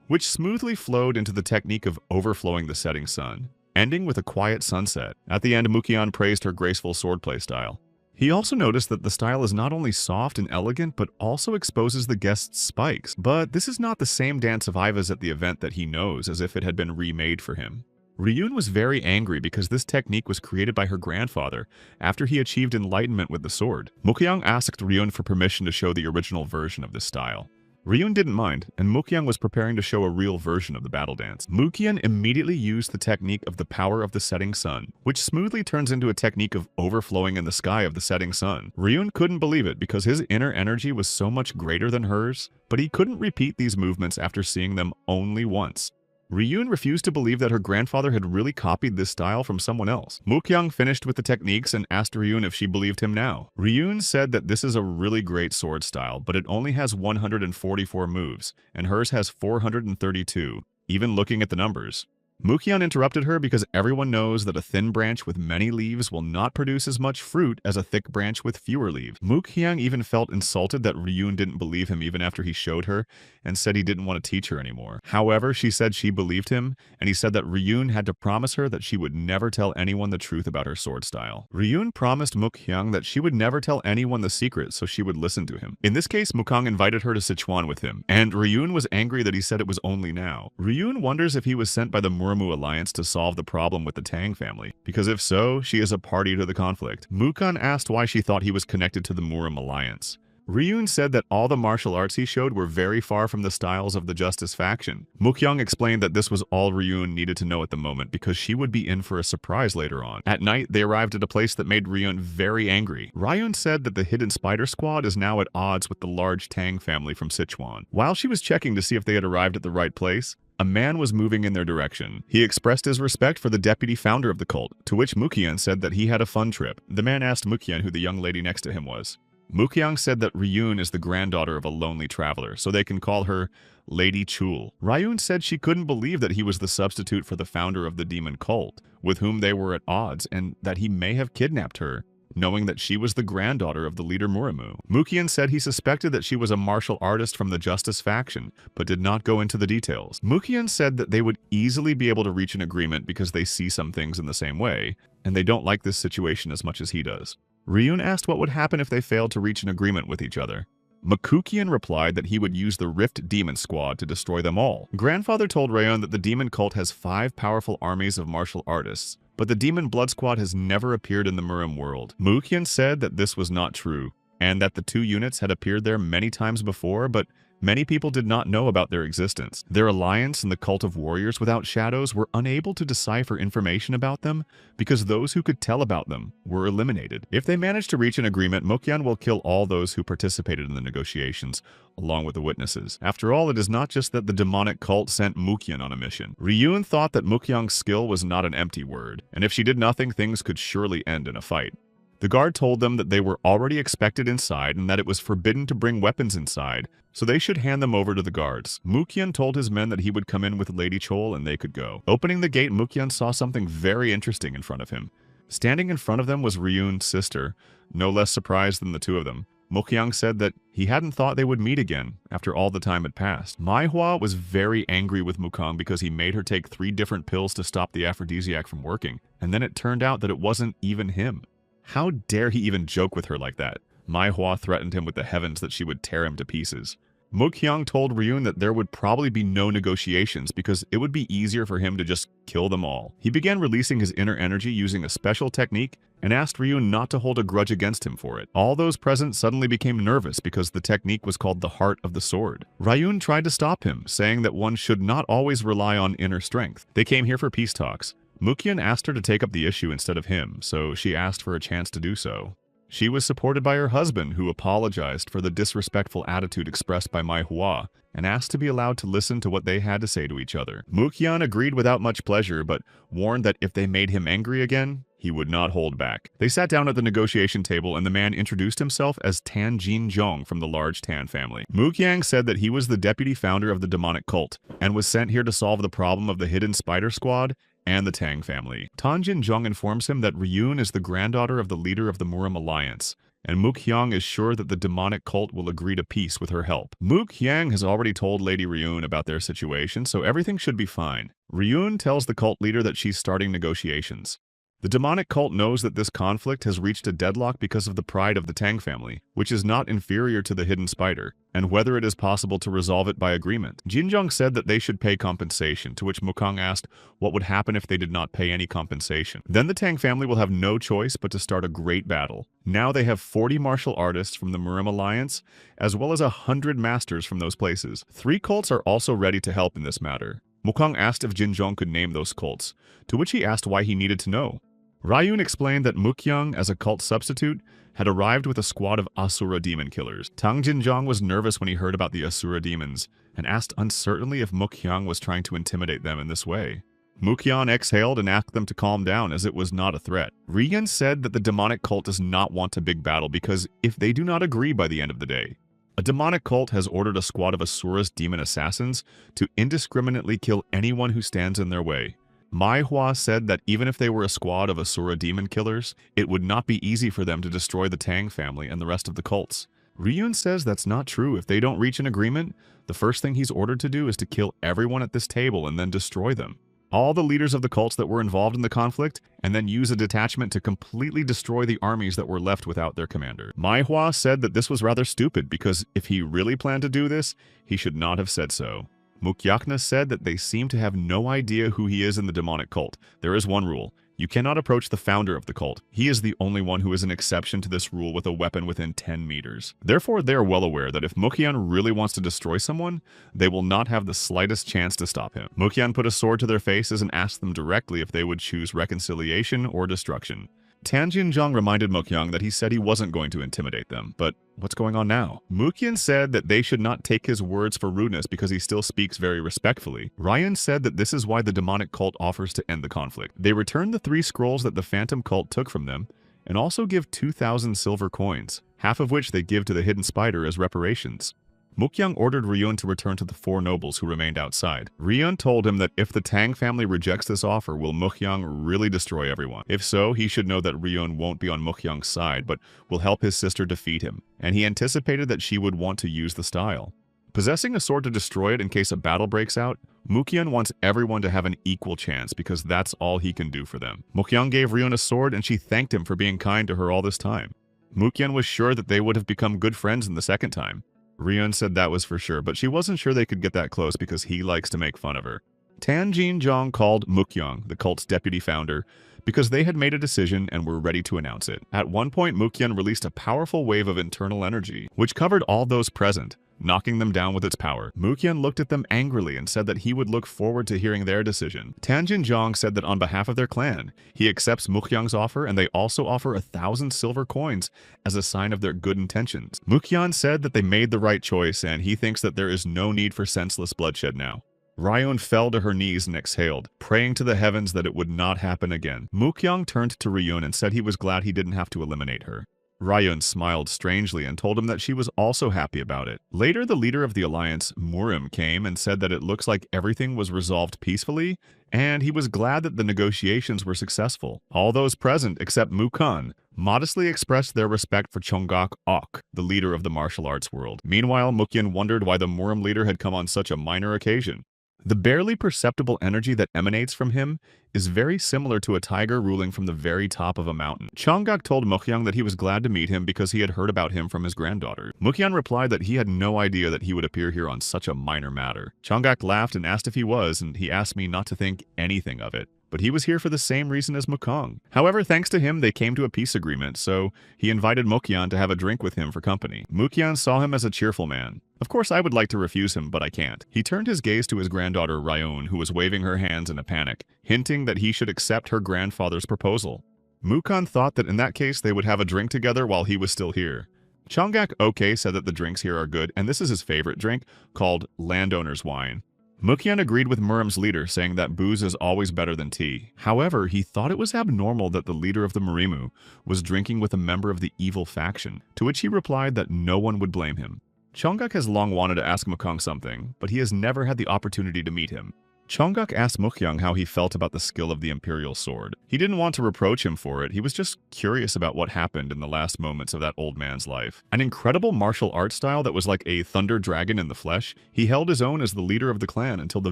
which smoothly flowed into the technique of overflowing the setting sun, ending with a quiet sunset. At the end, Mukhyun praised her graceful swordplay style. He also noticed that the style is not only soft and elegant, but also exposes the guest's spikes. But this is not the same dance of Iva's at the event that he knows, as if it had been remade for him. Ryun was very angry because this technique was created by her grandfather after he achieved enlightenment with the sword. Mukhyun asked Ryun for permission to show the original version of this style. Ryun didn't mind, and Mukhyun was preparing to show a real version of the battle dance. Mukhyun immediately used the technique of the power of the setting sun, which smoothly turns into a technique of overflowing in the sky of the setting sun. Ryun couldn't believe it because his inner energy was so much greater than hers, but he couldn't repeat these movements after seeing them only once. Ryun refused to believe that her grandfather had really copied this style from someone else. Mukhyun finished with the techniques and asked Ryun if she believed him now. Ryun said that this is a really great sword style, but it only has 144 moves, and hers has 432, even looking at the numbers. Mukhyun interrupted her because everyone knows that a thin branch with many leaves will not produce as much fruit as a thick branch with fewer leaves. Mukhyun even felt insulted that Ryun didn't believe him even after he showed her and said he didn't want to teach her anymore. However, she said she believed him, and he said that Ryun had to promise her that she would never tell anyone the truth about her sword style. Ryun promised Mukhyun that she would never tell anyone the secret so she would listen to him. In this case, Mukhyun invited her to Sichuan with him, and Ryun was angry that he said it was only now. Ryun wonders if he was sent by the Muramu Alliance to solve the problem with the Tang family, because if so, she is a party to the conflict. Mukhyun asked why she thought he was connected to the Muram Alliance. Ryun said that all the martial arts he showed were very far from the styles of the Justice faction. Mukhyun explained that this was all Ryun needed to know at the moment because she would be in for a surprise later on. At night, they arrived at a place that made Ryun very angry. Ryun said that the Hidden Spider Squad is now at odds with the large Tang family from Sichuan. While she was checking to see if they had arrived at the right place, a man was moving in their direction. He expressed his respect for the deputy founder of the cult, to which Mukhyun said that he had a fun trip. The man asked Mukhyun who the young lady next to him was. Mukhyun said that Ryun is the granddaughter of a lonely traveler, so they can call her Lady Chul. Ryun said she couldn't believe that he was the substitute for the founder of the demon cult, with whom they were at odds, and that he may have kidnapped her, knowing that she was the granddaughter of the leader Muramu. Mukhyun said he suspected that she was a martial artist from the Justice faction, but did not go into the details. Mukhyun said that they would easily be able to reach an agreement because they see some things in the same way, and they don't like this situation as much as he does. Ryun asked what would happen if they failed to reach an agreement with each other. Mukhyun replied that he would use the Rift Demon Squad to destroy them all. Grandfather told Ryun that the demon cult has 5 powerful armies of martial artists, but the Demon Blood Squad has never appeared in the Muram world. Mukhyun said that this was not true, and that the 2 units had appeared there many times before, but many people did not know about their existence. Their alliance and the cult of warriors without shadows were unable to decipher information about them because those who could tell about them were eliminated. If they manage to reach an agreement, Mukhyun will kill all those who participated in the negotiations, along with the witnesses. After all, it is not just that the demonic cult sent Mukhyun on a mission. Ryun thought that Mukhyun's skill was not an empty word, and if she did nothing, things could surely end in a fight. The guard told them that they were already expected inside and that it was forbidden to bring weapons inside, so they should hand them over to the guards. Mukhyun told his men that he would come in with Lady Chol and they could go. Opening the gate, Mukhyun saw something very interesting in front of him. Standing in front of them was Ryun's sister, no less surprised than the two of them. Mukhyun said that he hadn't thought they would meet again after all the time had passed. Manhwa was very angry with Mukhyun because he made her take 3 different pills to stop the aphrodisiac from working, and then it turned out that it wasn't even him. How dare he even joke with her like that? Manhwa threatened him with the heavens that she would tear him to pieces. Mukhyang told Ryun that there would probably be no negotiations because it would be easier for him to just kill them all. He began releasing his inner energy using a special technique and asked Ryun not to hold a grudge against him for it. All those present suddenly became nervous because the technique was called the Heart of the Sword. Ryun tried to stop him, saying that one should not always rely on inner strength. They came here for peace talks. Mukhyang asked her to take up the issue instead of him, so she asked for a chance to do so. She was supported by her husband, who apologized for the disrespectful attitude expressed by Manhwa and asked to be allowed to listen to what they had to say to each other. Mukhyang agreed without much pleasure, but warned that if they made him angry again, he would not hold back. They sat down at the negotiation table and the man introduced himself as Tan Jin Jong from the large Tan family. Mukhyang said that he was the deputy founder of the demonic cult and was sent here to solve the problem of the hidden spider squad and the Tang family. Tan Jin Jong informs him that Ryun is the granddaughter of the leader of the Murim Alliance, and Mukhyang is sure that the demonic cult will agree to peace with her help. Mukhyang has already told Lady Ryun about their situation, so everything should be fine. Ryun tells the cult leader that she's starting negotiations. The demonic cult knows that this conflict has reached a deadlock because of the pride of the Tang family, which is not inferior to the hidden spider, and whether it is possible to resolve it by agreement. Jinjong said that they should pay compensation, to which Mukhyang asked what would happen if they did not pay any compensation. Then the Tang family will have no choice but to start a great battle. Now they have 40 martial artists from the Murim Alliance, as well as 100 masters from those places. 3 cults are also ready to help in this matter. Mukhyang asked if Jinjong could name those cults, to which he asked why he needed to know. Ryun explained that Mukhyang, as a cult substitute, had arrived with a squad of Asura demon killers. Tang Jinjong was nervous when he heard about the Asura demons, and asked uncertainly if Mukhyang was trying to intimidate them in this way. Mukhyang exhaled and asked them to calm down as it was not a threat. Ryun said that the demonic cult does not want a big battle because if they do not agree by the end of the day, a demonic cult has ordered a squad of Asura's demon assassins to indiscriminately kill anyone who stands in their way. Manhwa said that even if they were a squad of Asura demon killers, it would not be easy for them to destroy the Tang family and the rest of the cults. Ryun says that's not true. If they don't reach an agreement, the first thing he's ordered to do is to kill everyone at this table and then destroy them. All the leaders of the cults that were involved in the conflict, and then use a detachment to completely destroy the armies that were left without their commander. Manhwa said that this was rather stupid because if he really planned to do this, he should not have said so. Mukhyang said that they seem to have no idea who he is in the demonic cult. There is one rule. You cannot approach the founder of the cult. He is the only one who is an exception to this rule with a weapon within 10 meters. Therefore, they are well aware that if Mukhyang really wants to destroy someone, they will not have the slightest chance to stop him. Mukhyang put a sword to their faces and asked them directly if they would choose reconciliation or destruction. Tan Jinjong reminded Mukhyang that he said he wasn't going to intimidate them, but what's going on now? Mukhyang said that they should not take his words for rudeness because he still speaks very respectfully. Ryun said that this is why the demonic cult offers to end the conflict. They return the 3 scrolls that the phantom cult took from them, and also give 2,000 silver coins, half of which they give to the hidden spider as reparations. Mukhyang ordered Ryun to return to the 4 nobles who remained outside. Ryun told him that if the Tang family rejects this offer, will Mukhyang really destroy everyone? If so, he should know that Ryun won't be on Mukhyang's side, but will help his sister defeat him, and he anticipated that she would want to use the style. Possessing a sword to destroy it in case a battle breaks out, Mukhyang wants everyone to have an equal chance because that's all he can do for them. Mukhyang gave Ryun a sword and she thanked him for being kind to her all this time. Mukhyang was sure that they would have become good friends in the second time. Ryun said that was for sure, but she wasn't sure they could get that close because he likes to make fun of her. Tan Jinjong called Mukhyang, the cult's deputy founder, because they had made a decision and were ready to announce it. At one point, Mukhyang released a powerful wave of internal energy, which covered all those present, knocking them down with its power. Mukhyang looked at them angrily and said that he would look forward to hearing their decision. Tan Jinjong said that on behalf of their clan, he accepts Mukhyang's offer and they also offer 1,000 silver coins as a sign of their good intentions. Mukhyang said that they made the right choice and he thinks that there is no need for senseless bloodshed now. Ryun fell to her knees and exhaled, praying to the heavens that it would not happen again. Mukhyang turned to Ryun and said he was glad he didn't have to eliminate her. Ryun smiled strangely and told him that she was also happy about it. Later, the leader of the alliance, Murim, came and said that it looks like everything was resolved peacefully, and he was glad that the negotiations were successful. All those present, except Mukhyang, modestly expressed their respect for Chonggak Ok, the leader of the martial arts world. Meanwhile, Mukhyang wondered why the Murim leader had come on such a minor occasion. The barely perceptible energy that emanates from him is very similar to a tiger ruling from the very top of a mountain. Chonggak told Mukhyang that he was glad to meet him because he had heard about him from his granddaughter. Mukhyang replied that he had no idea that he would appear here on such a minor matter. Chonggak laughed and asked if he was, and he asked me not to think anything of it. But he was here for the same reason as Mukong. However, thanks to him, they came to a peace agreement, so he invited Mukyan to have a drink with him for company. Mukyan saw him as a cheerful man. Of course, I would like to refuse him, but I can't. He turned his gaze to his granddaughter Rayun, who was waving her hands in a panic, hinting that he should accept her grandfather's proposal. Mukon thought that in that case they would have a drink together while he was still here. Chonggak said that the drinks here are good, and this is his favorite drink, called Landowner's Wine. Mukyan agreed with Murim's leader, saying that booze is always better than tea. However, he thought it was abnormal that the leader of the Murimu was drinking with a member of the evil faction, to which he replied that no one would blame him. Chonggak has long wanted to ask Mukong something, but he has never had the opportunity to meet him. Chonggak asked Mukhyang how he felt about the skill of the Imperial Sword. He didn't want to reproach him for it, he was just curious about what happened in the last moments of that old man's life. An incredible martial art style that was like a thunder dragon in the flesh, he held his own as the leader of the clan until the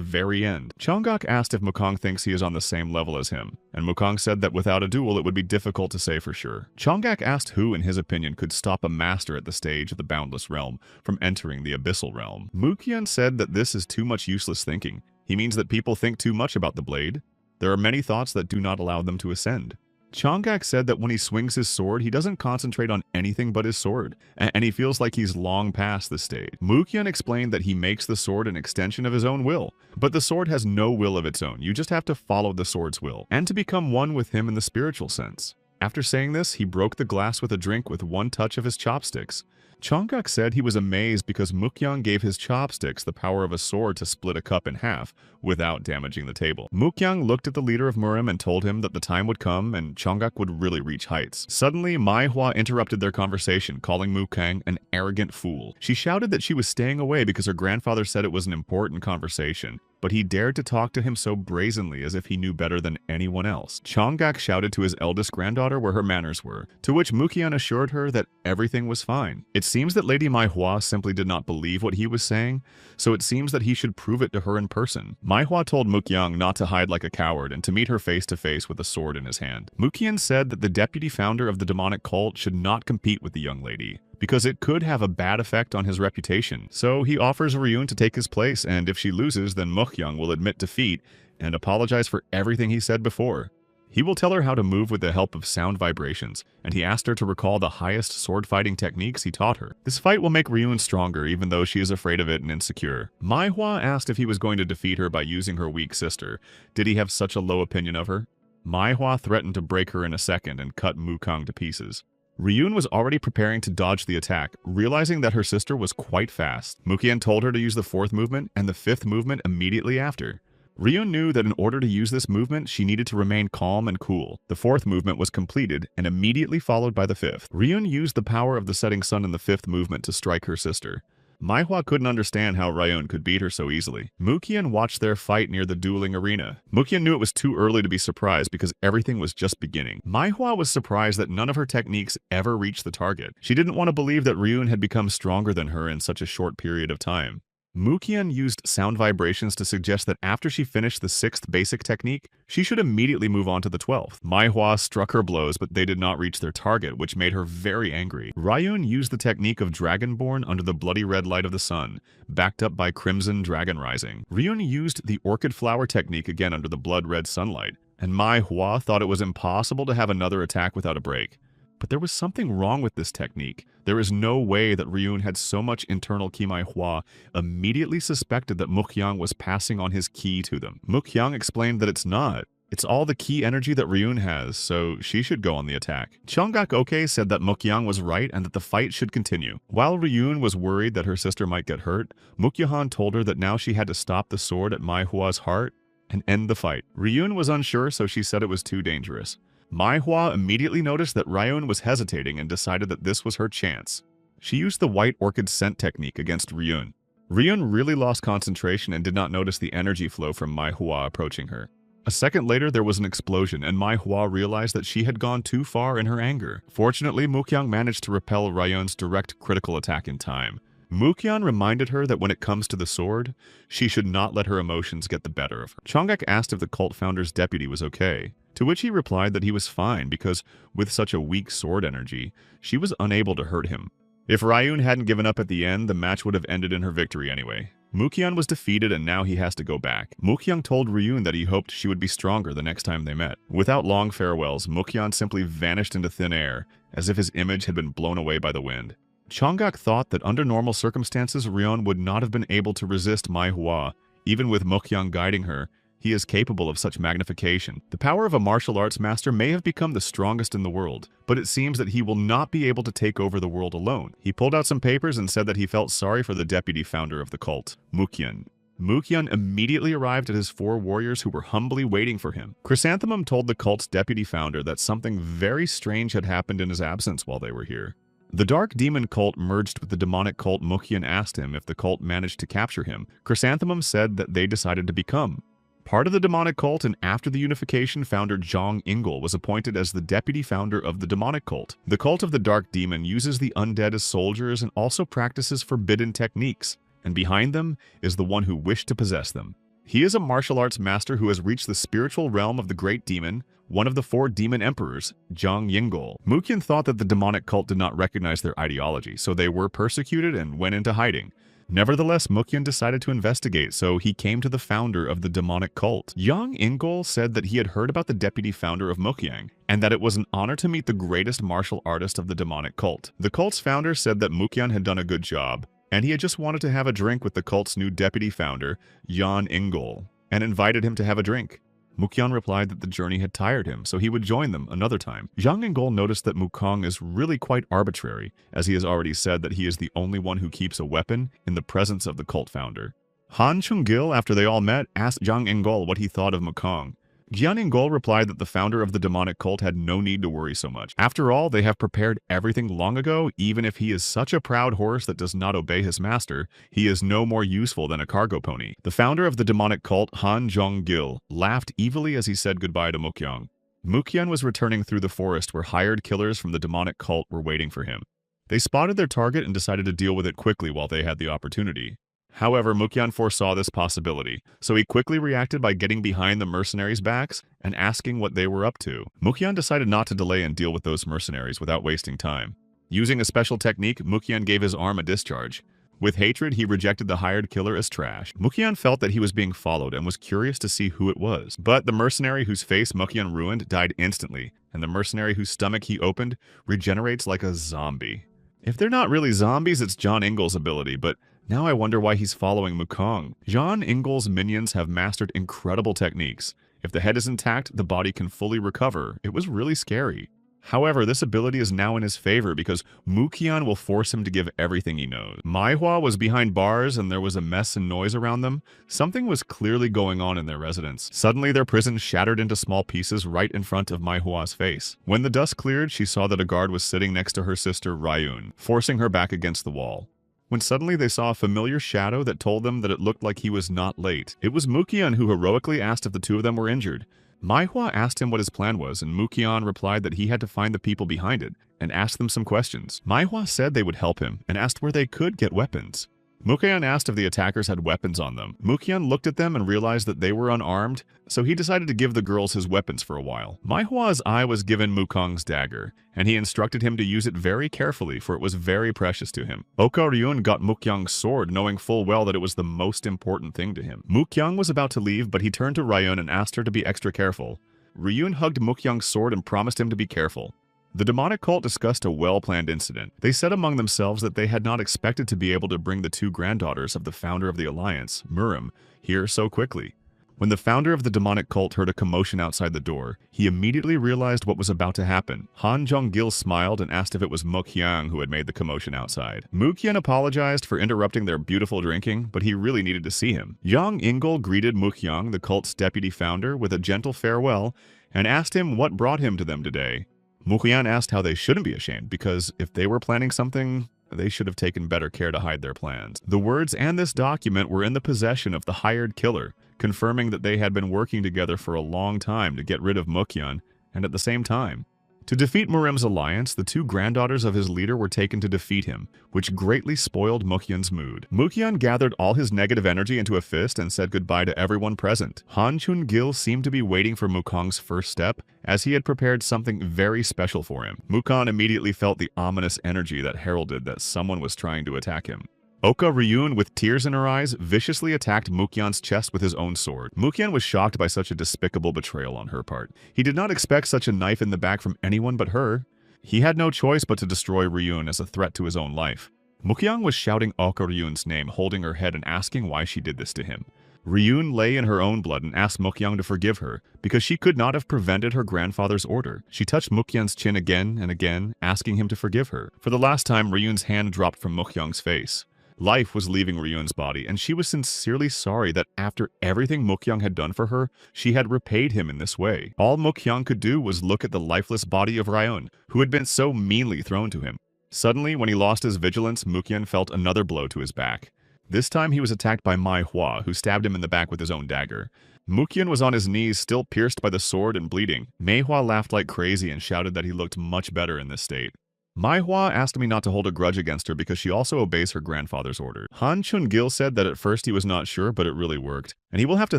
very end. Chonggak asked if Mukong thinks he is on the same level as him, and Mukong said that without a duel it would be difficult to say for sure. Chonggak asked who, in his opinion, could stop a master at the stage of the Boundless Realm from entering the Abyssal Realm. Mukyan said that this is too much useless thinking. He means that people think too much about the blade. There are many thoughts that do not allow them to ascend. Chonggak said that when he swings his sword, he doesn't concentrate on anything but his sword, and he feels like he's long past the stage. Mukyan explained that he makes the sword an extension of his own will, but the sword has no will of its own. You just have to follow the sword's will, and to become one with him in the spiritual sense. After saying this, he broke the glass with a drink with one touch of his chopsticks. Chonggak said he was amazed because Mukhyang gave his chopsticks the power of a sword to split a cup in half without damaging the table. Mukhyang looked at the leader of Murim and told him that the time would come and Chonggak would really reach heights. Suddenly, Manhwa interrupted their conversation, calling Mukhyang an arrogant fool. She shouted that she was staying away because her grandfather said it was an important conversation, but he dared to talk to him so brazenly as if he knew better than anyone else. Chonggak shouted to his eldest granddaughter where her manners were, to which Mukyan assured her that everything was fine. It seems that Lady Manhwa simply did not believe what he was saying, so it seems that he should prove it to her in person. Manhwa told Mukyan not to hide like a coward and to meet her face to face with a sword in his hand. Mukyan said that the deputy founder of the demonic cult should not compete with the young lady, because it could have a bad effect on his reputation. So he offers Ryun to take his place, and if she loses, then Mukhyang will admit defeat and apologize for everything he said before. He will tell her how to move with the help of sound vibrations, and he asked her to recall the highest sword-fighting techniques he taught her. This fight will make Ryun stronger, even though she is afraid of it and insecure. Manhwa asked if he was going to defeat her by using her weak sister. Did he have such a low opinion of her? Manhwa threatened to break her in a second and cut Mukong to pieces. Ryun was already preparing to dodge the attack, realizing that her sister was quite fast. Mukyan told her to use the fourth movement and the fifth movement immediately after. Ryun knew that in order to use this movement, she needed to remain calm and cool. The fourth movement was completed and immediately followed by the fifth. Ryun used the power of the setting sun in the fifth movement to strike her sister. Manhwa couldn't understand how Ryun could beat her so easily. Mukyan watched their fight near the dueling arena. Mukyan knew it was too early to be surprised because everything was just beginning. Manhwa was surprised that none of her techniques ever reached the target. She didn't want to believe that Ryun had become stronger than her in such a short period of time. Mukyan used sound vibrations to suggest that after she finished the sixth basic technique, she should immediately move on to the 12th. Manhwa struck her blows, but they did not reach their target, which made her very angry. Ryun used the technique of Dragonborn under the bloody red light of the sun, backed up by Crimson Dragon Rising. Ryun used the Orchid Flower technique again under the blood red sunlight, and Manhwa thought it was impossible to have another attack without a break. But there was something wrong with this technique. There is no way that Ryun had so much internal ki. Manhwa immediately suspected that Mukhyang was passing on his ki to them. Mukhyang explained that it's not. It's all the ki energy that Ryun has, so she should go on the attack. Chonggak said that Mukhyang was right and that the fight should continue. While Ryun was worried that her sister might get hurt, Mukhyang told her that now she had to stop the sword at Manhwa's heart and end the fight. Ryun was unsure, so she said it was too dangerous. Manhwa immediately noticed that Ryun was hesitating and decided that this was her chance. She used the white orchid scent technique against Ryun. Ryun really lost concentration and did not notice the energy flow from Manhwa approaching her. A second later, there was an explosion, and Manhwa realized that she had gone too far in her anger. Fortunately, Mukhyang managed to repel Ryun's direct critical attack in time. Mukyan reminded her that when it comes to the sword, she should not let her emotions get the better of her. Chonggak asked if the cult founder's deputy was okay, to which he replied that he was fine because, with such a weak sword energy, she was unable to hurt him. If Ryun hadn't given up at the end, the match would have ended in her victory anyway. Mukyan was defeated and now he has to go back. Mukyan told Ryun that he hoped she would be stronger the next time they met. Without long farewells, Mukyan simply vanished into thin air, as if his image had been blown away by the wind. Chonggak thought that under normal circumstances, Ryun would not have been able to resist Manhwa. Even with Mukyan guiding her, he is capable of such magnification. The power of a martial arts master may have become the strongest in the world, but it seems that he will not be able to take over the world alone. He pulled out some papers and said that he felt sorry for the deputy founder of the cult, Mukyan. Mukyan immediately arrived at his 4 warriors who were humbly waiting for him. Chrysanthemum told the cult's deputy founder that something very strange had happened in his absence while they were here. The dark demon cult merged with the demonic cult. Mukyan asked him if the cult managed to capture him. Chrysanthemum said that they decided to become part of the demonic cult, and after the unification, founder Zhang Ingel was appointed as the deputy founder of the demonic cult. The cult of the dark demon uses the undead as soldiers and also practices forbidden techniques, and behind them is the one who wished to possess them. He is a martial arts master who has reached the spiritual realm of the great demon, one of the 4 demon emperors, Zhang Yingol. Mukyan thought that the demonic cult did not recognize their ideology, so they were persecuted and went into hiding. Nevertheless, Mukyan decided to investigate, so he came to the founder of the demonic cult. Zhang Ingol said that he had heard about the deputy founder of Mukyan, and that it was an honor to meet the greatest martial artist of the demonic cult. The cult's founder said that Mukyan had done a good job, and he had just wanted to have a drink with the cult's new deputy founder, Zhang Ingol, and invited him to have a drink. Mukyan replied that the journey had tired him, so he would join them another time. Zhang Ingol noticed that Mukong is really quite arbitrary, as he has already said that he is the only one who keeps a weapon in the presence of the cult founder. Han Chung-gil, after they all met, asked Zhang Ingol what he thought of Mukong. Jian Ingol replied that the founder of the demonic cult had no need to worry so much. After all, they have prepared everything long ago. Even if he is such a proud horse that does not obey his master, he is no more useful than a cargo pony. The founder of the demonic cult, Han Zhong-gil, laughed evilly as he said goodbye to Mukyan. Mukyan was returning through the forest where hired killers from the demonic cult were waiting for him. They spotted their target and decided to deal with it quickly while they had the opportunity. However, Mukyan foresaw this possibility, so he quickly reacted by getting behind the mercenaries' backs and asking what they were up to. Mukyan decided not to delay and deal with those mercenaries without wasting time. Using a special technique, Mukyan gave his arm a discharge. With hatred, he rejected the hired killer as trash. Mukyan felt that he was being followed and was curious to see who it was. But the mercenary whose face Mukyan ruined died instantly, and the mercenary whose stomach he opened regenerates like a zombie. If they're not really zombies, it's Zhang Ingol's ability, but now I wonder why he's following Mukong. Zhang Ingol's minions have mastered incredible techniques. If the head is intact, the body can fully recover. It was really scary. However, this ability is now in his favor because Mukyan will force him to give everything he knows. Manhwa was behind bars and there was a mess and noise around them. Something was clearly going on in their residence. Suddenly, their prison shattered into small pieces right in front of Manhwa's face. When the dust cleared, she saw that a guard was sitting next to her sister Ryun, forcing her back against the wall. When suddenly they saw a familiar shadow that told them that it looked like he was not late. It was Mukyan who heroically asked if the 2 of them were injured. Manhwa asked him what his plan was, and Mukyan replied that he had to find the people behind it and asked them some questions. Manhwa said they would help him and asked where they could get weapons. Mukyan asked if the attackers had weapons on them. Mukyan looked at them and realized that they were unarmed, so he decided to give the girls his weapons for a while. Manhwa's eye was given Mukong's dagger, and he instructed him to use it very carefully, for it was very precious to him. Oka Ryun got Mukyang's sword, knowing full well that it was the most important thing to him. Mukyang was about to leave, but he turned to Ryun and asked her to be extra careful. Ryun hugged Mukyang's sword and promised him to be careful. The demonic cult discussed a well-planned incident. They said among themselves that they had not expected to be able to bring the 2 granddaughters of the founder of the alliance, Murim, here so quickly. When the founder of the demonic cult heard a commotion outside the door, he immediately realized what was about to happen. Han Zhong-gil smiled and asked if it was Mukyan who had made the commotion outside. Mukyan apologized for interrupting their beautiful drinking, but he really needed to see him. Zhang Ingol greeted Mukyan, the cult's deputy founder, with a gentle farewell and asked him what brought him to them today. Mukyan asked how they shouldn't be ashamed, because if they were planning something, they should have taken better care to hide their plans. The words and this document were in the possession of the hired killer, confirming that they had been working together for a long time to get rid of Mukyan, and at the same time, To defeat Murim's alliance, the two granddaughters of his leader were taken to defeat him, which greatly spoiled Mukyan's mood. Mukyan gathered all his negative energy into a fist and said goodbye to everyone present. Han Chun-gil seemed to be waiting for Mukong's first step, as he had prepared something very special for him. Mukong immediately felt the ominous energy that heralded that someone was trying to attack him. Oka Ryun, with tears in her eyes, viciously attacked Mukyan's chest with his own sword. Mukyan was shocked by such a despicable betrayal on her part. He did not expect such a knife in the back from anyone but her. He had no choice but to destroy Ryun as a threat to his own life. Mukyan was shouting Oka Ryun's name, holding her head and asking why she did this to him. Ryun lay in her own blood and asked Mukyan to forgive her, because she could not have prevented her grandfather's order. She touched Mukyan's chin again and again, asking him to forgive her. For the last time, Ryun's hand dropped from Mukyan's face. Life was leaving Ryun's body, and she was sincerely sorry that after everything Mukyan had done for her, she had repaid him in this way. All Mukyan could do was look at the lifeless body of Ryun, who had been so meanly thrown to him. Suddenly, when he lost his vigilance, Mukyan felt another blow to his back. This time he was attacked by Manhwa, who stabbed him in the back with his own dagger. Mukyan was on his knees, still pierced by the sword and bleeding. Manhwa laughed like crazy and shouted that he looked much better in this state. Manhwa asked me not to hold a grudge against her because she also obeys her grandfather's order. Han Chun-gil said that at first he was not sure, but it really worked, and he will have to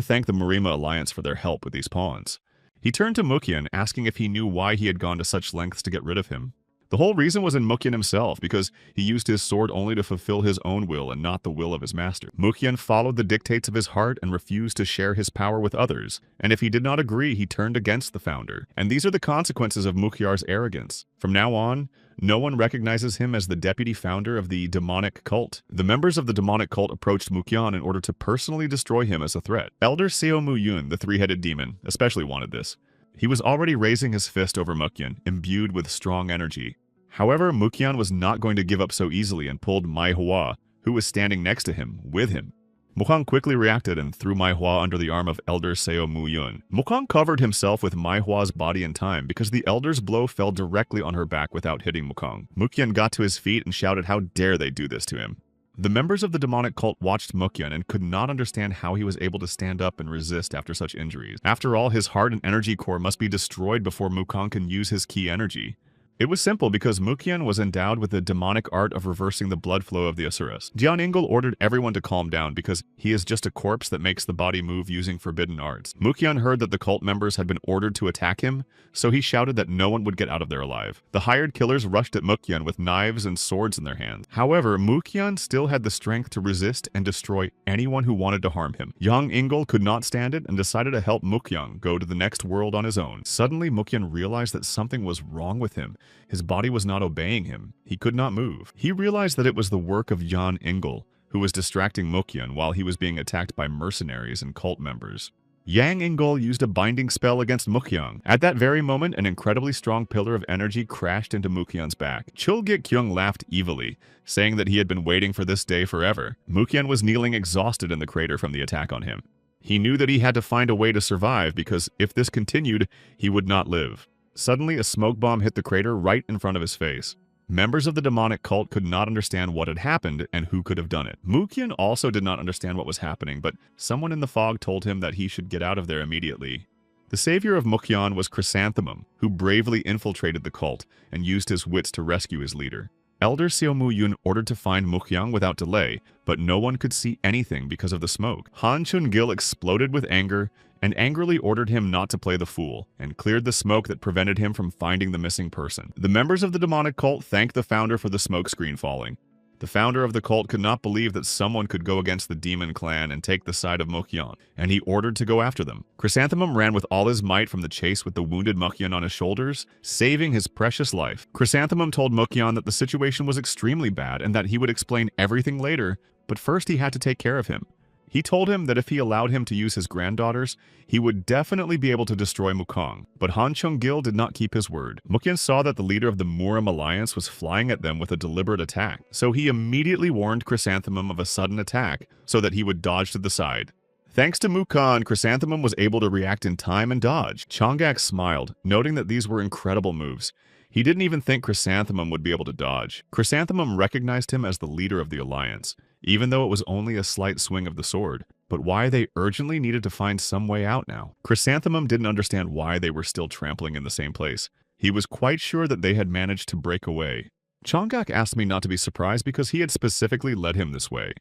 thank the Murima Alliance for their help with these pawns. He turned to Mukyan, asking if he knew why he had gone to such lengths to get rid of him. The whole reason was in Mukyan himself, because he used his sword only to fulfill his own will and not the will of his master. Mukyan followed the dictates of his heart and refused to share his power with others, and if he did not agree, he turned against the founder. And these are the consequences of Mukyar's arrogance. From now on, no one recognizes him as the deputy founder of the demonic cult. The members of the demonic cult approached Mukyan in order to personally destroy him as a threat. Elder Seo Mu-yun, the three-headed demon, especially wanted this. He was already raising his fist over Mukyan, imbued with strong energy. However, Mukyan was not going to give up so easily and pulled Manhwa, who was standing next to him, with him. Mukong quickly reacted and threw Manhwa under the arm of Elder Seo Mu-yun. Mukong covered himself with Manhwa's body in time because the Elder's blow fell directly on her back without hitting Mukong. Mukyan got to his feet and shouted how dare they do this to him. The members of the demonic cult watched Mukyan and could not understand how he was able to stand up and resist after such injuries. After all, his heart and energy core must be destroyed before Mukong can use his key energy. It was simple because Mukyan was endowed with the demonic art of reversing the blood flow of the Asuras. Jian Ingel ordered everyone to calm down because he is just a corpse that makes the body move using forbidden arts. Mukyan heard that the cult members had been ordered to attack him, so he shouted that no one would get out of there alive. The hired killers rushed at Mukyan with knives and swords in their hands. However, Mukyan still had the strength to resist and destroy anyone who wanted to harm him. Yang Ingel could not stand it and decided to help Mukyan go to the next world on his own. Suddenly, Mukyan realized that something was wrong with him. His body was not obeying him. He could not move. He realized that it was the work of Jan Ingel, who was distracting Mukyan while he was being attacked by mercenaries and cult members. Yang Ingel used a binding spell against Mukyan. At that very moment, an incredibly strong pillar of energy crashed into Mukyan's back. Chul Gik-kyung laughed evilly, saying that he had been waiting for this day forever. Mukyan was kneeling exhausted in the crater from the attack on him. He knew that he had to find a way to survive because if this continued, he would not live. Suddenly, a smoke bomb hit the crater right in front of his face. Members of the demonic cult could not understand what had happened and who could have done it. Mukyan also did not understand what was happening, but someone in the fog told him that he should get out of there immediately. The savior of Mukyan was Chrysanthemum, who bravely infiltrated the cult and used his wits to rescue his leader. Elder Seo Mu-yun ordered to find Mukyan without delay, but no one could see anything because of the smoke. Han Chun-gil exploded with anger and angrily ordered him not to play the fool, and cleared the smoke that prevented him from finding the missing person. The members of the demonic cult thanked the founder for the smoke screen falling. The founder of the cult could not believe that someone could go against the demon clan and take the side of Mukyan, and he ordered to go after them. Chrysanthemum ran with all his might from the chase with the wounded Mukyan on his shoulders, saving his precious life. Chrysanthemum told Mukyan that the situation was extremely bad and that he would explain everything later, but first he had to take care of him. He told him that if he allowed him to use his granddaughters, he would definitely be able to destroy Mukong. But Han Chun-gil did not keep his word. Mukyan saw that the leader of the Murim Alliance was flying at them with a deliberate attack, so he immediately warned Chrysanthemum of a sudden attack so that he would dodge to the side. Thanks to Mukong, Chrysanthemum was able to react in time and dodge. Changak smiled, noting that these were incredible moves. He didn't even think Chrysanthemum would be able to dodge. Chrysanthemum recognized him as the leader of the alliance, even though it was only a slight swing of the sword. But why they urgently needed to find some way out now? Chrysanthemum didn't understand why they were still trampling in the same place. He was quite sure that they had managed to break away. Chonggak asked me not to be surprised because he had specifically led him this way.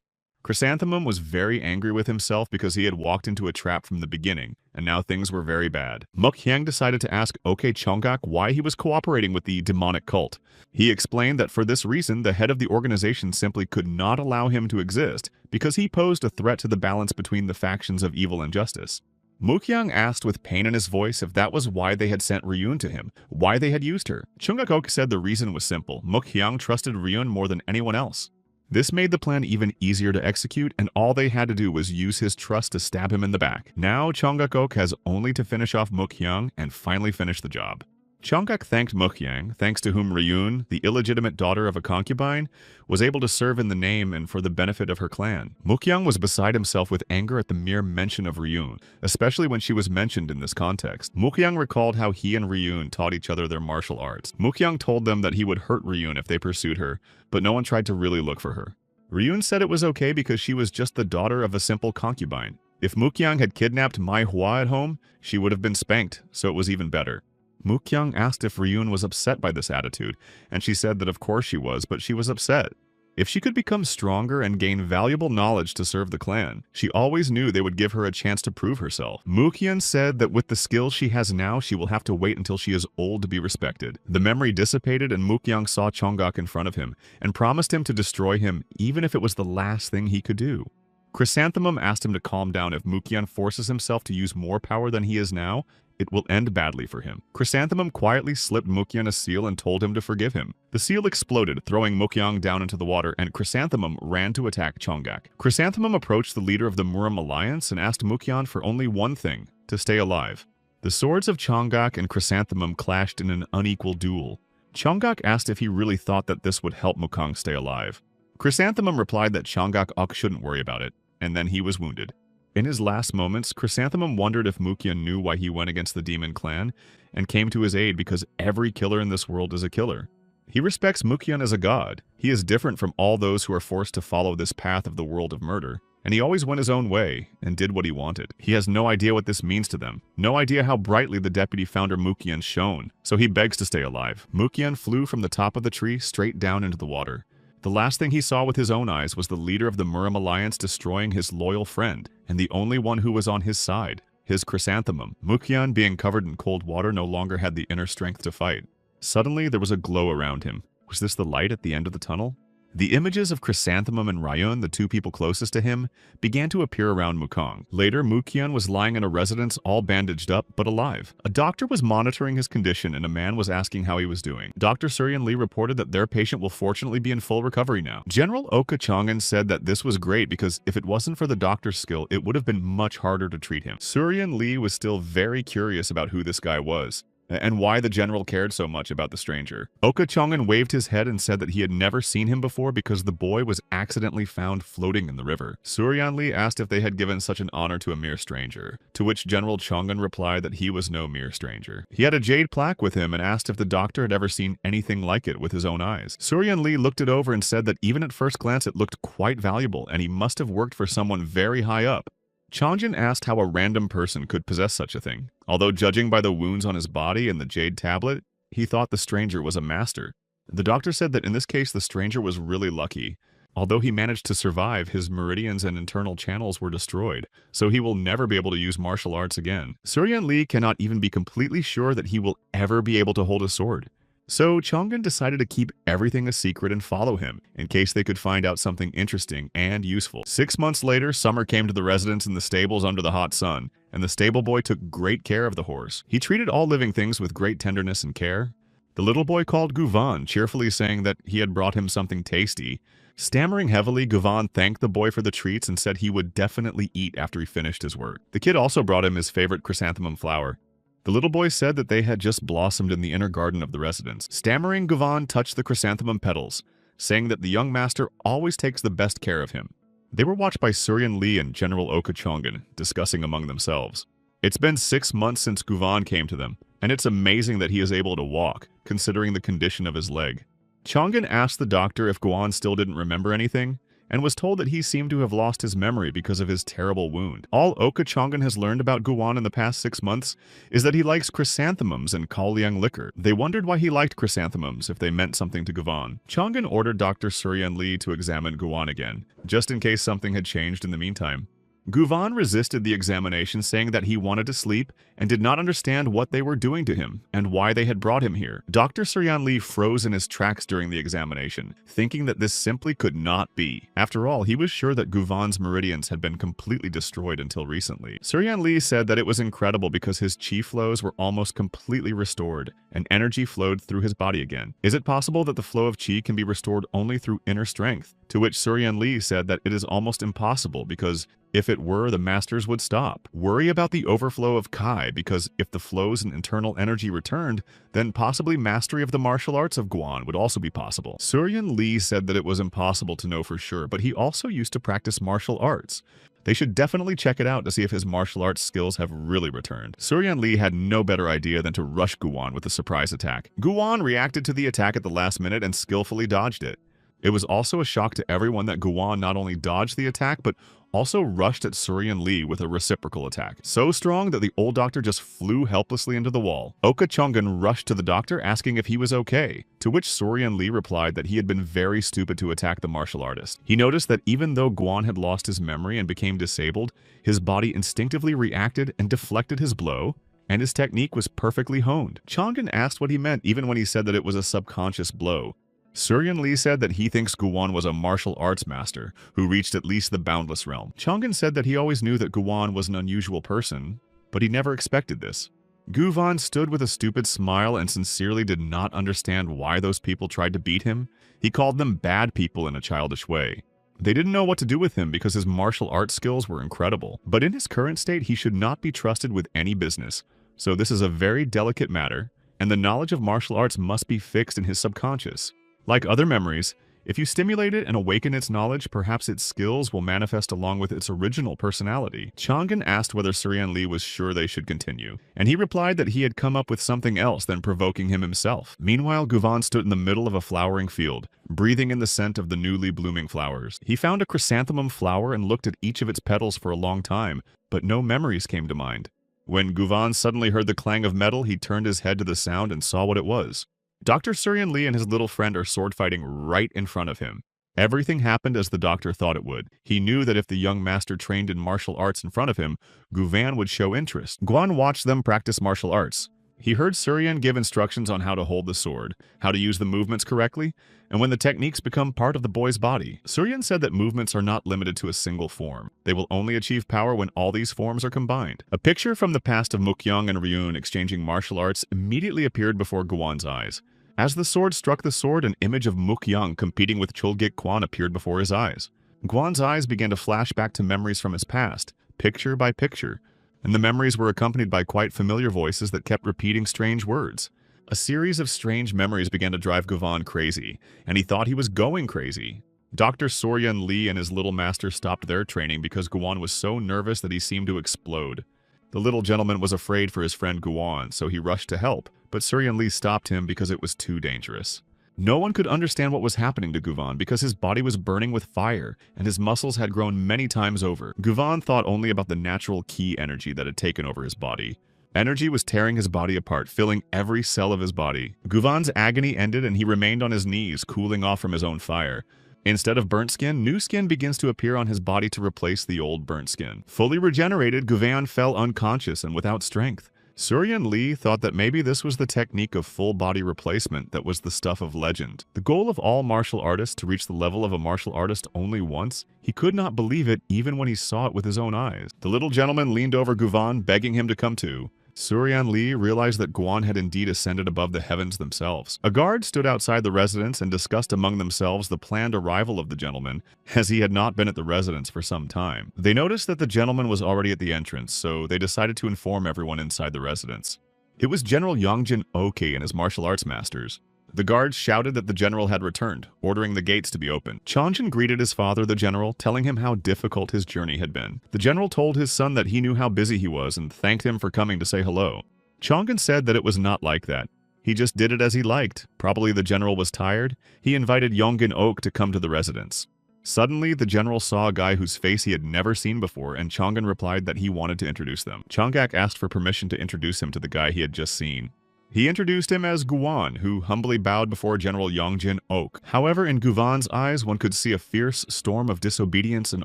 Chrysanthemum was very angry with himself because he had walked into a trap from the beginning, and now things were very bad. Mukhyang decided to ask OK Chonggak why he was cooperating with the demonic cult. He explained that for this reason, the head of the organization simply could not allow him to exist because he posed a threat to the balance between the factions of evil and justice. Mukhyang asked with pain in his voice if that was why they had sent Ryun to him, why they had used her. Chonggak said the reason was simple. Mukhyang trusted Ryun more than anyone else. This made the plan even easier to execute, and all they had to do was use his trust to stab him in the back. Now Chonggak has only to finish off Mukhyang and finally finish the job. Chonggak thanked Mukhyang, thanks to whom Ryun, the illegitimate daughter of a concubine, was able to serve in the name and for the benefit of her clan. Mukhyang was beside himself with anger at the mere mention of Ryun, especially when she was mentioned in this context. Mukhyang recalled how he and Ryun taught each other their martial arts. Mukhyang told them that he would hurt Ryun if they pursued her, but no one tried to really look for her. Ryun said it was okay because she was just the daughter of a simple concubine. If Mukhyang had kidnapped Manhwa at home, she would have been spanked, so it was even better. Mukhyang asked if Ryun was upset by this attitude, and she said that of course she was, but she was upset. If she could become stronger and gain valuable knowledge to serve the clan, she always knew they would give her a chance to prove herself. Mukhyang said that with the skills she has now, she will have to wait until she is old to be respected. The memory dissipated and Mukhyang saw Chonggak in front of him and promised him to destroy him even if it was the last thing he could do. Chrysanthemum asked him to calm down. If Mukhyang forces himself to use more power than he is now, it will end badly for him. Chrysanthemum quietly slipped Mukhyang a seal and told him to forgive him. The seal exploded, throwing Mukhyang down into the water, and Chrysanthemum ran to attack Chonggak. Chrysanthemum approached the leader of the Muram Alliance and asked Mukhyang for only one thing, to stay alive. The swords of Chonggak and Chrysanthemum clashed in an unequal duel. Chonggak asked if he really thought that this would help Mukhyang stay alive. Chrysanthemum replied that Chonggak shouldn't worry about it, and then he was wounded. In his last moments, Chrysanthemum wondered if Mukhyang knew why he went against the demon clan and came to his aid because every killer in this world is a killer. He respects Mukhyang as a god. He is different from all those who are forced to follow this path of the world of murder, and he always went his own way and did what he wanted. He has no idea what this means to them, no idea how brightly the deputy founder Mukhyang shone, so he begs to stay alive. Mukhyang flew from the top of the tree straight down into the water. The last thing he saw with his own eyes was the leader of the Muram Alliance destroying his loyal friend, and the only one who was on his side, his Chrysanthemum. Mukhyang, being covered in cold water, no longer had the inner strength to fight. Suddenly, there was a glow around him. Was this the light at the end of the tunnel? The images of Chrysanthemum and Ryun, the two people closest to him, began to appear around Mukhyang. Later, Mukhyang was lying in a residence all bandaged up, but alive. A doctor was monitoring his condition and a man was asking how he was doing. Dr. Suryan Lee reported that their patient will fortunately be in full recovery now. General Oka Chongan said that this was great because if it wasn't for the doctor's skill, it would have been much harder to treat him. Suryan Lee was still very curious about who this guy was, and why the general cared so much about the stranger. Oka Chongan waved his head and said that he had never seen him before because the boy was accidentally found floating in the river. Suryan Lee asked if they had given such an honor to a mere stranger, to which General Chongan replied that he was no mere stranger. He had a jade plaque with him and asked if the doctor had ever seen anything like it with his own eyes. Suryan Lee looked it over and said that even at first glance it looked quite valuable and he must have worked for someone very high up. Chongjin asked how a random person could possess such a thing. Although judging by the wounds on his body and the jade tablet, he thought the stranger was a master. The doctor said that in this case the stranger was really lucky. Although he managed to survive, his meridians and internal channels were destroyed, so he will never be able to use martial arts again. Suryan Lee cannot even be completely sure that he will ever be able to hold a sword. So Chongjin decided to keep everything a secret and follow him, in case they could find out something interesting and useful. 6 months later, summer came to the residence in the stables under the hot sun, and the stable boy took great care of the horse. He treated all living things with great tenderness and care. The little boy called Guvan, cheerfully saying that he had brought him something tasty. Stammering heavily, Guvan thanked the boy for the treats and said he would definitely eat after he finished his work. The kid also brought him his favorite chrysanthemum flower. The little boy said that they had just blossomed in the inner garden of the residence. Stammering, Guvan touched the chrysanthemum petals, saying that the young master always takes the best care of him. They were watched by Suryan Lee and General Oka Chongan, discussing among themselves. It's been 6 months since Guvan came to them, and it's amazing that he is able to walk, considering the condition of his leg. Chongan asked the doctor if Guvan still didn't remember anything, and was told that he seemed to have lost his memory because of his terrible wound. All Oka Chongan has learned about Guan in the past 6 months is that he likes chrysanthemums and Kaoliang liquor. They wondered why he liked chrysanthemums if they meant something to Guan. Chongan ordered Dr. Suryan Lee to examine Guan again, just in case something had changed in the meantime. Guvan resisted the examination, saying that he wanted to sleep and did not understand what they were doing to him and why they had brought him here. Dr. Suryan Lee froze in his tracks during the examination, thinking that this simply could not be. After all, he was sure that Guvan's meridians had been completely destroyed until recently. Suryan Lee said that it was incredible because his chi flows were almost completely restored and energy flowed through his body again. Is it possible that the flow of chi can be restored only through inner strength? To which Suryan Lee said that it is almost impossible because if it were, the masters would stop. Worry about the overflow of Kai, because if the flows and internal energy returned, then possibly mastery of the martial arts of Guan would also be possible. Suryan Lee said that it was impossible to know for sure, but he also used to practice martial arts. They should definitely check it out to see if his martial arts skills have really returned. Suryan Lee had no better idea than to rush Guan with a surprise attack. Guan reacted to the attack at the last minute and skillfully dodged it. It was also a shock to everyone that Guan not only dodged the attack, but also rushed at Suryan Lee with a reciprocal attack. So strong that the old doctor just flew helplessly into the wall. Oka Chongan rushed to the doctor asking if he was okay, to which Suryan Lee replied that he had been very stupid to attack the martial artist. He noticed that even though Guan had lost his memory and became disabled, his body instinctively reacted and deflected his blow, and his technique was perfectly honed. Chongan asked what he meant even when he said that it was a subconscious blow. Suryan Lee said that he thinks Guan was a martial arts master who reached at least the boundless realm. Chongan said that he always knew that Guan was an unusual person, but he never expected this. Guvan stood with a stupid smile and sincerely did not understand why those people tried to beat him. He called them bad people in a childish way. They didn't know what to do with him because his martial arts skills were incredible, but in his current state he should not be trusted with any business. So this is a very delicate matter, and the knowledge of martial arts must be fixed in his subconscious. Like other memories, if you stimulate it and awaken its knowledge, perhaps its skills will manifest along with its original personality. Chongan asked whether Suryan Lee was sure they should continue, and he replied that he had come up with something else than provoking him himself. Meanwhile, Guvan stood in the middle of a flowering field, breathing in the scent of the newly blooming flowers. He found a chrysanthemum flower and looked at each of its petals for a long time, but no memories came to mind. When Guvan suddenly heard the clang of metal, he turned his head to the sound and saw what it was. Dr. Suryan Lee and his little friend are sword fighting right in front of him. Everything happened as the doctor thought it would. He knew that if the young master trained in martial arts in front of him, Guvan would show interest. Guan watched them practice martial arts. He heard Suryan give instructions on how to hold the sword, how to use the movements correctly, and when the techniques become part of the boy's body. Suryan said that movements are not limited to a single form. They will only achieve power when all these forms are combined. A picture from the past of Mukyoung and Ryun exchanging martial arts immediately appeared before Guan's eyes. As the sword struck the sword, an image of Mukyoung competing with Chulgik Kwan appeared before his eyes. Guan's eyes began to flash back to memories from his past, picture by picture, and the memories were accompanied by quite familiar voices that kept repeating strange words. A series of strange memories began to drive Guvan crazy, and he thought he was going crazy. Dr. Suryan Lee and his little master stopped their training because Guvan was so nervous that he seemed to explode. The little gentleman was afraid for his friend Guan, so he rushed to help, but Suryan Lee stopped him because it was too dangerous. No one could understand what was happening to Guvan because his body was burning with fire and his muscles had grown many times over. Guvan thought only about the natural ki energy that had taken over his body. Energy was tearing his body apart, filling every cell of his body. Guvan's agony ended and he remained on his knees, cooling off from his own fire. Instead of burnt skin, new skin begins to appear on his body to replace the old burnt skin. Fully regenerated, Guvan fell unconscious and without strength. Suryan Lee thought that maybe this was the technique of full body replacement that was the stuff of legend. The goal of all martial artists to reach the level of a martial artist only once? He could not believe it even when he saw it with his own eyes. The little gentleman leaned over Guvan, begging him to come too. Suryan Lee realized that Guan had indeed ascended above the heavens themselves. A guard stood outside the residence and discussed among themselves the planned arrival of the gentleman, as he had not been at the residence for some time. They noticed that the gentleman was already at the entrance, so they decided to inform everyone inside the residence. It was General Yongjin Oki and his martial arts masters. The guards shouted that the general had returned, ordering the gates to be opened. Chongjin greeted his father, the general, telling him how difficult his journey had been. The general told his son that he knew how busy he was and thanked him for coming to say hello. Chongjin said that it was not like that. He just did it as he liked. Probably the general was tired. He invited Yongjin Ok to come to the residence. Suddenly, the general saw a guy whose face he had never seen before, and Chang'an replied that he wanted to introduce them. Chang'ak asked for permission to introduce him to the guy he had just seen. He introduced him as Guan, who humbly bowed before General Yongjin Ok. However, in Guvan's eyes, one could see a fierce storm of disobedience and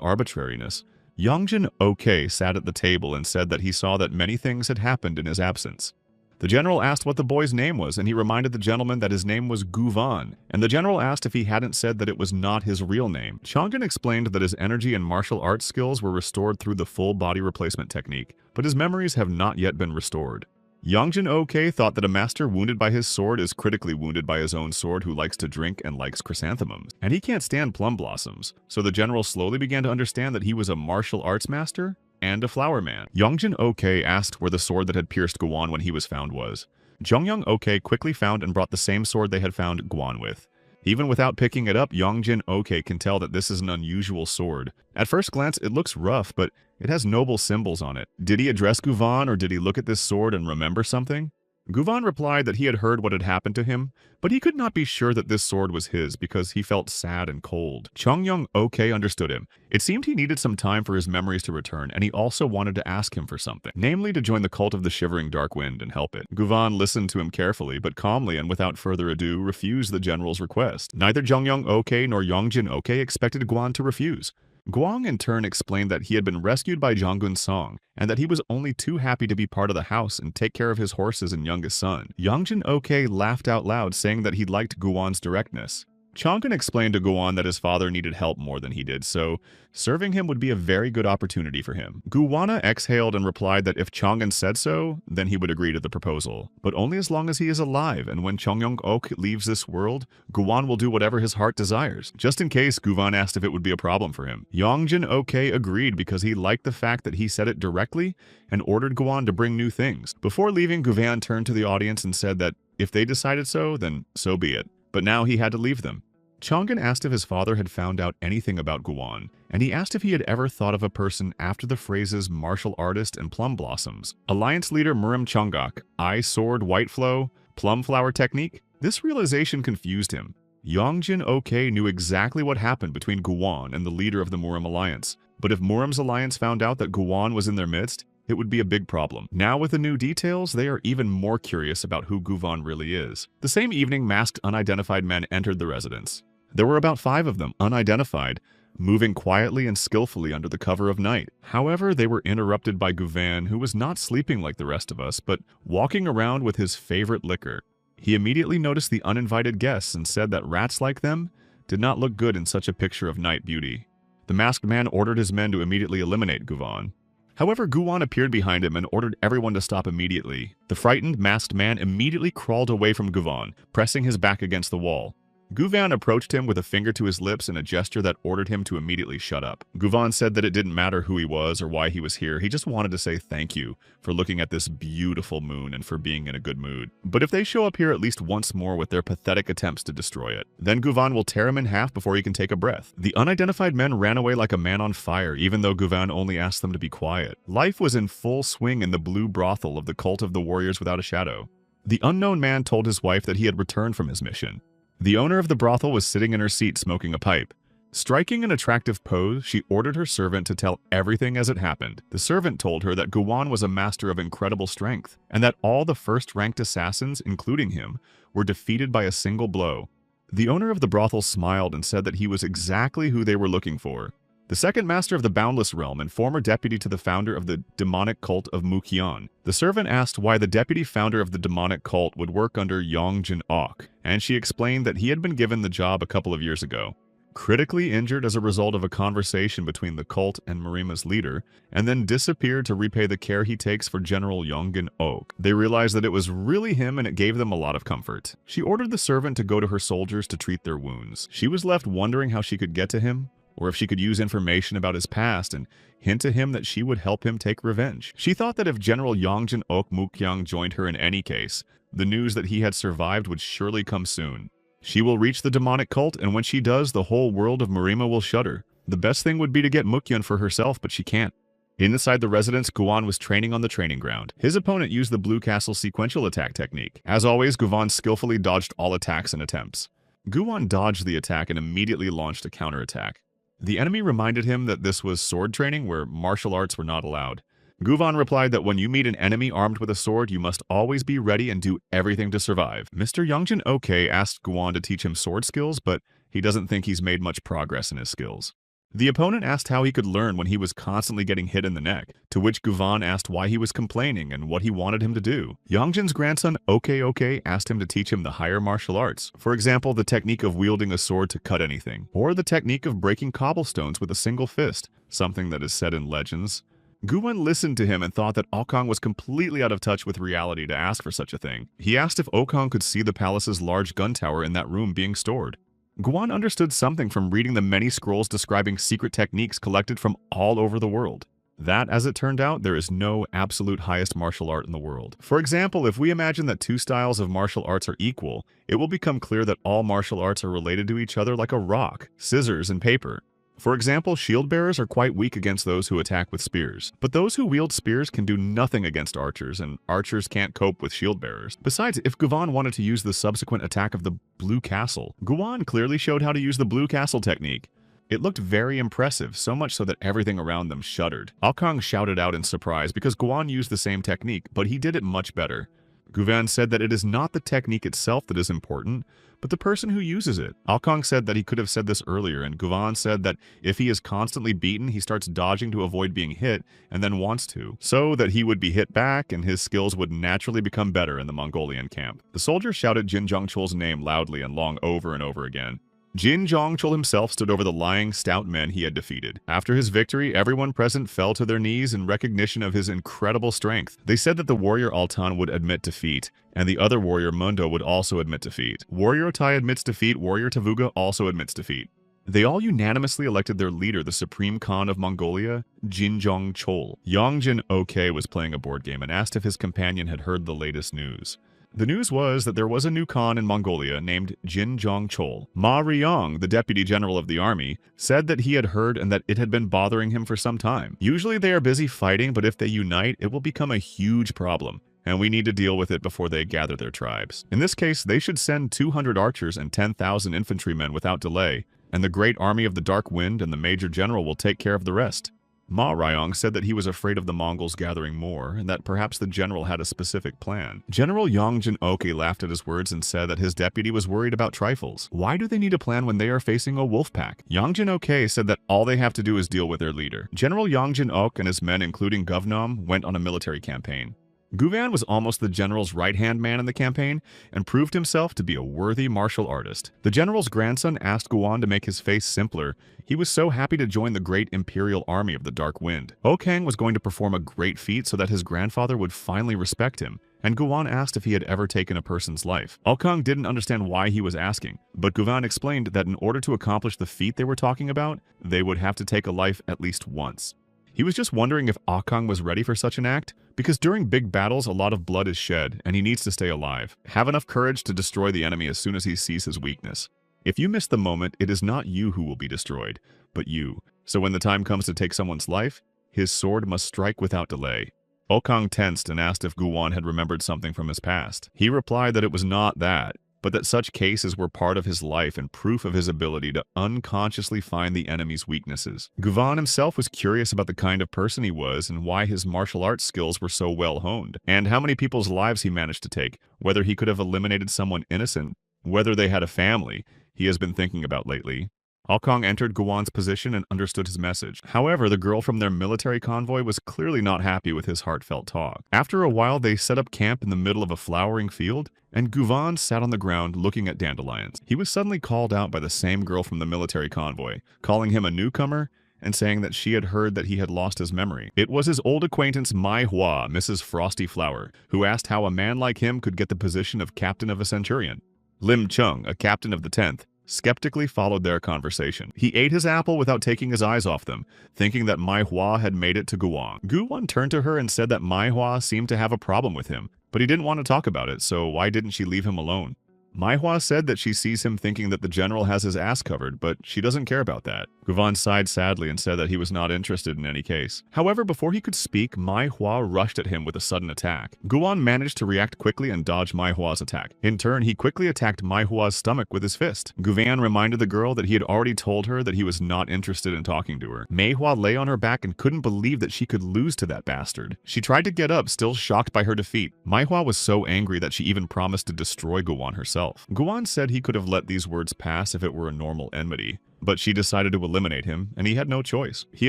arbitrariness. Yongjin Ok sat at the table and said that he saw that many things had happened in his absence. The general asked what the boy's name was, and he reminded the gentleman that his name was Guvan, and the general asked if he hadn't said that it was not his real name. Chang'an explained that his energy and martial arts skills were restored through the full body replacement technique, but his memories have not yet been restored. Yongjin Ok thought that a master wounded by his sword is critically wounded by his own sword who likes to drink and likes chrysanthemums, and he can't stand plum blossoms, so the general slowly began to understand that he was a martial arts master and a flower man. Yongjin Ok asked where the sword that had pierced Guan when he was found was. Jongyung Ok quickly found and brought the same sword they had found Guan with. Even without picking it up, Yongjin Ok can tell that this is an unusual sword. At first glance, it looks rough, but it has noble symbols on it. Did he address Guvan, or did he look at this sword and remember something? Guvan replied that he had heard what had happened to him, but he could not be sure that this sword was his because he felt sad and cold. Chongyung Ok understood him. It seemed he needed some time for his memories to return, and he also wanted to ask him for something, namely to join the cult of the Shivering Dark Wind and help it. Guvan listened to him carefully, but calmly and without further ado refused the general's request. Neither Jongyung Ok nor Yongjin Ok expected Guan to refuse. Guang in turn explained that he had been rescued by Jonggun Song, and that he was only too happy to be part of the house and take care of his horses and youngest son. Yongjin Ok laughed out loud, saying that he liked Guan's directness. Chang'an explained to Guan that his father needed help more than he did, so serving him would be a very good opportunity for him. Guwana exhaled and replied that if Chang'an said so, then he would agree to the proposal, but only as long as he is alive, and when Chongyung Ok leaves this world, Guwan will do whatever his heart desires. Just in case, Guvan asked if it would be a problem for him. Yongjin Ok agreed because he liked the fact that he said it directly and ordered Guwan to bring new things. Before leaving, Guvan turned to the audience and said that if they decided so, then so be it. But now he had to leave them. Chang'an asked if his father had found out anything about Guwan, and he asked if he had ever thought of a person after the phrases martial artist and plum blossoms. Alliance leader Murim Chonggak, eye sword white flow, plum flower technique? This realization confused him. Yongjin Ok knew exactly what happened between Guwan and the leader of the Murim Alliance, but if Murim's alliance found out that Guwan was in their midst, it would be a big problem. Now with the new details, they are even more curious about who Guvan really is. The same evening, masked unidentified men entered the residence. There were about 5 of them, unidentified, moving quietly and skillfully under the cover of night. However, they were interrupted by Guvan, who was not sleeping like the rest of us, but walking around with his favorite liquor. He immediately noticed the uninvited guests and said that rats like them did not look good in such a picture of night beauty. The masked man ordered his men to immediately eliminate Guvan. However, Guwan appeared behind him and ordered everyone to stop immediately. The frightened, masked man immediately crawled away from Guvan, pressing his back against the wall. Guvan approached him with a finger to his lips and a gesture that ordered him to immediately shut up. Guvan said that it didn't matter who he was or why he was here, he just wanted to say thank you for looking at this beautiful moon and for being in a good mood. But if they show up here at least once more with their pathetic attempts to destroy it, then Guvan will tear him in half before he can take a breath. The unidentified men ran away like a man on fire, even though Guvan only asked them to be quiet. Life was in full swing in the blue brothel of the cult of the Warriors Without a Shadow. The unknown man told his wife that he had returned from his mission. The owner of the brothel was sitting in her seat smoking a pipe. Striking an attractive pose, she ordered her servant to tell everything as it happened. The servant told her that Guwan was a master of incredible strength, and that all the first-ranked assassins, including him, were defeated by a single blow. The owner of the brothel smiled and said that he was exactly who they were looking for. The second master of the Boundless Realm and former deputy to the founder of the demonic cult of Mukyeon. The servant asked why the deputy founder of the demonic cult would work under Yongjin Ok, and she explained that he had been given the job a couple of years ago. Critically injured as a result of a conversation between the cult and Marima's leader, and then disappeared to repay the care he takes for General Yongjin Ok. They realized that it was really him and it gave them a lot of comfort. She ordered the servant to go to her soldiers to treat their wounds. She was left wondering how she could get to him, or if she could use information about his past and hint to him that she would help him take revenge. She thought that if General Yongjin Ok Mukyang joined her in any case, the news that he had survived would surely come soon. She will reach the demonic cult, and when she does, the whole world of Marima will shudder. The best thing would be to get Mukyeon for herself, but she can't. Inside the residence, Guwan was training on the training ground. His opponent used the Blue Castle sequential attack technique. As always, Guwan skillfully dodged all attacks and attempts. Guwan dodged the attack and immediately launched a counterattack. The enemy reminded him that this was sword training where martial arts were not allowed. Guvan replied that when you meet an enemy armed with a sword, you must always be ready and do everything to survive. Mr. Youngjin OK asked Guan to teach him sword skills, but he doesn't think he's made much progress in his skills. The opponent asked how he could learn when he was constantly getting hit in the neck, to which Guvan asked why he was complaining and what he wanted him to do. Youngjin's grandson OK asked him to teach him the higher martial arts, for example the technique of wielding a sword to cut anything, or the technique of breaking cobblestones with a single fist, something that is said in legends. Guwan listened to him and thought that Okong was completely out of touch with reality to ask for such a thing. He asked if Okong could see the palace's large gun tower in that room being stored. Guwan understood something from reading the many scrolls describing secret techniques collected from all over the world. That, as it turned out, there is no absolute highest martial art in the world. For example, if we imagine that two styles of martial arts are equal, it will become clear that all martial arts are related to each other like a rock, scissors, and paper. For example, shield bearers are quite weak against those who attack with spears. But those who wield spears can do nothing against archers, and archers can't cope with shield bearers. Besides, if Guvan wanted to use the subsequent attack of the Blue Castle, Guwan clearly showed how to use the Blue Castle technique. It looked very impressive, so much so that everything around them shuddered. Okong shouted out in surprise because Guwan used the same technique, but he did it much better. Guvan said that it is not the technique itself that is important, but the person who uses it. Okong said that he could have said this earlier, and Guvan said that if he is constantly beaten, he starts dodging to avoid being hit, and then wants to, so that he would be hit back and his skills would naturally become better in the Mongolian camp. The soldier shouted Jin Zhongchul's name loudly and long over and over again. Jin Zhongchul himself stood over the lying, stout men he had defeated. After his victory, everyone present fell to their knees in recognition of his incredible strength. They said that the warrior Altan would admit defeat, and the other warrior Mundo would also admit defeat. Warrior Otai admits defeat, warrior Tavuga also admits defeat. They all unanimously elected their leader, the Supreme Khan of Mongolia, Jin Zhongchul. Yongjin OK was playing a board game and asked if his companion had heard the latest news. The news was that there was a new Khan in Mongolia named Jin Zhongchul. Ma Riyong, the deputy general of the army, said that he had heard and that it had been bothering him for some time. Usually they are busy fighting, but if they unite, it will become a huge problem, and we need to deal with it before they gather their tribes. In this case, they should send 200 archers and 10,000 infantrymen without delay, and the great army of the Dark Wind and the major general will take care of the rest. Ma Ryong said that he was afraid of the Mongols gathering more, and that perhaps the general had a specific plan. General Yongjin Oki laughed at his words and said that his deputy was worried about trifles. Why do they need a plan when they are facing a wolf pack? Yongjin Oki said that all they have to do is deal with their leader. General Yongjin Ok and his men, including Govnom, went on a military campaign. Guvan was almost the general's right-hand man in the campaign and proved himself to be a worthy martial artist. The general's grandson asked Guan to make his face simpler. He was so happy to join the great imperial army of the Dark Wind. Okang was going to perform a great feat so that his grandfather would finally respect him, and Guvan asked if he had ever taken a person's life. Okang didn't understand why he was asking, but Guvan explained that in order to accomplish the feat they were talking about, they would have to take a life at least once. He was just wondering if Okang was ready for such an act, because during big battles a lot of blood is shed, and he needs to stay alive. Have enough courage to destroy the enemy as soon as he sees his weakness. If you miss the moment, it is not you who will be destroyed, but you. So when the time comes to take someone's life, his sword must strike without delay. Okang tensed and asked if Guwan had remembered something from his past. He replied that it was not that, but that such cases were part of his life and proof of his ability to unconsciously find the enemy's weaknesses. Guvan himself was curious about the kind of person he was and why his martial arts skills were so well honed, and how many people's lives he managed to take, whether he could have eliminated someone innocent, whether they had a family, he has been thinking about lately. Okong entered Guwan's position and understood his message. However, the girl from their military convoy was clearly not happy with his heartfelt talk. After a while, they set up camp in the middle of a flowering field, and Guvan sat on the ground looking at dandelions. He was suddenly called out by the same girl from the military convoy, calling him a newcomer and saying that she had heard that he had lost his memory. It was his old acquaintance Manhwa, Mrs. Frosty Flower, who asked how a man like him could get the position of captain of a centurion. Lim Chung, a captain of the 10th, skeptically followed their conversation. He ate his apple without taking his eyes off them, thinking that Mai Hua had made it to Guwang. Guwan turned to her and said that Mai Hua seemed to have a problem with him, but he didn't want to talk about it, so why didn't she leave him alone? Manhwa said that she sees him thinking that the general has his ass covered, but she doesn't care about that. Guvan sighed sadly and said that he was not interested in any case. However, before he could speak, Manhwa rushed at him with a sudden attack. Guvan managed to react quickly and dodge Manhwa's attack. In turn, he quickly attacked Manhwa's stomach with his fist. Guvan reminded the girl that he had already told her that he was not interested in talking to her. Manhwa lay on her back and couldn't believe that she could lose to that bastard. She tried to get up, still shocked by her defeat. Manhwa was so angry that she even promised to destroy Guvan herself. Guvan said he could have let these words pass if it were a normal enmity, but she decided to eliminate him, and he had no choice. He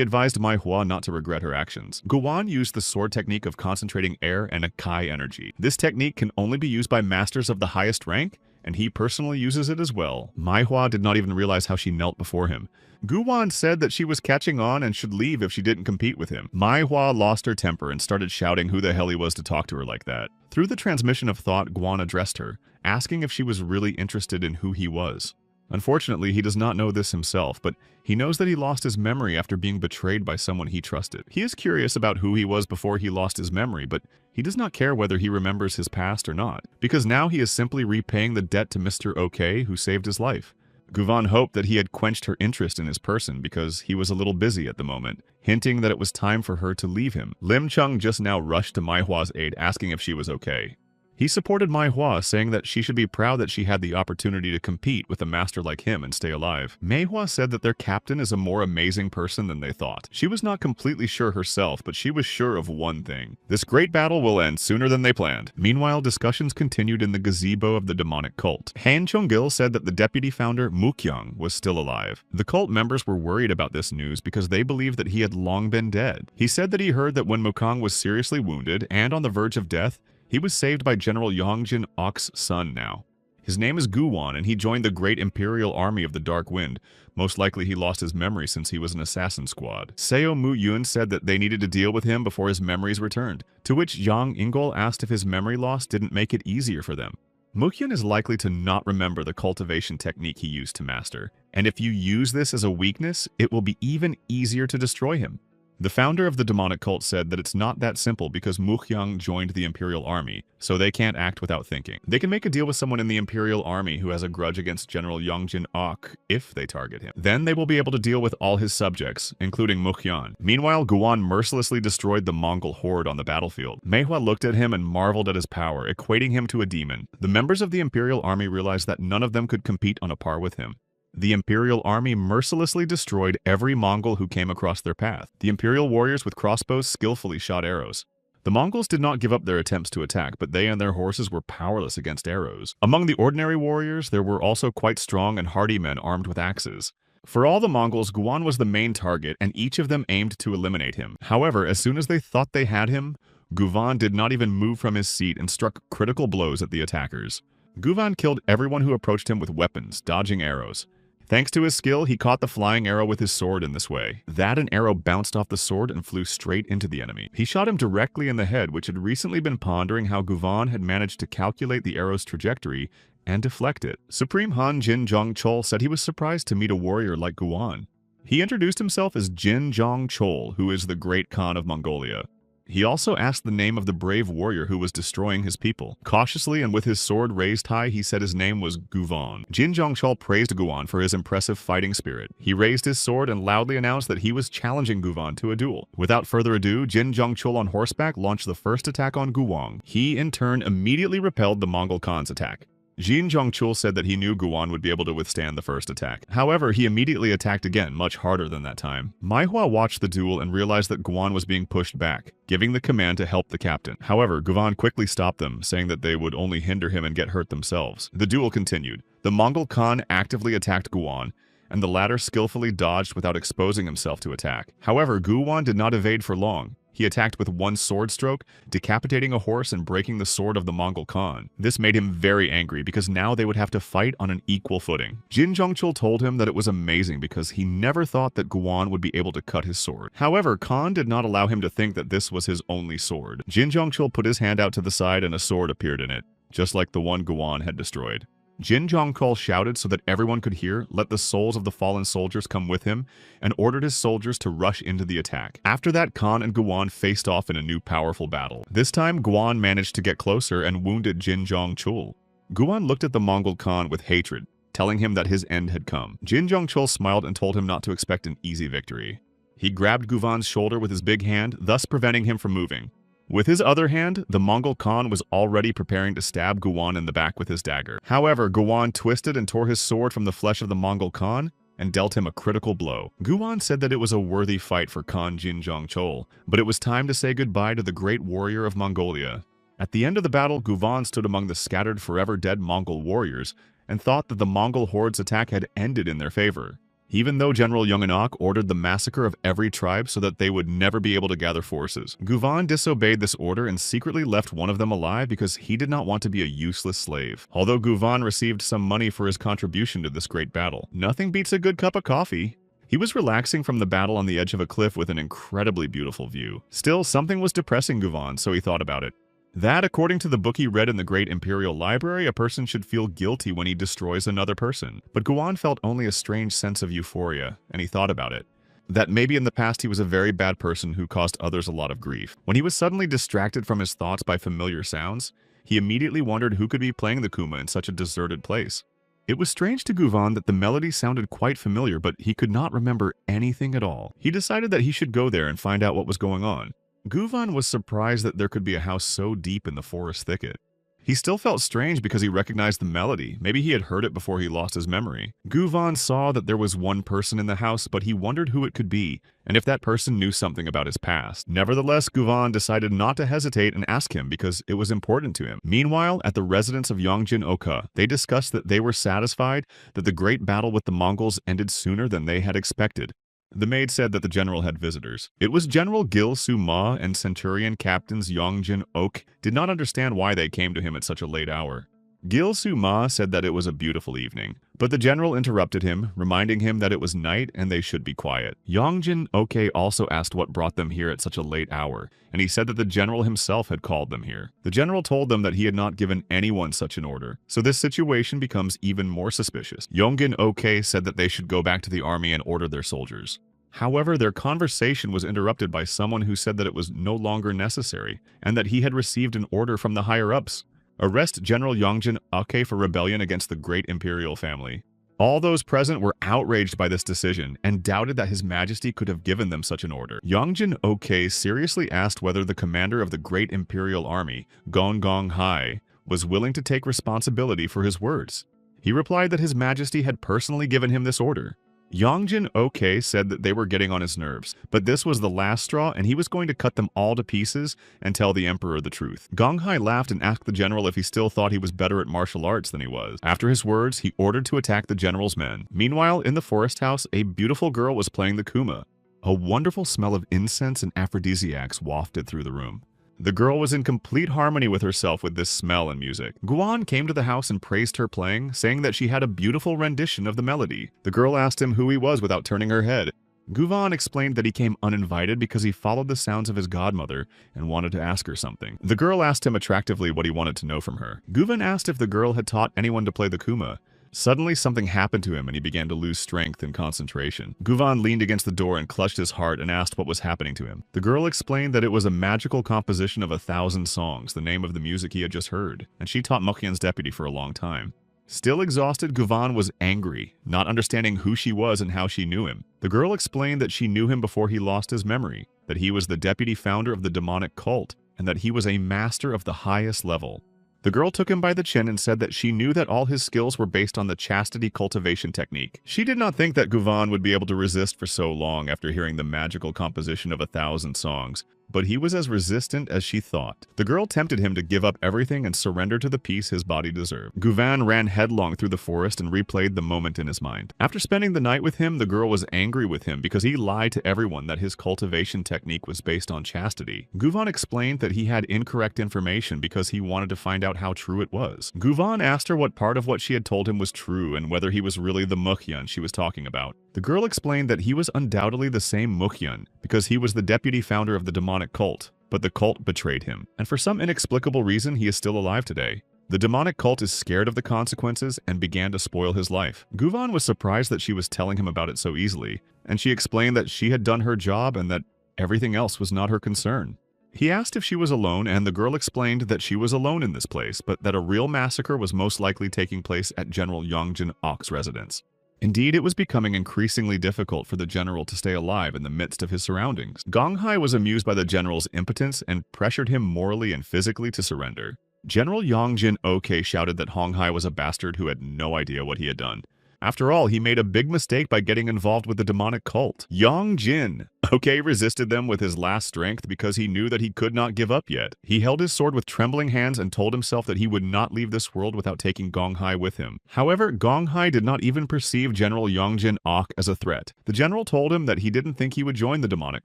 advised Manhwa not to regret her actions. Guvan used the sword technique of concentrating air and Akai energy. This technique can only be used by masters of the highest rank, and he personally uses it as well. Manhwa did not even realize how she knelt before him. Guvan said that she was catching on and should leave if she didn't compete with him. Manhwa lost her temper and started shouting who the hell he was to talk to her like that. Through the transmission of thought, Guvan addressed her, asking if she was really interested in who he was. Unfortunately, he does not know this himself, but he knows that he lost his memory after being betrayed by someone he trusted. He is curious about who he was before he lost his memory, but he does not care whether he remembers his past or not, because now he is simply repaying the debt to Mr. OK who saved his life. Guvan hoped that he had quenched her interest in his person because he was a little busy at the moment, hinting that it was time for her to leave him. Lim Chung just now rushed to Manhwa's aid, asking if she was okay. He supported Manhwa, saying that she should be proud that she had the opportunity to compete with a master like him and stay alive. Manhwa said that their captain is a more amazing person than they thought. She was not completely sure herself, but she was sure of one thing. This great battle will end sooner than they planned. Meanwhile, discussions continued in the gazebo of the demonic cult. Han Chong-gil said that the deputy founder, Mukyung, was still alive. The cult members were worried about this news because they believed that he had long been dead. He said that he heard that when Mukong was seriously wounded and on the verge of death, he was saved by General Yongjin Ok's son now. His name is Guwan, and he joined the great Imperial Army of the Dark Wind. Most likely he lost his memory since he was an assassin squad. Seo Mu-yun said that they needed to deal with him before his memories returned, to which Yang Ingol asked if his memory loss didn't make it easier for them. Mukyun is likely to not remember the cultivation technique he used to master, and if you use this as a weakness, it will be even easier to destroy him. The founder of the demonic cult said that it's not that simple because Mukyung joined the Imperial Army, so they can't act without thinking. They can make a deal with someone in the Imperial Army who has a grudge against General Yongjin Ok if they target him. Then they will be able to deal with all his subjects, including Mukyun. Meanwhile, Guwan mercilessly destroyed the Mongol horde on the battlefield. Manhwa looked at him and marveled at his power, equating him to a demon. The members of the Imperial Army realized that none of them could compete on a par with him. The Imperial Army mercilessly destroyed every Mongol who came across their path. The Imperial warriors with crossbows skillfully shot arrows. The Mongols did not give up their attempts to attack, but they and their horses were powerless against arrows. Among the ordinary warriors, there were also quite strong and hardy men armed with axes. For all the Mongols, Guwan was the main target, and each of them aimed to eliminate him. However, as soon as they thought they had him, Guwan did not even move from his seat and struck critical blows at the attackers. Guwan killed everyone who approached him with weapons, dodging arrows. Thanks to his skill, he caught the flying arrow with his sword in this way. That an arrow bounced off the sword and flew straight into the enemy. He shot him directly in the head, which had recently been pondering how Guwan had managed to calculate the arrow's trajectory and deflect it. Supreme Han Jin Jong Chol said he was surprised to meet a warrior like Guwan. He introduced himself as Jin Jong Chol, who is the great Khan of Mongolia. He also asked the name of the brave warrior who was destroying his people. Cautiously and with his sword raised high, he said his name was Guwan. Jin Zhongchul praised Guwan for his impressive fighting spirit. He raised his sword and loudly announced that he was challenging Guwan to a duel. Without further ado, Jin Zhongchul on horseback launched the first attack on Guwan. He, in turn, immediately repelled the Mongol Khan's attack. Jin Zhongchul said that he knew Guwan would be able to withstand the first attack. However, he immediately attacked again, much harder than that time. Manhwa watched the duel and realized that Guwan was being pushed back, giving the command to help the captain. However, Guwan quickly stopped them, saying that they would only hinder him and get hurt themselves. The duel continued. The Mongol Khan actively attacked Guwan, and the latter skillfully dodged without exposing himself to attack. However, Guwan did not evade for long. He attacked with one sword stroke, decapitating a horse and breaking the sword of the Mongol Khan. This made him very angry because now they would have to fight on an equal footing. Jin Zhongchul told him that it was amazing because he never thought that Guwan would be able to cut his sword. However, Khan did not allow him to think that this was his only sword. Jin Zhongchul put his hand out to the side and a sword appeared in it, just like the one Guwan had destroyed. Jin Zhongchul shouted so that everyone could hear, "Let the souls of the fallen soldiers come with him," and ordered his soldiers to rush into the attack. After that, Khan and Guwan faced off in a new powerful battle. This time, Guwan managed to get closer and wounded Jin Zhongchul. Guan looked at the Mongol Khan with hatred, telling him that his end had come. Jin Zhongchul smiled and told him not to expect an easy victory. He grabbed Guvan's shoulder with his big hand, thus preventing him from moving. With his other hand, the Mongol Khan was already preparing to stab Guan in the back with his dagger. However, Guan twisted and tore his sword from the flesh of the Mongol Khan and dealt him a critical blow. Guan said that it was a worthy fight for Khan Jin Zhongchul, but it was time to say goodbye to the great warrior of Mongolia. At the end of the battle, Guvan stood among the scattered forever dead Mongol warriors and thought that the Mongol horde's attack had ended in their favor. Even though General Yongenak ordered the massacre of every tribe so that they would never be able to gather forces, Guvan disobeyed this order and secretly left one of them alive because he did not want to be a useless slave. Although Guvan received some money for his contribution to this great battle, nothing beats a good cup of coffee. He was relaxing from the battle on the edge of a cliff with an incredibly beautiful view. Still, something was depressing Guvan, so he thought about it. That, according to the book he read in the Great Imperial Library, a person should feel guilty when he destroys another person. But Guan felt only a strange sense of euphoria, and he thought about it. That maybe in the past he was a very bad person who caused others a lot of grief. When he was suddenly distracted from his thoughts by familiar sounds, he immediately wondered who could be playing the kuma in such a deserted place. It was strange to Guvan that the melody sounded quite familiar, but he could not remember anything at all. He decided that he should go there and find out what was going on. Guvan was surprised that there could be a house so deep in the forest thicket. He still felt strange because he recognized the melody. Maybe he had heard it before he lost his memory. Guvan saw that there was one person in the house, but he wondered who it could be, and if that person knew something about his past. Nevertheless, Guvan decided not to hesitate and ask him because it was important to him. Meanwhile, at the residence of Yongjin Oka, they discussed that they were satisfied that the great battle with the Mongols ended sooner than they had expected. The maid said that the general had visitors. It was General Gil Su-ma, and Centurion Captains Yongjin Ok did not understand why they came to him at such a late hour. Gil Su-ma said that it was a beautiful evening, but the general interrupted him, reminding him that it was night and they should be quiet. Yongjin Ok also asked what brought them here at such a late hour, and he said that the general himself had called them here. The general told them that he had not given anyone such an order, so this situation becomes even more suspicious. Yongjin Ok said that they should go back to the army and order their soldiers. However, their conversation was interrupted by someone who said that it was no longer necessary, and that he had received an order from the higher-ups. Arrest General Yongjin Ok for rebellion against the great imperial family. All those present were outraged by this decision and doubted that His Majesty could have given them such an order. Yongjin Ok seriously asked whether the commander of the great imperial army, Gong Hai, was willing to take responsibility for his words. He replied that His Majesty had personally given him this order. Yongjin Ok said that they were getting on his nerves, but this was the last straw and he was going to cut them all to pieces and tell the emperor the truth. Gong Hai laughed and asked the general if he still thought he was better at martial arts than he was. After his words, he ordered to attack the general's men. Meanwhile, in the forest house, a beautiful girl was playing the kuma. A wonderful smell of incense and aphrodisiacs wafted through the room. The girl was in complete harmony with herself with this smell and music. Guan came to the house and praised her playing, saying that she had a beautiful rendition of the melody. The girl asked him who he was without turning her head. Guvan explained that he came uninvited because he followed the sounds of his godmother and wanted to ask her something. The girl asked him attractively what he wanted to know from her. Guvan asked if the girl had taught anyone to play the kuma. Suddenly, something happened to him and he began to lose strength and concentration. Guvan leaned against the door and clutched his heart and asked what was happening to him. The girl explained that it was a magical composition of 1,000 songs, the name of the music he had just heard, and she taught Mukyan's deputy for a long time. Still exhausted, Guvan was angry, not understanding who she was and how she knew him. The girl explained that she knew him before he lost his memory, that he was the deputy founder of the demonic cult, and that he was a master of the highest level. The girl took him by the chin and said that she knew that all his skills were based on the chastity cultivation technique. She did not think that Guvan would be able to resist for so long after hearing the magical composition of 1,000 songs, but he was as resistant as she thought. The girl tempted him to give up everything and surrender to the peace his body deserved. Guvan ran headlong through the forest and replayed the moment in his mind. After spending the night with him, the girl was angry with him because he lied to everyone that his cultivation technique was based on chastity. Guvan explained that he had incorrect information because he wanted to find out how true it was. Guvan asked her what part of what she had told him was true and whether he was really the Mukyan she was talking about. The girl explained that he was undoubtedly the same Mukyan because he was the deputy founder of the demonic cult, but the cult betrayed him, and for some inexplicable reason he is still alive today. The demonic cult is scared of the consequences and began to spoil his life. Guvan was surprised that she was telling him about it so easily, and she explained that she had done her job and that everything else was not her concern. He asked if she was alone, and the girl explained that she was alone in this place, but that a real massacre was most likely taking place at General Yongjin Ok's residence. Indeed, it was becoming increasingly difficult for the general to stay alive in the midst of his surroundings. Gong Hai was amused by the general's impotence and pressured him morally and physically to surrender. General Yongjin Ok shouted that Hong Hai was a bastard who had no idea what he had done. After all, he made a big mistake by getting involved with the demonic cult. Yongjin Ok resisted them with his last strength because he knew that he could not give up yet. He held his sword with trembling hands and told himself that he would not leave this world without taking Gong Hai with him. However, Gong Hai did not even perceive General Yongjin Ok as a threat. The general told him that he didn't think he would join the demonic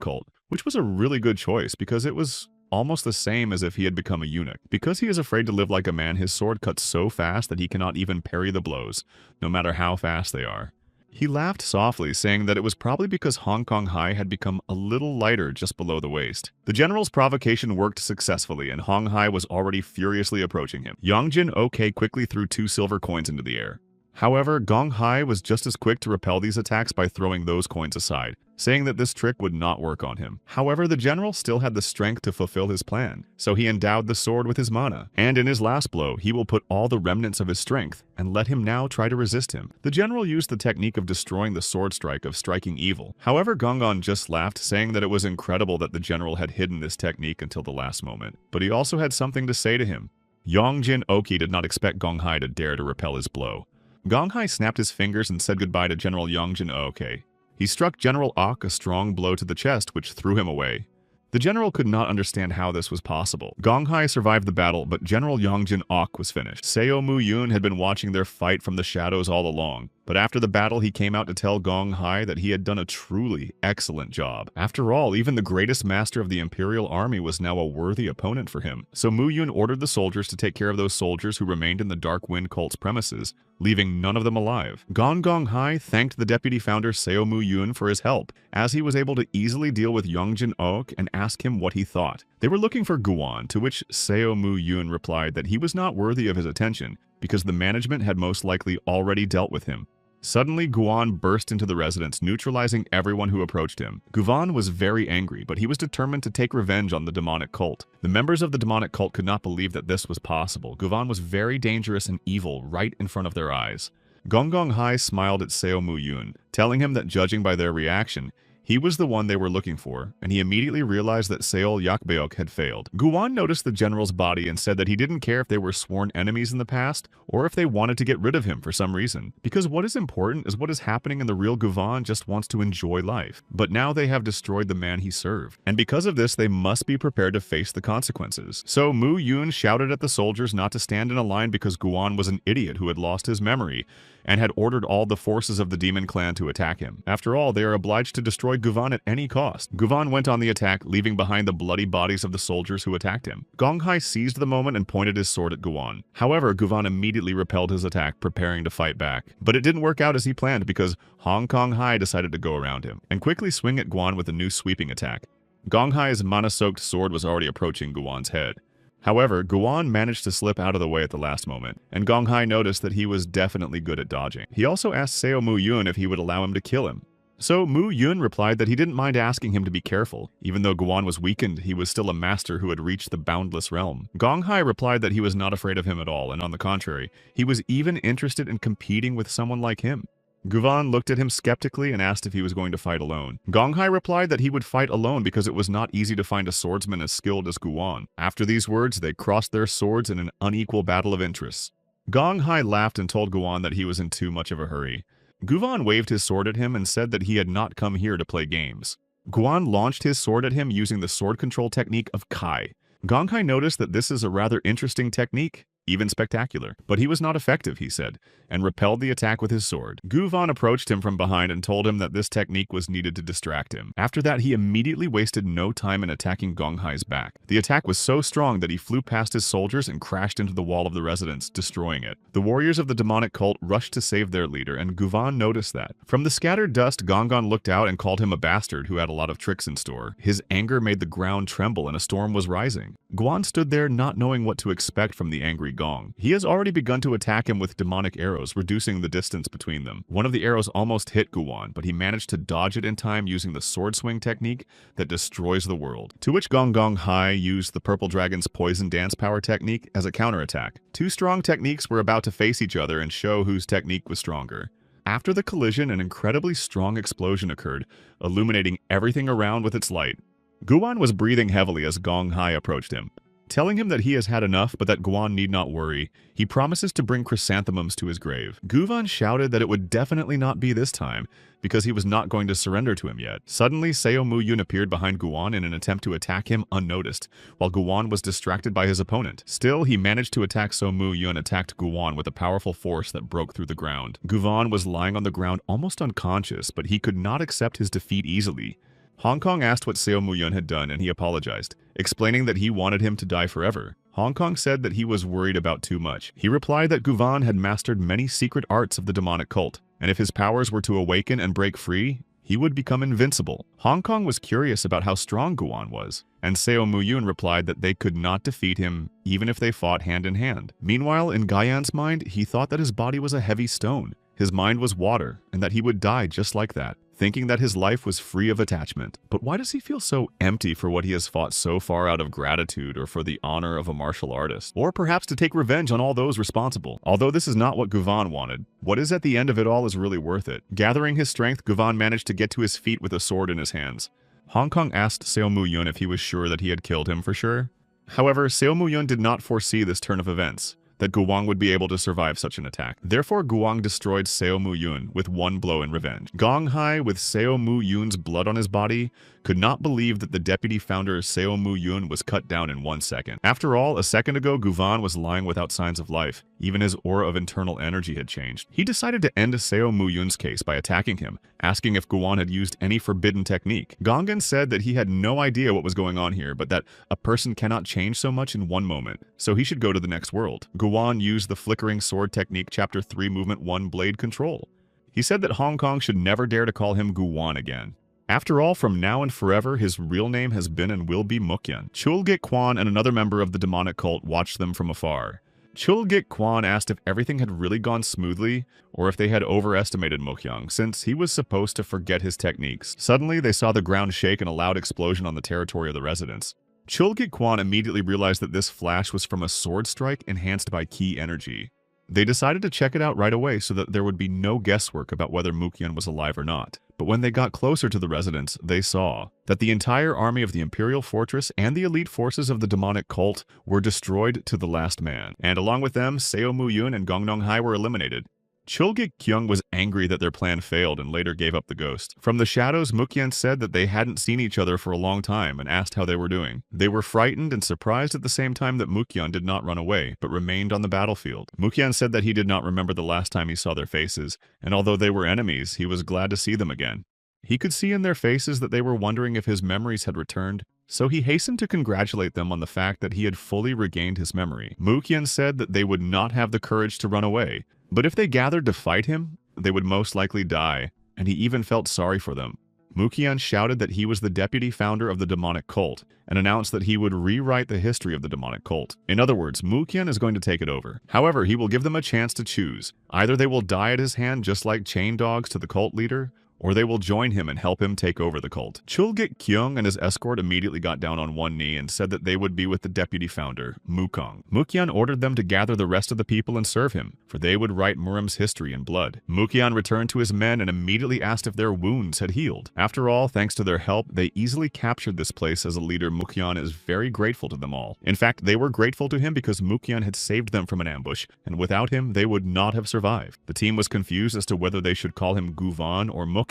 cult, which was a really good choice because it was almost the same as if he had become a eunuch. Because he is afraid to live like a man, his sword cuts so fast that he cannot even parry the blows, no matter how fast they are. He laughed softly, saying that it was probably because Hong Kong Hai had become a little lighter just below the waist. The general's provocation worked successfully, and Hong Hai was already furiously approaching him. Yongjin Ok quickly threw 2 silver coins into the air. However, Gong Hai was just as quick to repel these attacks by throwing those coins aside, saying that this trick would not work on him. However, the general still had the strength to fulfill his plan, so he endowed the sword with his mana, and in his last blow, he will put all the remnants of his strength, and let him now try to resist him. The general used the technique of destroying the sword strike of striking evil. However, Gongon just laughed, saying that it was incredible that the general had hidden this technique until the last moment, but he also had something to say to him. Yongjin Oki did not expect Gong Hai to dare to repel his blow. Gong Hai snapped his fingers and said goodbye to General Yongjin Ok. He struck General Ok a strong blow to the chest, which threw him away. The general could not understand how this was possible. Gong Hai survived the battle, but General Yongjin Ok was finished. Seo Mu Yun had been watching their fight from the shadows all along, but after the battle he came out to tell Gong Hai that he had done a truly excellent job. After all, even the greatest master of the Imperial Army was now a worthy opponent for him. So Mu Yun ordered the soldiers to take care of those soldiers who remained in the Dark Wind cult's premises, leaving none of them alive. Gong Hai thanked the deputy founder Seo Mu Yun for his help, as he was able to easily deal with Yongjin Ok and ask him what he thought. They were looking for Guan, to which Seo Mu Yun replied that he was not worthy of his attention because the management had most likely already dealt with him. Suddenly, Guan burst into the residence, neutralizing everyone who approached him. Guan was very angry, but he was determined to take revenge on the demonic cult. The members of the demonic cult could not believe that this was possible. Guan was very dangerous and evil right in front of their eyes. Gong Hai smiled at Seo Mu Yun, telling him that judging by their reaction, he was the one they were looking for, and he immediately realized that Seol Yakbeok had failed. Guan noticed the general's body and said that he didn't care if they were sworn enemies in the past, or if they wanted to get rid of him for some reason. Because what is important is what is happening, and the real Guan just wants to enjoy life. But now they have destroyed the man he served, and because of this they must be prepared to face the consequences. So Mu Yun shouted at the soldiers not to stand in a line because Guan was an idiot who had lost his memory, and had ordered all the forces of the demon clan to attack him. After all, they are obliged to destroy Guan at any cost. Guan went on the attack, leaving behind the bloody bodies of the soldiers who attacked him. Gong Hai seized the moment and pointed his sword at Guan. However, Guan immediately repelled his attack, preparing to fight back. But it didn't work out as he planned because Hong Kong Hai decided to go around him, and quickly swing at Guan with a new sweeping attack. Gong Hai's mana-soaked sword was already approaching Guan's head. However, Guan managed to slip out of the way at the last moment, and Gong Hai noticed that he was definitely good at dodging. He also asked Seo Mu Yun if he would allow him to kill him. So Mu Yun replied that he didn't mind asking him to be careful. Even though Guan was weakened, he was still a master who had reached the boundless realm. Gong Hai replied that he was not afraid of him at all, and on the contrary, he was even interested in competing with someone like him. Guan looked at him skeptically and asked if he was going to fight alone. Gong Hai replied that he would fight alone because it was not easy to find a swordsman as skilled as Guan. After these words, they crossed their swords in an unequal battle of interests. Gong Hai laughed and told Guan that he was in too much of a hurry. Guan waved his sword at him and said that he had not come here to play games. Guan launched his sword at him using the sword control technique of Kai. Gong Hai noticed that this is a rather interesting technique, even spectacular. But he was not effective, he said, and repelled the attack with his sword. Guan approached him from behind and told him that this technique was needed to distract him. After that, he immediately wasted no time in attacking Gong Hai's back. The attack was so strong that he flew past his soldiers and crashed into the wall of the residence, destroying it. The warriors of the demonic cult rushed to save their leader, and Guan noticed that. From the scattered dust, Gongon looked out and called him a bastard who had a lot of tricks in store. His anger made the ground tremble and a storm was rising. Guan stood there not knowing what to expect from the angry angry Gong. He has already begun to attack him with demonic arrows, reducing the distance between them. One of the arrows almost hit Guwan, but he managed to dodge it in time using the sword swing technique that destroys the world. To which Gong Gong Hai used the Purple Dragon's poison dance power technique as a counterattack. Two strong techniques were about to face each other and show whose technique was stronger. After the collision, an incredibly strong explosion occurred, illuminating everything around with its light. Guwan was breathing heavily as Gong Hai approached him. Telling him that he has had enough but that Guwan need not worry, he promises to bring chrysanthemums to his grave. Guwan shouted that it would definitely not be this time, because he was not going to surrender to him yet. Suddenly, Seo Mu-yun appeared behind Guwan in an attempt to attack him unnoticed, while Guwan was distracted by his opponent. Still, he managed to attack Seo Mu-yun attacked Guwan with a powerful force that broke through the ground. Guwan was lying on the ground almost unconscious, but he could not accept his defeat easily. Hong Kong asked what Seo Mu-yun had done, and he apologized, explaining that he wanted him to die forever. Hong Kong said that he was worried about too much. He replied that Guwan had mastered many secret arts of the demonic cult, and if his powers were to awaken and break free, he would become invincible. Hong Kong was curious about how strong Guwan was, and Seo Mu-yun replied that they could not defeat him even if they fought hand in hand. Meanwhile, in Gaian's mind, he thought that his body was a heavy stone, his mind was water, and that he would die just like that, thinking that his life was free of attachment. But why does he feel so empty for what he has fought so far out of gratitude or for the honor of a martial artist? Or perhaps to take revenge on all those responsible? Although this is not what Guwan wanted, what is at the end of it all is really worth it. Gathering his strength, Guwan managed to get to his feet with a sword in his hands. Hong Kong asked Seo Mu-yun if he was sure that he had killed him for sure. However, Seo Mu-yun did not foresee this turn of events, that Guwang would be able to survive such an attack. Therefore, Guwang destroyed Seo Mu-yun with one blow in revenge. Gong Hai, with Seo Mu-yun's blood on his body, could not believe that the deputy founder Seo Mu-yun was cut down in 1 second. After all, a second ago, Guwan was lying without signs of life. Even his aura of internal energy had changed. He decided to end Seo Mu-yun's case by attacking him, asking if Guwan had used any forbidden technique. Gongan said that he had no idea what was going on here, but that a person cannot change so much in one moment, so he should go to the next world. Guwan used the flickering sword technique Chapter 3 Movement 1 Blade Control. He said that Hong Kong should never dare to call him Guwan again. After all, from now and forever, his real name has been and will be Mukyan. Chulgit Kwan and another member of the demonic cult watched them from afar. Chulgit Kwan asked if everything had really gone smoothly, or if they had overestimated Mukyan, since he was supposed to forget his techniques. Suddenly, they saw the ground shake and a loud explosion on the territory of the residents. Chulgit Kwan immediately realized that this flash was from a sword strike enhanced by ki energy. They decided to check it out right away so that there would be no guesswork about whether Mukyan was alive or not. But when they got closer to the residents, they saw that the entire army of the Imperial Fortress and the elite forces of the demonic cult were destroyed to the last man. And along with them, Seo Mu-yun and Gong Nong Hai were eliminated. Chulgit Kyung was angry that their plan failed and later gave up the ghost. From the shadows, Mukyan said that they hadn't seen each other for a long time and asked how they were doing. They were frightened and surprised at the same time that Mukyan did not run away, but remained on the battlefield. Mukyan said that he did not remember the last time he saw their faces, and although they were enemies, he was glad to see them again. He could see in their faces that they were wondering if his memories had returned, so he hastened to congratulate them on the fact that he had fully regained his memory. Mukyan said that they would not have the courage to run away, but if they gathered to fight him, they would most likely die, and he even felt sorry for them. Mukyan shouted that he was the deputy founder of the demonic cult, and announced that he would rewrite the history of the demonic cult. In other words, Mukyan is going to take it over. However, he will give them a chance to choose. Either they will die at his hand just like chain dogs to the cult leader, or they will join him and help him take over the cult. Chulgit Kyung and his escort immediately got down on one knee and said that they would be with the deputy founder, Mukong. Mukyan ordered them to gather the rest of the people and serve him, for they would write Murim's history in blood. Mukyan returned to his men and immediately asked if their wounds had healed. After all, thanks to their help, they easily captured this place. As a leader, Mukyan is very grateful to them all. In fact, they were grateful to him because Mukyan had saved them from an ambush, and without him, they would not have survived. The team was confused as to whether they should call him Guvan or Mukyan,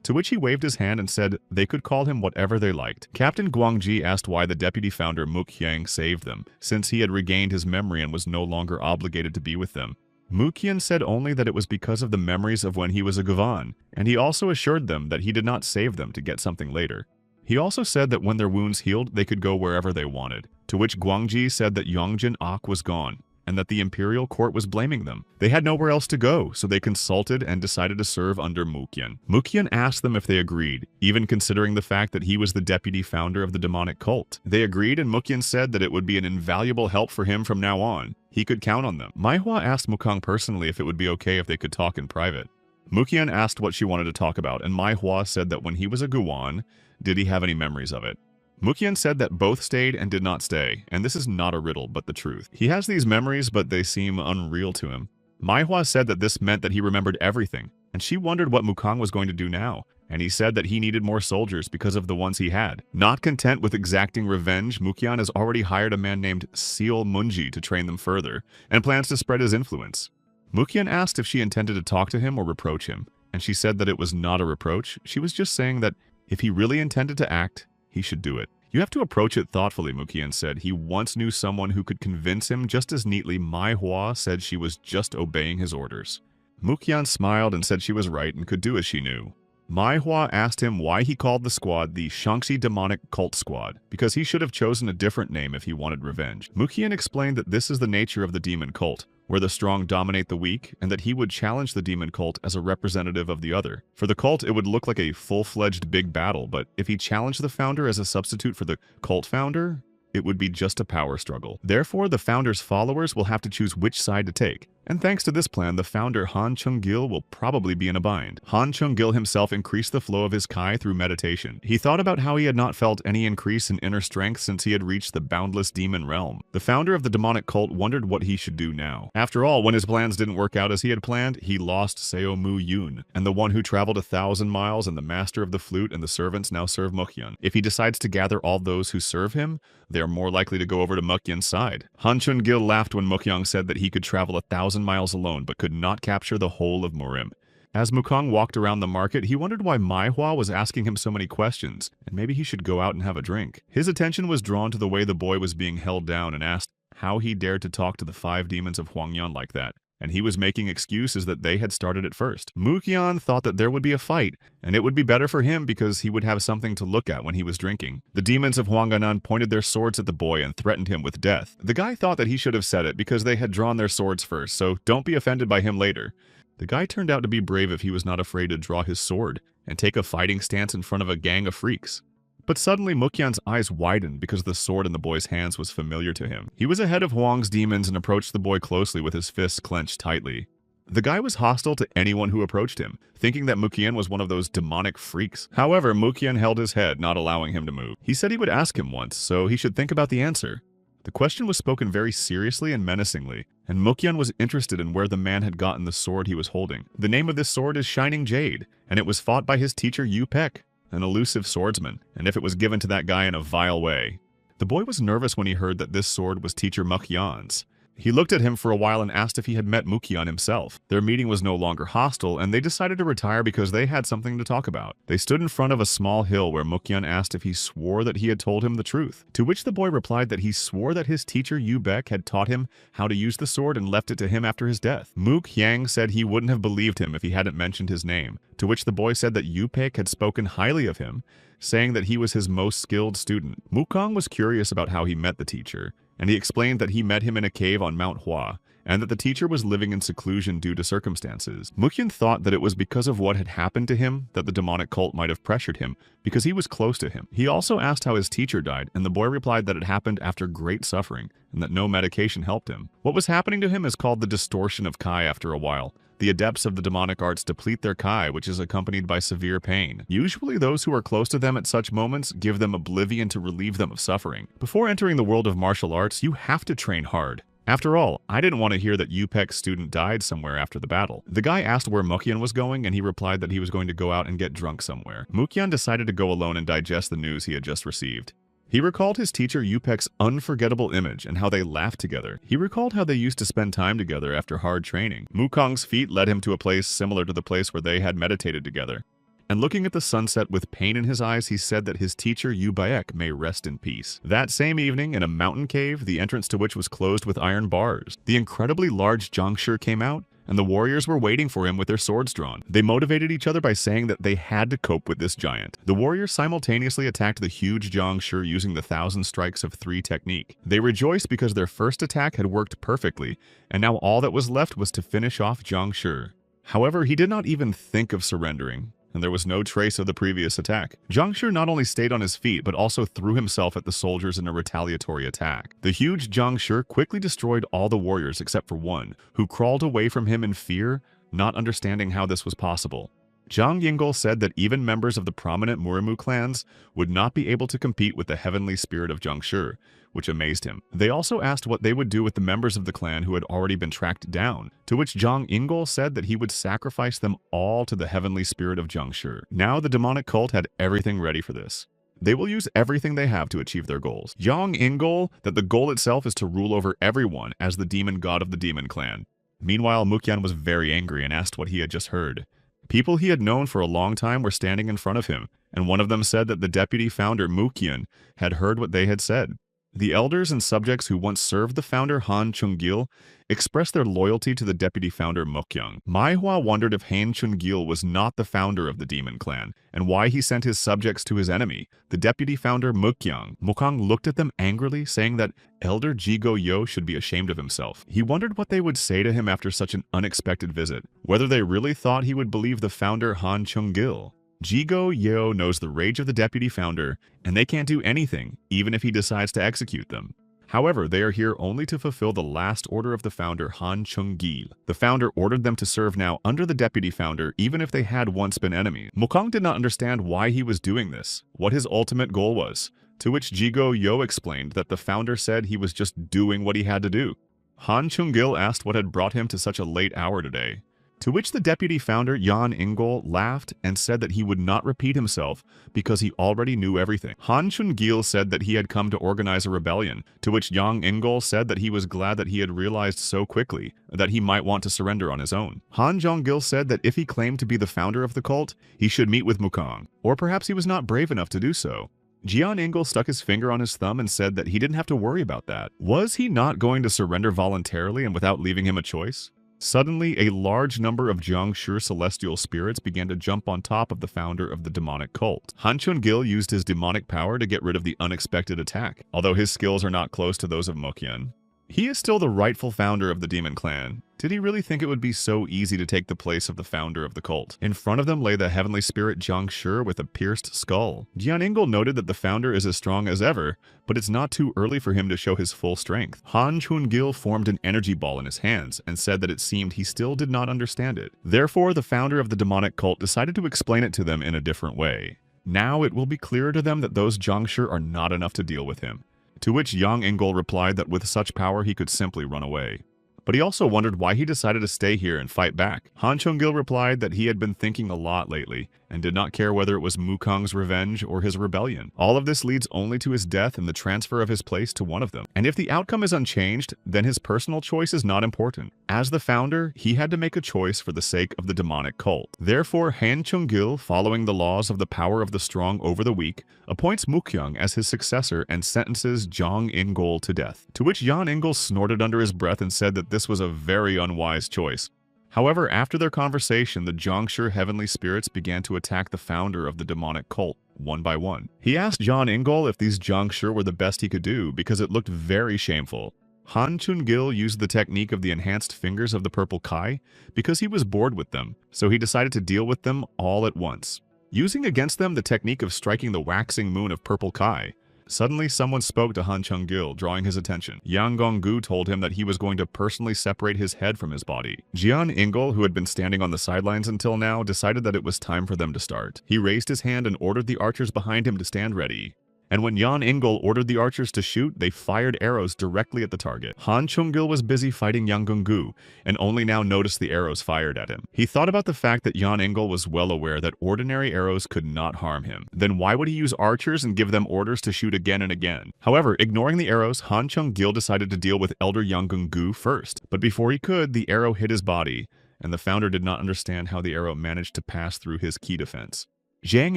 to which he waved his hand and said they could call him whatever they liked. Captain Guangji asked why the deputy founder Mukyan saved them, since he had regained his memory and was no longer obligated to be with them. Mukyan said only that it was because of the memories of when he was a Guvan, and he also assured them that he did not save them to get something later. He also said that when their wounds healed, they could go wherever they wanted, to which Guangji said that Yongjin Ak was gone, and that the imperial court was blaming them. They had nowhere else to go, so they consulted and decided to serve under Mukyan. Mukyan asked them if they agreed, even considering the fact that he was the deputy founder of the demonic cult. They agreed, and Mukyan said that it would be an invaluable help for him from now on. He could count on them. Manhwa asked Mukang personally if it would be okay if they could talk in private. Mukyan asked what she wanted to talk about, and Manhwa said that when he was a Guan, did he have any memories of it? Mukyan said that both stayed and did not stay, and this is not a riddle, but the truth. He has these memories, but they seem unreal to him. Manhwa said that this meant that he remembered everything, and she wondered what Mukang was going to do now, and he said that he needed more soldiers because of the ones he had. Not content with exacting revenge, Mukyan has already hired a man named Seal Munji to train them further, and plans to spread his influence. Mukyan asked if she intended to talk to him or reproach him, and she said that it was not a reproach. She was just saying that if he really intended to act, he should do it. You have to approach it thoughtfully, Mukyan said. He once knew someone who could convince him just as neatly. Manhwa said she was just obeying his orders. Mukyan smiled and said she was right and could do as she knew. Manhwa asked him why he called the squad the Shaanxi Demonic Cult Squad, because he should have chosen a different name if he wanted revenge. Mukyan explained that this is the nature of the demon cult, where the strong dominate the weak, and that he would challenge the demon cult as a representative of the other. For the cult, it would look like a full-fledged big battle, but if he challenged the founder as a substitute for the cult founder, it would be just a power struggle. Therefore, the founder's followers will have to choose which side to take. And thanks to this plan, the founder Han Chung-gil will probably be in a bind. Han Chung-gil himself increased the flow of his Kai through meditation. He thought about how he had not felt any increase in inner strength since he had reached the boundless demon realm. The founder of the demonic cult wondered what he should do now. After all, when his plans didn't work out as he had planned, he lost Seo Mu Yun, and the one who traveled 1,000 miles and the master of the flute and the servants now serve Mukyan. If he decides to gather all those who serve him, they are more likely to go over to Mukyan's side. Han Chung-gil laughed when Mukyan said that he could travel 1,000 miles alone but could not capture the whole of Murim. As Mukang walked around the market, he wondered why Manhwa was asking him so many questions, and maybe he should go out and have a drink. His attention was drawn to the way the boy was being held down and asked how he dared to talk to the 5 demons of Huangyan like that, and he was making excuses that they had started it first. Mukyan thought that there would be a fight, and it would be better for him because he would have something to look at when he was drinking. The demons of Huangganan pointed their swords at the boy and threatened him with death. The guy thought that he should have said it because they had drawn their swords first, so don't be offended by him later. The guy turned out to be brave if he was not afraid to draw his sword and take a fighting stance in front of a gang of freaks. But suddenly, Mukyan's eyes widened because the sword in the boy's hands was familiar to him. He was ahead of Huang's demons and approached the boy closely with his fists clenched tightly. The guy was hostile to anyone who approached him, thinking that Mukyan was one of those demonic freaks. However, Mukyan held his head, not allowing him to move. He said he would ask him once, so he should think about the answer. The question was spoken very seriously and menacingly, and Mukyan was interested in where the man had gotten the sword he was holding. The name of this sword is Shining Jade, and it was fought by his teacher Yu Pek, an elusive swordsman, and if it was given to that guy in a vile way. The boy was nervous when he heard that this sword was teacher Mukyan's. He looked at him for a while and asked if he had met Mukyan himself. Their meeting was no longer hostile, and they decided to retire because they had something to talk about. They stood in front of a small hill where Mukyan asked if he swore that he had told him the truth, to which the boy replied that he swore that his teacher Yu Bek had taught him how to use the sword and left it to him after his death. Mukyan said he wouldn't have believed him if he hadn't mentioned his name, to which the boy said that Yu Bek had spoken highly of him, saying that he was his most skilled student. Mukang was curious about how he met the teacher, and he explained that he met him in a cave on Mount Hua, and that the teacher was living in seclusion due to circumstances. Mukyan thought that it was because of what had happened to him that the demonic cult might have pressured him, because he was close to him. He also asked how his teacher died, and the boy replied that it happened after great suffering, and that no medication helped him. What was happening to him is called the distortion of Kai after a while. The adepts of the demonic arts deplete their Kai, which is accompanied by severe pain. Usually those who are close to them at such moments give them oblivion to relieve them of suffering. Before entering the world of martial arts, you have to train hard. After all, I didn't want to hear that Yu Pek's student died somewhere after the battle. The guy asked where Mukyan was going, and he replied that he was going to go out and get drunk somewhere. Mukyan decided to go alone and digest the news he had just received. He recalled his teacher Yu Pek's unforgettable image and how they laughed together. He recalled how they used to spend time together after hard training. Mukang's feet led him to a place similar to the place where they had meditated together. and looking at the sunset with pain in his eyes, he said that his teacher Yu Baek may rest in peace. That same evening, in a mountain cave, the entrance to which was closed with iron bars, the incredibly large Zhangshi came out, and the warriors were waiting for him with their swords drawn. They motivated each other by saying that they had to cope with this giant. The warriors simultaneously attacked the huge Zhangshi using the 1,000 strikes of 3 technique. They rejoiced because their first attack had worked perfectly, and now all that was left was to finish off Zhangshi. However, he did not even think of surrendering, and there was no trace of the previous attack. Zhangshi not only stayed on his feet, but also threw himself at the soldiers in a retaliatory attack. The huge Zhangshi quickly destroyed all the warriors except for one, who crawled away from him in fear, not understanding how this was possible. Zhang Yingol said that even members of the prominent Murimu clans would not be able to compete with the heavenly spirit of Zhangshi, which amazed him. They also asked what they would do with the members of the clan who had already been tracked down, to which Zhang Yingol said that he would sacrifice them all to the heavenly spirit of Zhangshi. Now the demonic cult had everything ready for this. They will use everything they have to achieve their goals. Zhang Yingol that the goal itself is to rule over everyone as the demon god of the demon clan. Meanwhile, Mukyan was very angry and asked what he had just heard. People he had known for a long time were standing in front of him, and one of them said that the deputy founder Mukyan had heard what they had said. The elders and subjects who once served the founder Han Chunggil expressed their loyalty to the deputy founder Mukyang. Manhwa wondered if Han Chunggil was not the founder of the demon clan, and why he sent his subjects to his enemy, the deputy founder Mukyang. Mukang looked at them angrily, saying that Elder Jigo Yo should be ashamed of himself. He wondered what they would say to him after such an unexpected visit, whether they really thought he would believe the founder Han Chunggil. Jigo Yeo knows the rage of the deputy founder, and they can't do anything, even if he decides to execute them. However, they are here only to fulfill the last order of the founder Han Chunggil. The founder ordered them to serve now under the deputy founder, even if they had once been enemies. Mukang did not understand why he was doing this, what his ultimate goal was, to which Jigo Yo explained that the founder said he was just doing what he had to do. Han Chunggil asked what had brought him to such a late hour today, to which the deputy founder Yan Ingol laughed and said that he would not repeat himself because he already knew everything. Han Chungil said that he had come to organize a rebellion, to which Yang Ingol said that he was glad that he had realized so quickly that he might want to surrender on his own. Han Jonggil said that if he claimed to be the founder of the cult, he should meet with Mukang, or perhaps he was not brave enough to do so. Jian Ingel stuck his finger on his thumb and said that he didn't have to worry about that. Was he not going to surrender voluntarily and without leaving him a choice? Suddenly, a large number of Zhangshi celestial spirits began to jump on top of the founder of the demonic cult. Han Chun-gil used his demonic power to get rid of the unexpected attack, although his skills are not close to those of Mokyan. He is still the rightful founder of the demon clan. Did he really think it would be so easy to take the place of the founder of the cult? In front of them lay the heavenly spirit Zhangshi with a pierced skull. Jian Ingel noted that the founder is as strong as ever, but it's not too early for him to show his full strength. Han Chun-gil formed an energy ball in his hands and said that it seemed he still did not understand it. Therefore, the founder of the demonic cult decided to explain it to them in a different way. Now it will be clearer to them that those Zhangshi are not enough to deal with him. To which Yang Ingol replied that with such power he could simply run away. But he also wondered why he decided to stay here and fight back. Han Chun-gil replied that he had been thinking a lot lately, and did not care whether it was Mukang's revenge or his rebellion. All of this leads only to his death and the transfer of his place to one of them. And if the outcome is unchanged, then his personal choice is not important. As the founder, he had to make a choice for the sake of the demonic cult. Therefore, Han Chun-gil, following the laws of the power of the strong over the weak, appoints Mukyang as his successor and sentences Zhang Ingol to death. To which Yan Ingol snorted under his breath and said that this was a very unwise choice. However, after their conversation, the Zhangshi heavenly spirits began to attack the founder of the demonic cult, one by one. He asked John Ingol if these Zhangshi were the best he could do because it looked very shameful. Han Chun-gil used the technique of the enhanced fingers of the purple Kai because he was bored with them, so he decided to deal with them all at once. Using against them the technique of striking the waxing moon of purple Kai, suddenly someone spoke to Han Chun-gil, drawing his attention. Yang Gonggu told him that he was going to personally separate his head from his body. Jian Ingol, who had been standing on the sidelines until now, decided that it was time for them to start. He raised his hand and ordered the archers behind him to stand ready. And when Yan Ingol ordered the archers to shoot, they fired arrows directly at the target. Han Chun-gil was busy fighting Yang Gonggu, and only now noticed the arrows fired at him. He thought about the fact that Yan Ingol was well aware that ordinary arrows could not harm him. Then why would he use archers and give them orders to shoot again and again? However, ignoring the arrows, Han Chun-gil decided to deal with Elder Yang Gonggu first. But before he could, the arrow hit his body, and the founder did not understand how the arrow managed to pass through his key defense. Zhang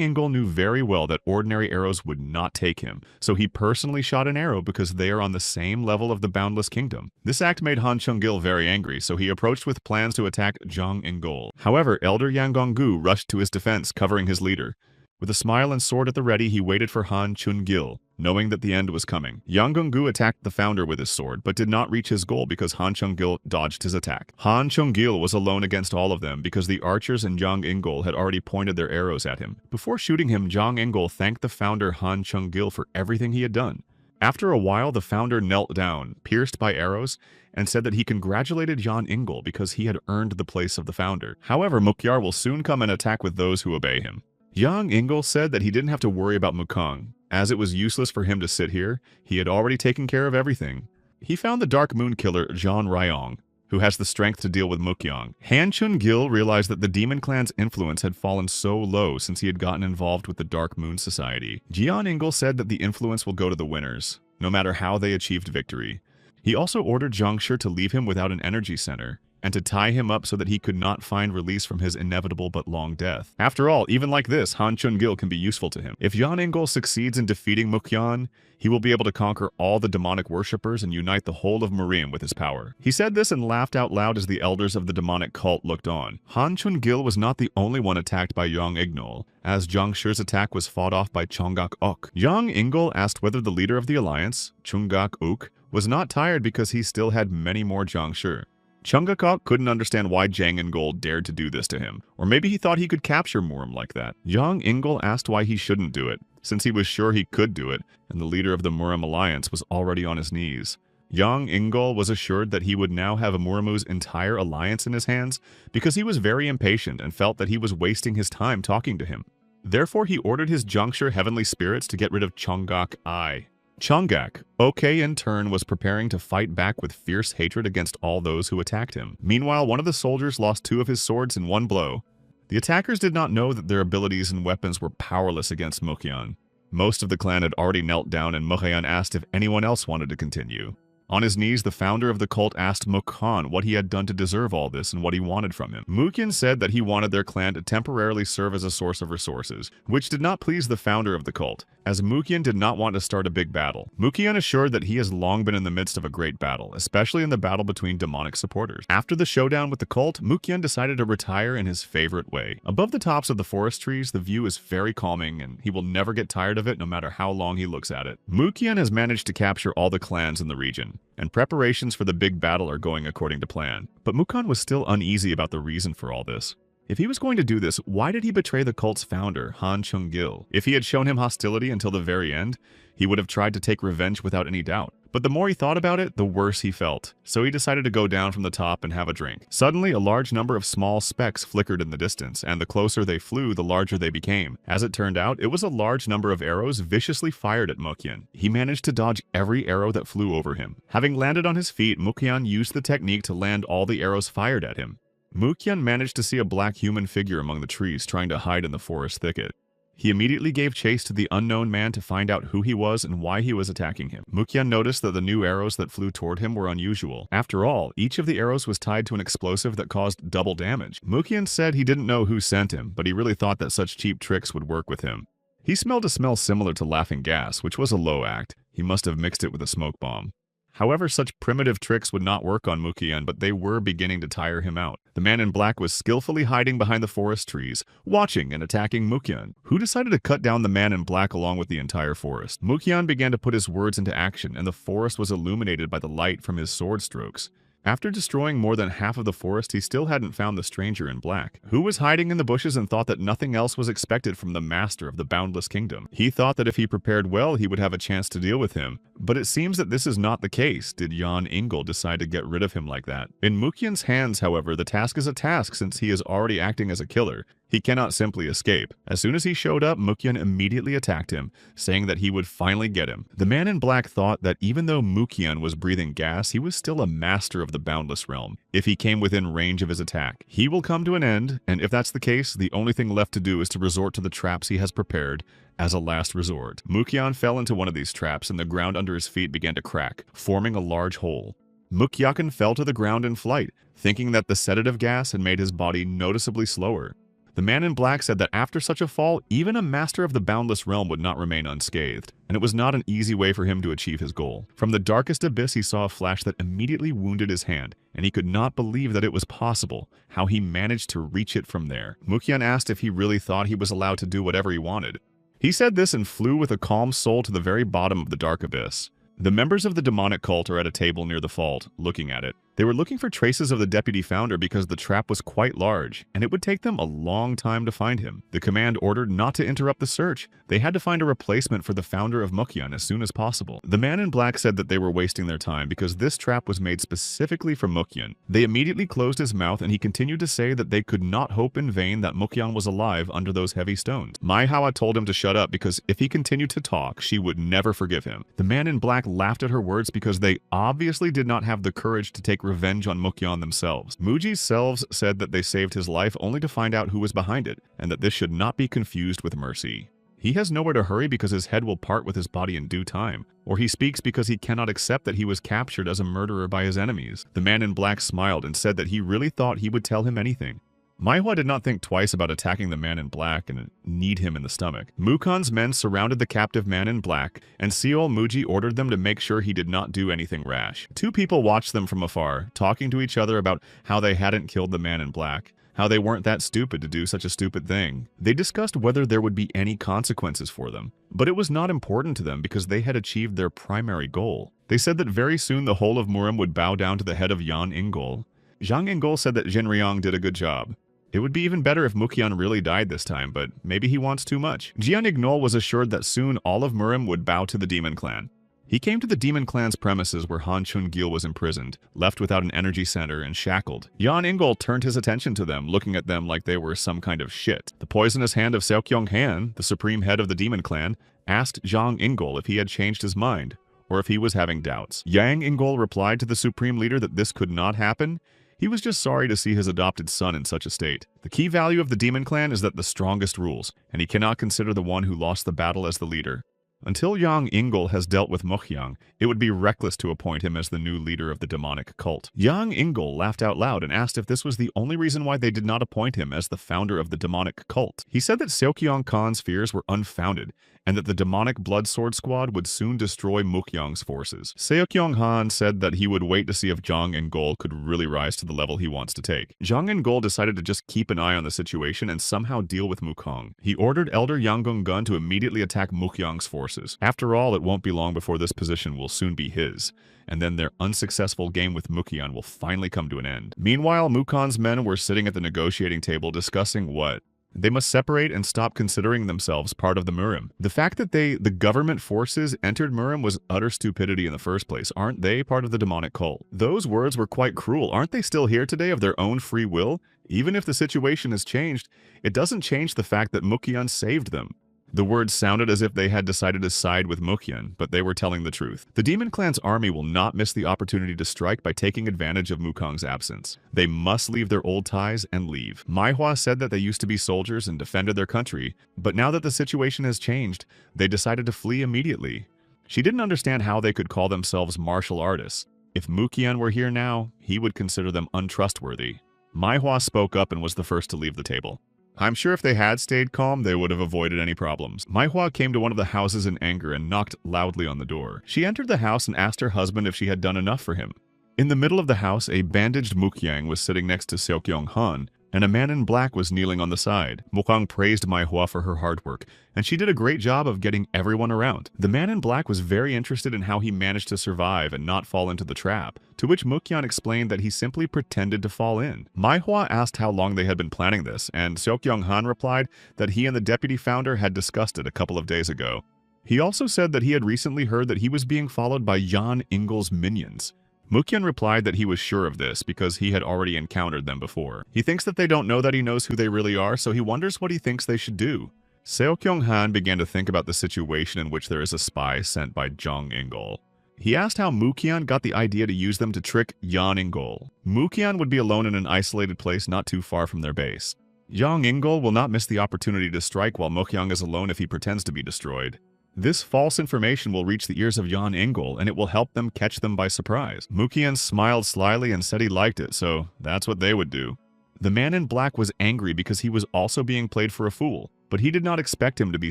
Yingol knew very well that ordinary arrows would not take him, so he personally shot an arrow because they are on the same level of the Boundless Kingdom. This act made Han Cheung-gil very angry, so he approached with plans to attack Zhang Yingol. However, Elder Yang Gonggu rushed to his defense, covering his leader. With a smile and sword at the ready, he waited for Han Cheung-gil, knowing that the end was coming. Yang Gonggu attacked the founder with his sword, but did not reach his goal because Han Cheung-gil dodged his attack. Han Cheung-gil was alone against all of them because the archers and Zhang Yingol had already pointed their arrows at him. Before shooting him, Zhang Yingol thanked the founder Han Cheung-gil for everything he had done. After a while, the founder knelt down, pierced by arrows, and said that he congratulated Zhang Yingol because he had earned the place of the founder. However, Mukyar will soon come and attack with those who obey him. Yang Yingol said that he didn't have to worry about Mukong, as it was useless for him to sit here. He had already taken care of everything. He found the Dark Moon Killer Zhan Ryong, who has the strength to deal with Mukyang. Han Cheung-gil realized that the Demon Clan's influence had fallen so low since he had gotten involved with the Dark Moon Society. Jian Yingol said that the influence will go to the winners, no matter how they achieved victory. He also ordered Zhang Shi to leave him without an energy center, and to tie him up so that he could not find release from his inevitable but long death. After all, even like this, Han Cheung-gil can be useful to him. If Zhang Yingol succeeds in defeating Mukyan, he will be able to conquer all the demonic worshippers and unite the whole of Merim with his power. He said this and laughed out loud as the elders of the demonic cult looked on. Han Cheung-gil was not the only one attacked by Yang Ignol, as Zhang Shi's attack was fought off by Chonggak Ok. Yang Yingol asked whether the leader of the alliance, Chonggak Ok, was not tired because he still had many more Zhang Shi. Chonggak couldn't understand why Zhang Yingol dared to do this to him, or maybe he thought he could capture Merim like that. Zhang Yingol asked why he shouldn't do it, since he was sure he could do it, and the leader of the Merim alliance was already on his knees. Yang Yingol was assured that he would now have Murimu's entire alliance in his hands because he was very impatient and felt that he was wasting his time talking to him. Therefore, he ordered his Zhangshi heavenly spirits to get rid of Chonggak I. Chonggak, OK in turn, was preparing to fight back with fierce hatred against all those who attacked him. Meanwhile, one of the soldiers lost 2 of his swords in one blow. The attackers did not know that their abilities and weapons were powerless against Mukyan. Most of the clan had already knelt down, and Mukyan asked if anyone else wanted to continue. On his knees, the founder of the cult asked Mukhan what he had done to deserve all this and what he wanted from him. Mukyan said that he wanted their clan to temporarily serve as a source of resources, which did not please the founder of the cult, as Mukyan did not want to start a big battle. Mukyan assured that he has long been in the midst of a great battle, especially in the battle between demonic supporters. After the showdown with the cult, Mukyan decided to retire in his favorite way. Above the tops of the forest trees, the view is very calming, and he will never get tired of it no matter how long he looks at it. Mukyan has managed to capture all the clans in the region, and preparations for the big battle are going according to plan. But Mukyan was still uneasy about the reason for all this. If he was going to do this, why did he betray the cult's founder, Han Cheung-gil? If he had shown him hostility until the very end, he would have tried to take revenge without any doubt. But the more he thought about it, the worse he felt. So he decided to go down from the top and have a drink. Suddenly, a large number of small specks flickered in the distance, and the closer they flew, the larger they became. As it turned out, it was a large number of arrows viciously fired at Mukyan. He managed to dodge every arrow that flew over him. Having landed on his feet, Mukyan used the technique to land all the arrows fired at him. Mukyan managed to see a black human figure among the trees trying to hide in the forest thicket. He immediately gave chase to the unknown man to find out who he was and why he was attacking him. Mukyan noticed that the new arrows that flew toward him were unusual. After all, each of the arrows was tied to an explosive that caused double damage. Mukyan said he didn't know who sent him, but he really thought that such cheap tricks would work with him. He smelled a smell similar to laughing gas, which was a low act. He must have mixed it with a smoke bomb. However, such primitive tricks would not work on Mukyan, but they were beginning to tire him out. The man in black was skillfully hiding behind the forest trees, watching and attacking Mukyan, who decided to cut down the man in black along with the entire forest. Mukyan began to put his words into action, and the forest was illuminated by the light from his sword strokes. After destroying more than half of the forest, he still hadn't found the stranger in black, who was hiding in the bushes and thought that nothing else was expected from the master of the Boundless Kingdom. He thought that if he prepared well, he would have a chance to deal with him. But it seems that this is not the case. Did Yan Ingol decide to get rid of him like that? In Mukyan's hands, however, the task is a task since he is already acting as a killer. He cannot simply escape. As soon as he showed up, Mukyan immediately attacked him, saying that he would finally get him. The man in black thought that even though Mukyan was breathing gas, he was still a master of the Boundless Realm. If he came within range of his attack, he will come to an end, and if that's the case, the only thing left to do is to resort to the traps he has prepared as a last resort. Mukyan fell into one of these traps, and the ground under his feet began to crack, forming a large hole. Mukyakin fell to the ground in flight, thinking that the sedative gas had made his body noticeably slower. The man in black said that after such a fall, even a master of the boundless realm would not remain unscathed, and it was not an easy way for him to achieve his goal. From the darkest abyss he saw a flash that immediately wounded his hand, and he could not believe that it was possible, how he managed to reach it from there. Mukyan asked if he really thought he was allowed to do whatever he wanted. He said this and flew with a calm soul to the very bottom of the dark abyss. The members of the demonic cult are at a table near the vault, looking at it. They were looking for traces of the deputy founder because the trap was quite large, and it would take them a long time to find him. The command ordered not to interrupt the search. They had to find a replacement for the founder of Mukyan as soon as possible. The man in black said that they were wasting their time because this trap was made specifically for Mukyan. They immediately closed his mouth, and he continued to say that they could not hope in vain that Mukyan was alive under those heavy stones. Manhwa told him to shut up because if he continued to talk, she would never forgive him. The man in black laughed at her words because they obviously did not have the courage to take revenge on Mukyan themselves. Muji's selves said that they saved his life only to find out who was behind it, and that this should not be confused with mercy. He has nowhere to hurry because his head will part with his body in due time, or he speaks because he cannot accept that he was captured as a murderer by his enemies. The man in black smiled and said that he really thought he would tell him anything. Manhwa did not think twice about attacking the man in black and kneed him in the stomach. Mukhan's men surrounded the captive man in black, and Seol Muji ordered them to make sure he did not do anything rash. Two people watched them from afar, talking to each other about how they hadn't killed the man in black, how they weren't that stupid to do such a stupid thing. They discussed whether there would be any consequences for them, but it was not important to them because they had achieved their primary goal. They said that very soon the whole of Murim would bow down to the head of Yan Ingol. Zhang Ingol said that Jinryong did a good job. It would be even better if Mukyan really died this time, but maybe he wants too much. Jian Ignol was assured that soon all of Murim would bow to the Demon Clan. He came to the Demon Clan's premises where Han Chun-gil was imprisoned, left without an energy center and shackled. Yan Ingol turned his attention to them, looking at them like they were some kind of shit. The poisonous hand of Seokyong Han, the supreme head of the Demon Clan, asked Zhang Ingol if he had changed his mind, or if he was having doubts. Yang Ingol replied to the supreme leader that this could not happen. He was just sorry to see his adopted son in such a state. The key value of the Demon Clan is that the strongest rules, and he cannot consider the one who lost the battle as the leader. Until Yang Ingol has dealt with Mukhyang, it would be reckless to appoint him as the new leader of the demonic cult. Yang Ingol laughed out loud and asked if this was the only reason why they did not appoint him as the founder of the demonic cult. He said that Seokyong Khan's fears were unfounded, and that the demonic blood sword squad would soon destroy Mukhyang's forces. Seokyong Han said that he would wait to see if Zhang Ingol could really rise to the level he wants to take. Zhang Ingol decided to just keep an eye on the situation and somehow deal with Mukhyang. He ordered Elder Yangon Gun to immediately attack Mukhyang's forces. After all, it won't be long before this position will soon be his, and then their unsuccessful game with Mukyan will finally come to an end. Meanwhile, Mukhan's men were sitting at the negotiating table discussing what they must separate and stop considering themselves part of the Murim. The fact that the government forces entered Murim was utter stupidity in the first place. Aren't they part of the demonic cult? Those words were quite cruel. Aren't they still here today of their own free will? Even if the situation has changed, it doesn't change the fact that Mukyan saved them. The words sounded as if they had decided to side with Mukyan, but they were telling the truth. The Demon Clan's army will not miss the opportunity to strike by taking advantage of Mukong's absence. They must leave their old ties and leave. Manhwa said that they used to be soldiers and defended their country, but now that the situation has changed, they decided to flee immediately. She didn't understand how they could call themselves martial artists. If Mukyan were here now, he would consider them untrustworthy. Manhwa spoke up and was the first to leave the table. I'm sure if they had stayed calm, they would have avoided any problems. Manhwa came to one of the houses in anger and knocked loudly on the door. She entered the house and asked her husband if she had done enough for him. In the middle of the house, a bandaged Mukyang was sitting next to Seokyong Han, and a man in black was kneeling on the side. Mukong praised Manhwa for her hard work, and she did a great job of getting everyone around. The man in black was very interested in how he managed to survive and not fall into the trap, to which Mukyan explained that he simply pretended to fall in. Manhwa asked how long they had been planning this, and Seokyong Han replied that he and the deputy founder had discussed it a couple of days ago. He also said that he had recently heard that he was being followed by Yan Ingol's minions. Mukyan replied that he was sure of this because he had already encountered them before. He thinks that they don't know that he knows who they really are, so he wonders what he thinks they should do. Seokyong Han began to think about the situation in which there is a spy sent by Zhang Ingol. He asked how Mukyan got the idea to use them to trick Yan Ingol. Mukyan would be alone in an isolated place not too far from their base. Zhang Ingol will not miss the opportunity to strike while Mukyan is alone if he pretends to be destroyed. This false information will reach the ears of Yan Ingol, and it will help them catch them by surprise. Mukyan smiled slyly and said he liked it, so that's what they would do. The man in black was angry because he was also being played for a fool, but he did not expect him to be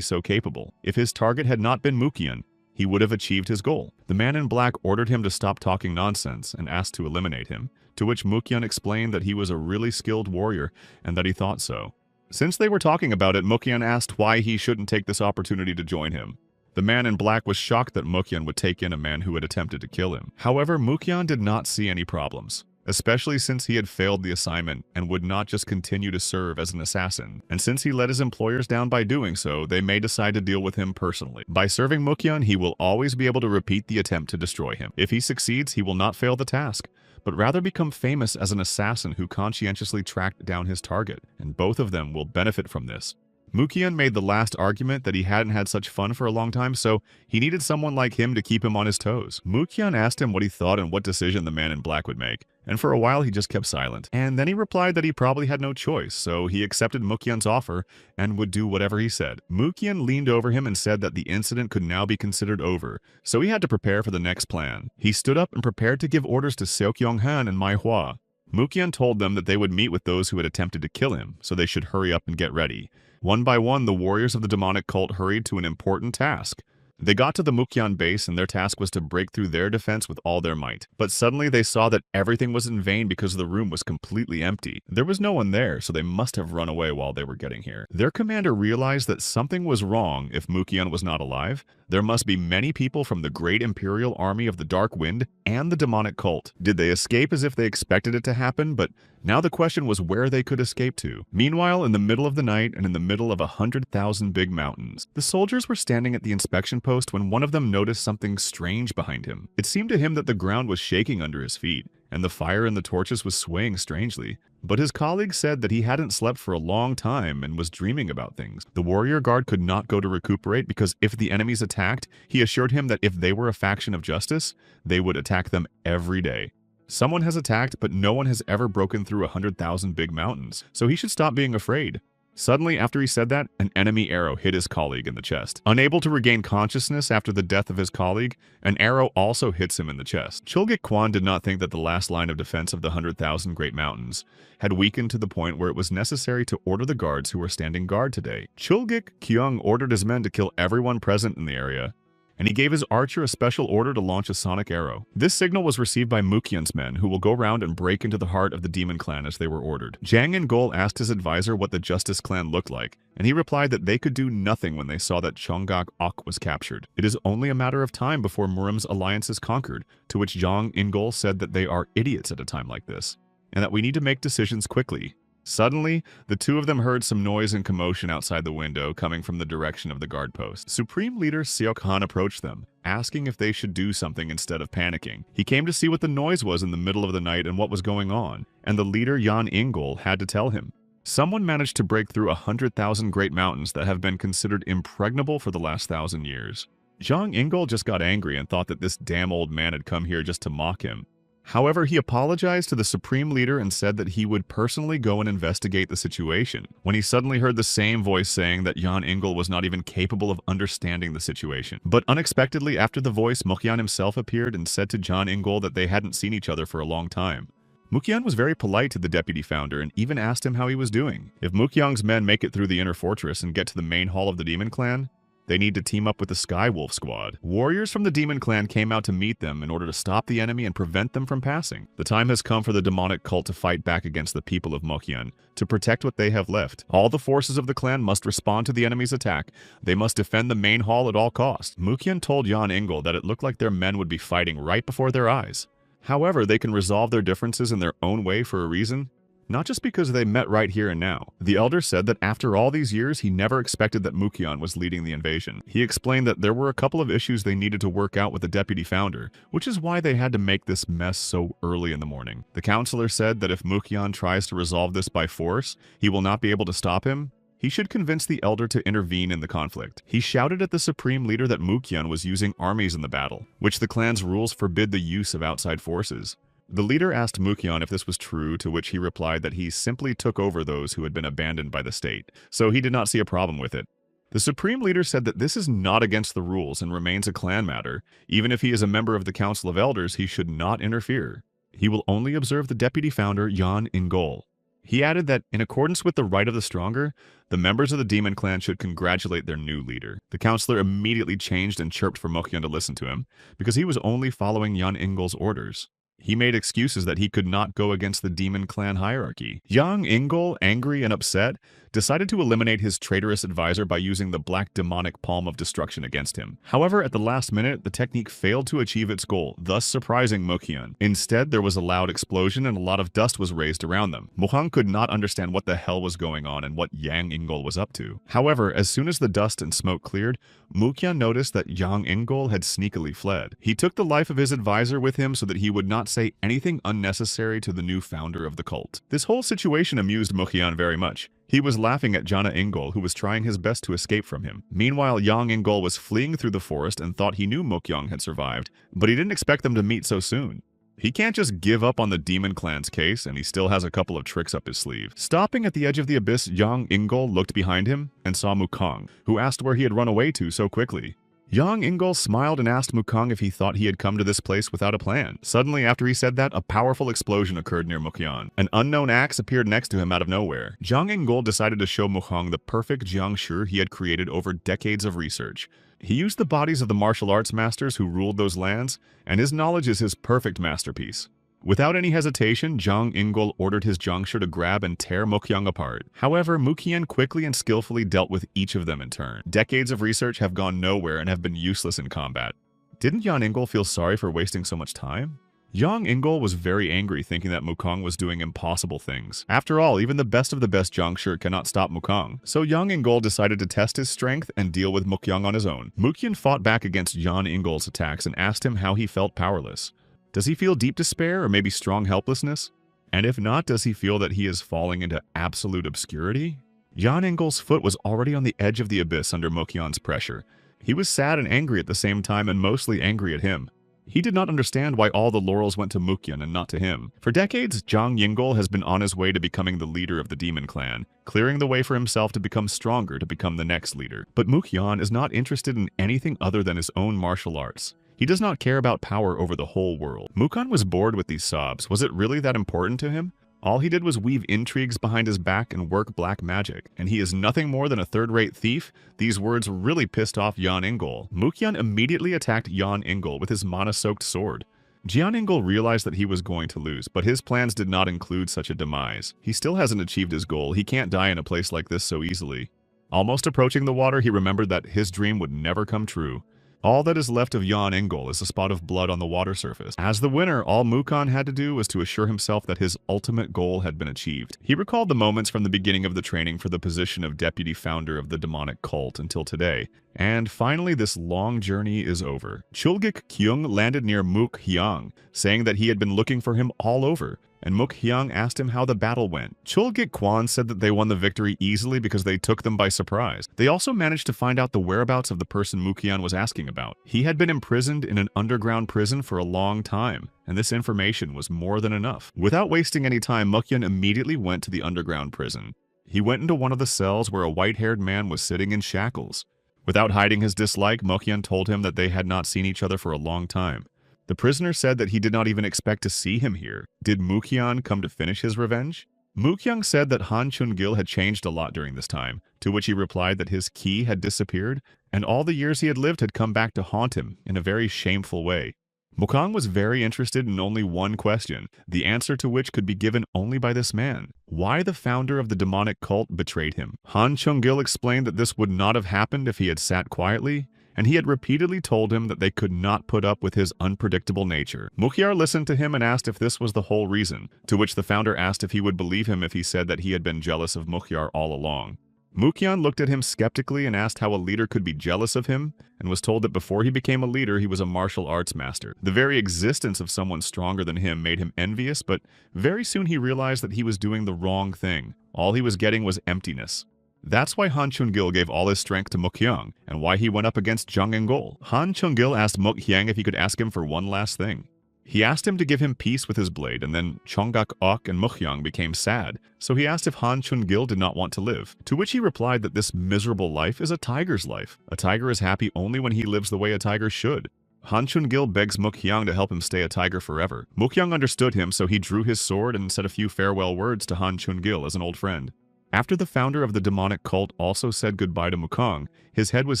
so capable. If his target had not been Mukyan, he would have achieved his goal. The man in black ordered him to stop talking nonsense and asked to eliminate him, to which Mukyan explained that he was a really skilled warrior and that he thought so. Since they were talking about it, Mukyan asked why he shouldn't take this opportunity to join him. The man in black was shocked that Mukyan would take in a man who had attempted to kill him. However, Mukyan did not see any problems, especially since he had failed the assignment and would not just continue to serve as an assassin. And since he let his employers down by doing so, they may decide to deal with him personally. By serving Mukyan, he will always be able to repeat the attempt to destroy him. If he succeeds, he will not fail the task, but rather become famous as an assassin who conscientiously tracked down his target, and both of them will benefit from this. Mukyan made the last argument that he hadn't had such fun for a long time, so he needed someone like him to keep him on his toes. Mukyan asked him what he thought and what decision the man in black would make, and for a while he just kept silent. And then he replied that he probably had no choice, so he accepted Mukyan's offer and would do whatever he said. Mukyan leaned over him and said that the incident could now be considered over, so he had to prepare for the next plan. He stood up and prepared to give orders to Seokyeong-han and Manhwa. Mukyan told them that they would meet with those who had attempted to kill him, so they should hurry up and get ready. One by one, the warriors of the demonic cult hurried to an important task. They got to the Mukyan base and their task was to break through their defense with all their might. But suddenly they saw that everything was in vain because the room was completely empty. There was no one there, so they must have run away while they were getting here. Their commander realized that something was wrong if Mukyan was not alive. There must be many people from the great imperial army of the Dark Wind and the demonic cult. Did they escape as if they expected it to happen? But now the question was where they could escape to. Meanwhile, in the middle of the night and in the middle of 100,000 big mountains, the soldiers were standing at the inspection post when one of them noticed something strange behind him. It seemed to him that the ground was shaking under his feet, and the fire in the torches was swaying strangely. But his colleague said that he hadn't slept for a long time and was dreaming about things. The warrior guard could not go to recuperate because if the enemies attacked, he assured him that if they were a faction of justice, they would attack them every day. Someone has attacked, but no one has ever broken through 100,000 big mountains, so he should stop being afraid. Suddenly, after he said that, an enemy arrow hit his colleague in the chest. Unable to regain consciousness after the death of his colleague, an arrow also hits him in the chest. Chulgik Kwan did not think that the last line of defense of the 100,000 Great Mountains had weakened to the point where it was necessary to order the guards who were standing guard today. Chulgik Kyung ordered his men to kill everyone present in the area, and he gave his archer a special order to launch a sonic arrow. This signal was received by Mukyan's men, who will go round and break into the heart of the demon clan as they were ordered. Jang and Gol asked his advisor what the Justice clan looked like, and he replied that they could do nothing when they saw that Chonggak Ok was captured. It is only a matter of time before Murim's alliance is conquered, to which Jang Ingol said that they are idiots at a time like this, and that we need to make decisions quickly. Suddenly, the two of them heard some noise and commotion outside the window coming from the direction of the guard post. Supreme Leader Seok-han approached them, asking if they should do something instead of panicking. He came to see what the noise was in the middle of the night and what was going on, and the leader Yan Ingol had to tell him. Someone managed to break through 100,000 great mountains that have been considered impregnable for the last 1,000 years. Zhang Ingol just got angry and thought that this damn old man had come here just to mock him. However, he apologized to the Supreme Leader and said that he would personally go and investigate the situation, when he suddenly heard the same voice saying that Yan Ingol was not even capable of understanding the situation. But unexpectedly, after the voice, Mukyan himself appeared and said to Jan Ingol that they hadn't seen each other for a long time. Mukyan was very polite to the deputy founder and even asked him how he was doing. If Mukyang's men make it through the inner fortress and get to the main hall of the demon clan, they need to team up with the Skywolf squad. Warriors from the demon clan came out to meet them in order to stop the enemy and prevent them from passing. The time has come for the demonic cult to fight back against the people of Mukyan, to protect what they have left. All the forces of the clan must respond to the enemy's attack. They must defend the main hall at all costs. Mukyan told Yan Ingol that it looked like their men would be fighting right before their eyes. However, they can resolve their differences in their own way for a reason, not just because they met right here and now. The elder said that after all these years, he never expected that Mukyan was leading the invasion. He explained that there were a couple of issues they needed to work out with the deputy founder, which is why they had to make this mess so early in the morning. The counselor said that if Mukyan tries to resolve this by force, he will not be able to stop him. He should convince the elder to intervene in the conflict. He shouted at the supreme leader that Mukyan was using armies in the battle, which the clan's rules forbid the use of outside forces. The leader asked Mukyan if this was true, to which he replied that he simply took over those who had been abandoned by the state, so he did not see a problem with it. The supreme leader said that this is not against the rules and remains a clan matter. Even if he is a member of the Council of Elders, he should not interfere. He will only observe the deputy founder, Yan Ingol. He added that, in accordance with the right of the stronger, the members of the demon clan should congratulate their new leader. The counselor immediately changed and chirped for Mokhyun to listen to him, because he was only following Yang Ingol's orders. He made excuses that he could not go against the demon clan hierarchy. Yang Ingol, angry and upset, decided to eliminate his traitorous advisor by using the black demonic palm of destruction against him. However, at the last minute, the technique failed to achieve its goal, thus surprising Mokhyun. Instead, there was a loud explosion and a lot of dust was raised around them. Mokhyun could not understand what the hell was going on and what Yang Ingol was up to. However, as soon as the dust and smoke cleared, Mokhyun noticed that Yang Ingol had sneakily fled. He took the life of his advisor with him so that he would not say anything unnecessary to the new founder of the cult. This whole situation amused Mokhyun very much. He was laughing at Jana Ingol, who was trying his best to escape from him. Meanwhile, Yang Ingol was fleeing through the forest and thought he knew Mokhyun had survived, but he didn't expect them to meet so soon. He can't just give up on the demon clan's case, and he still has a couple of tricks up his sleeve. Stopping at the edge of the abyss, Yang Ingol looked behind him and saw Mukong, who asked where he had run away to so quickly. Yang Ingol smiled and asked Mukong if he thought he had come to this place without a plan. Suddenly, after he said that, a powerful explosion occurred near Mukhyun. An unknown axe appeared next to him out of nowhere. Yang Ingol decided to show Mukong the perfect jiangshi he had created over decades of research. He used the bodies of the martial arts masters who ruled those lands, and his knowledge is his perfect masterpiece. Without any hesitation, Yang Ingol ordered his jiangshi to grab and tear Mokhyun apart. However, Mukhyun quickly and skillfully dealt with each of them in turn. Decades of research have gone nowhere and have been useless in combat. Didn't Yang Ingol feel sorry for wasting so much time? Yang Ingol was very angry, thinking that Mukong was doing impossible things. After all, even the best of the best jiangshi cannot stop Mukong. So Yang Ingol decided to test his strength and deal with Mukhyun on his own. Mukhyun fought back against Yang Ingol's attacks and asked him how he felt powerless. Does he feel deep despair or maybe strong helplessness? And if not, does he feel that he is falling into absolute obscurity? Yang Ingol's foot was already on the edge of the abyss under Mokhyun's pressure. He was sad and angry at the same time, and mostly angry at him. He did not understand why all the laurels went to Mukhyun and not to him. For decades, Yang Ingol has been on his way to becoming the leader of the demon clan, clearing the way for himself to become stronger to become the next leader. But Mukhyun is not interested in anything other than his own martial arts. He does not care about power over the whole world. Mukhyun was bored with these sobs. Was it really that important to him? All he did was weave intrigues behind his back and work black magic, and he is nothing more than a third-rate thief. These words really pissed off Yang Ingol. Mukhyun immediately attacked Yang Ingol with his mana-soaked sword. Yang Ingol realized that he was going to lose, but his plans did not include such a demise. He still hasn't achieved his goal. He can't die in a place like this so easily. Almost approaching the water, he remembered that his dream would never come true. All that is left of Yang Ingol is a spot of blood on the water surface. As the winner, all Mukong had to do was to assure himself that his ultimate goal had been achieved. He recalled the moments from the beginning of the training for the position of deputy founder of the demonic cult until today. And finally, this long journey is over. Chulgik Kyung landed near Mukhyang, saying that he had been looking for him all over, and Mukhyang asked him how the battle went. Chulgik Kwan said that they won the victory easily because they took them by surprise. They also managed to find out the whereabouts of the person Mukhyang was asking about. He had been imprisoned in an underground prison for a long time, and this information was more than enough. Without wasting any time, Mukhyang immediately went to the underground prison. He went into one of the cells where a white-haired man was sitting in shackles. Without hiding his dislike, Mukhyang told him that they had not seen each other for a long time. The prisoner said that he did not even expect to see him here. Did Mukhyang come to finish his revenge? Mukhyang said that Han Chun-gil had changed a lot during this time, to which he replied that his ki had disappeared, and all the years he had lived had come back to haunt him in a very shameful way. Mukhyang was very interested in only one question, the answer to which could be given only by this man. Why the founder of the demonic cult betrayed him? Han Chun-gil explained that this would not have happened if he had sat quietly, and he had repeatedly told him that they could not put up with his unpredictable nature. Mukhyar listened to him and asked if this was the whole reason, to which the founder asked if he would believe him if he said that he had been jealous of Mukhyar all along. Mukhyar looked at him skeptically and asked how a leader could be jealous of him, and was told that before he became a leader he was a martial arts master. The very existence of someone stronger than him made him envious, but very soon he realized that he was doing the wrong thing. All he was getting was emptiness. That's why Han Chun-gil gave all his strength to Mukhyang, and why he went up against Yang Ingol. Han Chun-gil asked Mukhyang if he could ask him for one last thing. He asked him to give him peace with his blade, and then Chonggak-ok and Mukhyang became sad, so he asked if Han Chun-gil did not want to live, to which he replied that this miserable life is a tiger's life. A tiger is happy only when he lives the way a tiger should. Han Chun-gil begs Mukhyang to help him stay a tiger forever. Mukhyang understood him, so he drew his sword and said a few farewell words to Han Chun-gil as an old friend. After the founder of the demonic cult also said goodbye to Mukong, his head was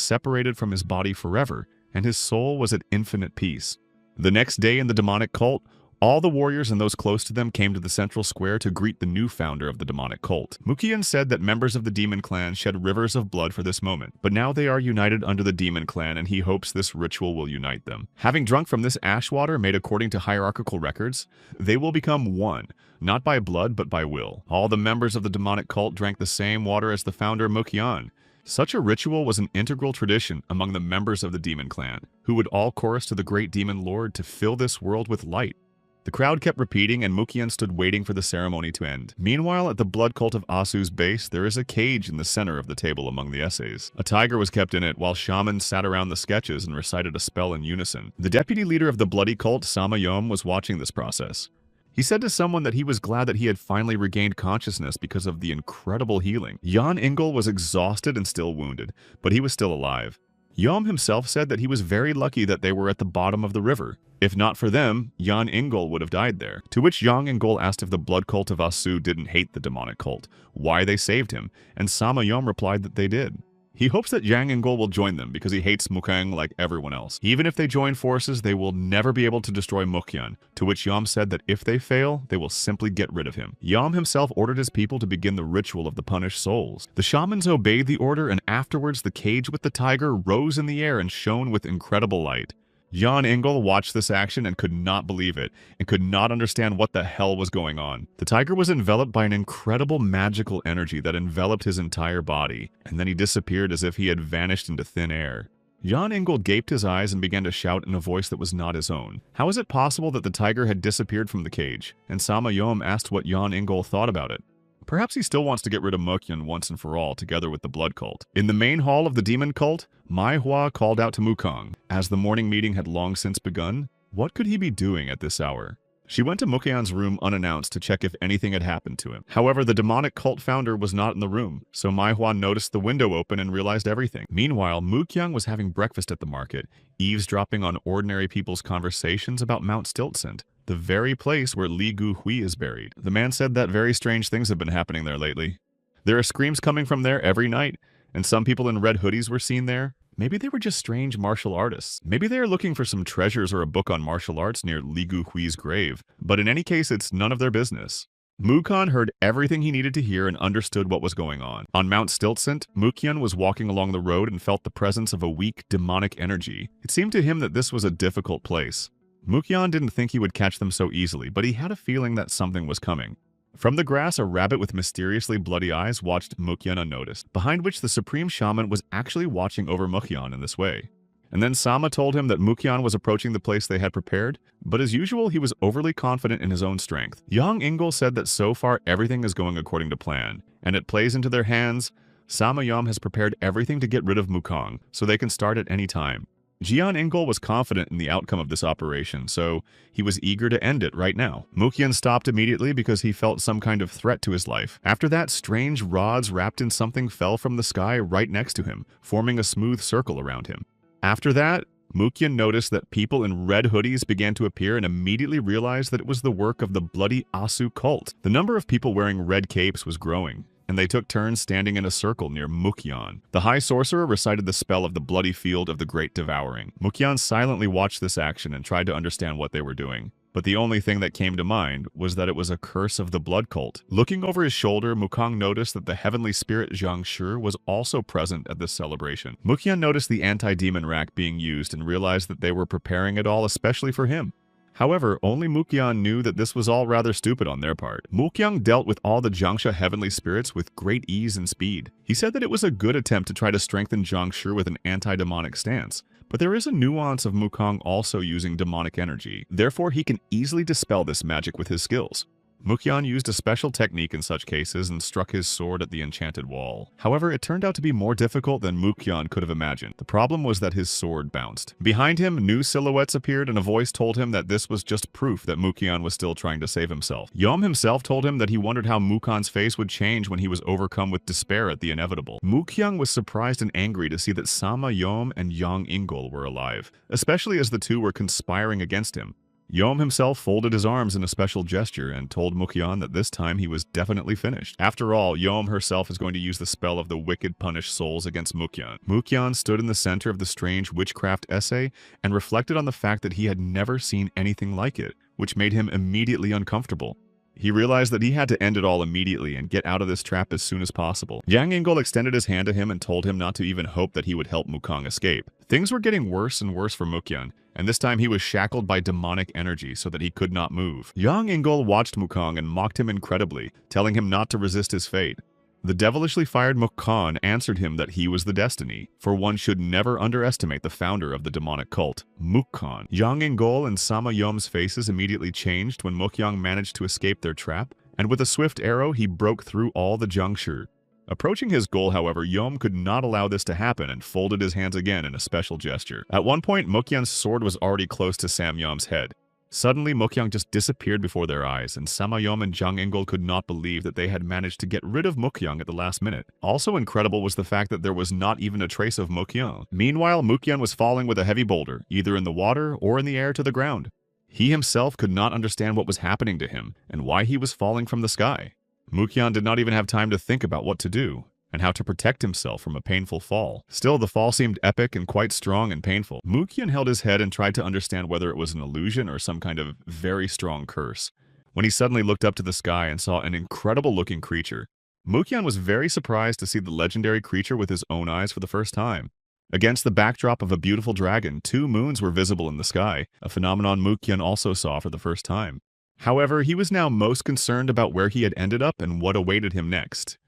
separated from his body forever, and his soul was at infinite peace. The next day in the demonic cult, all the warriors and those close to them came to the central square to greet the new founder of the demonic cult. Mukhyang said that members of the demon clan shed rivers of blood for this moment, but now they are united under the demon clan and he hopes this ritual will unite them. Having drunk from this ash water made according to hierarchical records, they will become one, not by blood but by will. All the members of the demonic cult drank the same water as the founder Mukhyang. Such a ritual was an integral tradition among the members of the demon clan, who would all chorus to the great demon lord to fill this world with light. The crowd kept repeating and Mukhyang stood waiting for the ceremony to end. Meanwhile, at the blood cult of Asu's base, there is a cage in the center of the table among the essays. A tiger was kept in it while shamans sat around the sketches and recited a spell in unison. The deputy leader of the bloody cult, Samayom, was watching this process. He said to someone that he was glad that he had finally regained consciousness because of the incredible healing. Jan Ingel was exhausted and still wounded, but he was still alive. Yom himself said that he was very lucky that they were at the bottom of the river. If not for them, Jan Ingol would have died there. To which Yang Ingol asked if the blood cult of Asu didn't hate the demonic cult, why they saved him, and Samayom replied that they did. He hopes that Yang Ingol will join them because he hates Mukhyang like everyone else. Even if they join forces, they will never be able to destroy Mukhyang, to which Yom said that if they fail, they will simply get rid of him. Yom himself ordered his people to begin the ritual of the punished souls. The shamans obeyed the order, and afterwards the cage with the tiger rose in the air and shone with incredible light. Jan Ingel watched this action and could not believe it, and could not understand what the hell was going on. The tiger was enveloped by an incredible magical energy that enveloped his entire body, and then he disappeared as if he had vanished into thin air. Jan Ingel gaped his eyes and began to shout in a voice that was not his own. How is it possible that the tiger had disappeared from the cage? And Samayom asked what Jan Ingel thought about it. Perhaps he still wants to get rid of Mukhyang once and for all, together with the blood cult. In the main hall of the demon cult, Manhwa called out to Mukong. As the morning meeting had long since begun, what could he be doing at this hour? She went to Mukhyang's room unannounced to check if anything had happened to him. However, the demonic cult founder was not in the room, so Manhwa noticed the window open and realized everything. Meanwhile, Mukhyang was having breakfast at the market, eavesdropping on ordinary people's conversations about Mount Stiltsent, the very place where Li Guhui is buried. The man said that very strange things have been happening there lately. There are screams coming from there every night, and some people in red hoodies were seen there. Maybe they were just strange martial artists. Maybe they are looking for some treasures or a book on martial arts near Li Guhui's grave. But in any case, it's none of their business. Mukong heard everything he needed to hear and understood what was going on. On Mount Stiltsent, Mukhyang was walking along the road and felt the presence of a weak, demonic energy. It seemed to him that this was a difficult place. Mukhyang didn't think he would catch them so easily, but he had a feeling that something was coming. From the grass, a rabbit with mysteriously bloody eyes watched Mukhyang unnoticed, behind which the supreme shaman was actually watching over Mukhyang in this way. And then Sama told him that Mukhyang was approaching the place they had prepared, but as usual, he was overly confident in his own strength. Yang Ingel said that so far everything is going according to plan, and it plays into their hands. Samayom has prepared everything to get rid of Mukong, so they can start at any time. Jian Ingel was confident in the outcome of this operation, so he was eager to end it right now. Mukhyang stopped immediately because he felt some kind of threat to his life. After that, strange rods wrapped in something fell from the sky right next to him, forming a smooth circle around him. After that, Mukhyang noticed that people in red hoodies began to appear and immediately realized that it was the work of the bloody Asu cult. The number of people wearing red capes was growing, and they took turns standing in a circle near Mukhyang. The High Sorcerer recited the spell of the bloody field of the Great Devouring. Mukhyang silently watched this action and tried to understand what they were doing. But the only thing that came to mind was that it was a curse of the blood cult. Looking over his shoulder, Mukong noticed that the heavenly spirit Zhang Shi was also present at this celebration. Mukhyang noticed the anti-demon rack being used and realized that they were preparing it all especially for him. However, only Mukhyang knew that this was all rather stupid on their part. Mukhyang dealt with all the Jiangxia heavenly spirits with great ease and speed. He said that it was a good attempt to try to strengthen Zhang Shi with an anti-demonic stance, but there is a nuance of Mukong also using demonic energy. Therefore, he can easily dispel this magic with his skills. Mukyan used a special technique in such cases and struck his sword at the enchanted wall. However, it turned out to be more difficult than Mukyan could have imagined. The problem was that his sword bounced. Behind him, new silhouettes appeared and a voice told him that this was just proof that Mukyan was still trying to save himself. Yom himself told him that he wondered how Mukyan's face would change when he was overcome with despair at the inevitable. Mukyan was surprised and angry to see that Sama Yom and Yang Ingol were alive, especially as the two were conspiring against him. Yom himself folded his arms in a special gesture and told Mukyan that this time he was definitely finished. After all, Yom herself is going to use the spell of the wicked punish souls against Mukyan. Mukyan stood in the center of the strange witchcraft essay and reflected on the fact that he had never seen anything like it, which made him immediately uncomfortable. He realized that he had to end it all immediately and get out of this trap as soon as possible. Yang Ingol extended his hand to him and told him not to even hope that he would help Mukang escape. Things were getting worse and worse for Mukyan, and this time he was shackled by demonic energy so that he could not move. Yang Ingol watched Mukang and mocked him incredibly, telling him not to resist his fate. The devilishly fired Mukang answered him that he was the destiny, for one should never underestimate the founder of the demonic cult, Mukang. Yang Ingol and Sama Yom's faces immediately changed when Mukang managed to escape their trap, and with a swift arrow he broke through all the Jiangshi. Approaching his goal, however, Yom could not allow this to happen and folded his hands again in a special gesture. At one point, Mukyan's sword was already close to Sam Yom's head. Suddenly, Mukyang just disappeared before their eyes, and Samayom and Jang Ingol could not believe that they had managed to get rid of Mukyang at the last minute. Also incredible was the fact that there was not even a trace of Mukyang. Meanwhile, Mukyang was falling with a heavy boulder, either in the water or in the air to the ground. He himself could not understand what was happening to him, and why he was falling from the sky. Mukyang did not even have time to think about what to do, and how to protect himself from a painful fall. Still, the fall seemed epic and quite strong and painful. Mukyan held his head and tried to understand whether it was an illusion or some kind of very strong curse, when he suddenly looked up to the sky and saw an incredible-looking creature. Mukyan was very surprised to see the legendary creature with his own eyes for the first time. Against the backdrop of a beautiful dragon, 2 moons were visible in the sky, a phenomenon Mukyan also saw for the first time. However, he was now most concerned about where he had ended up and what awaited him next.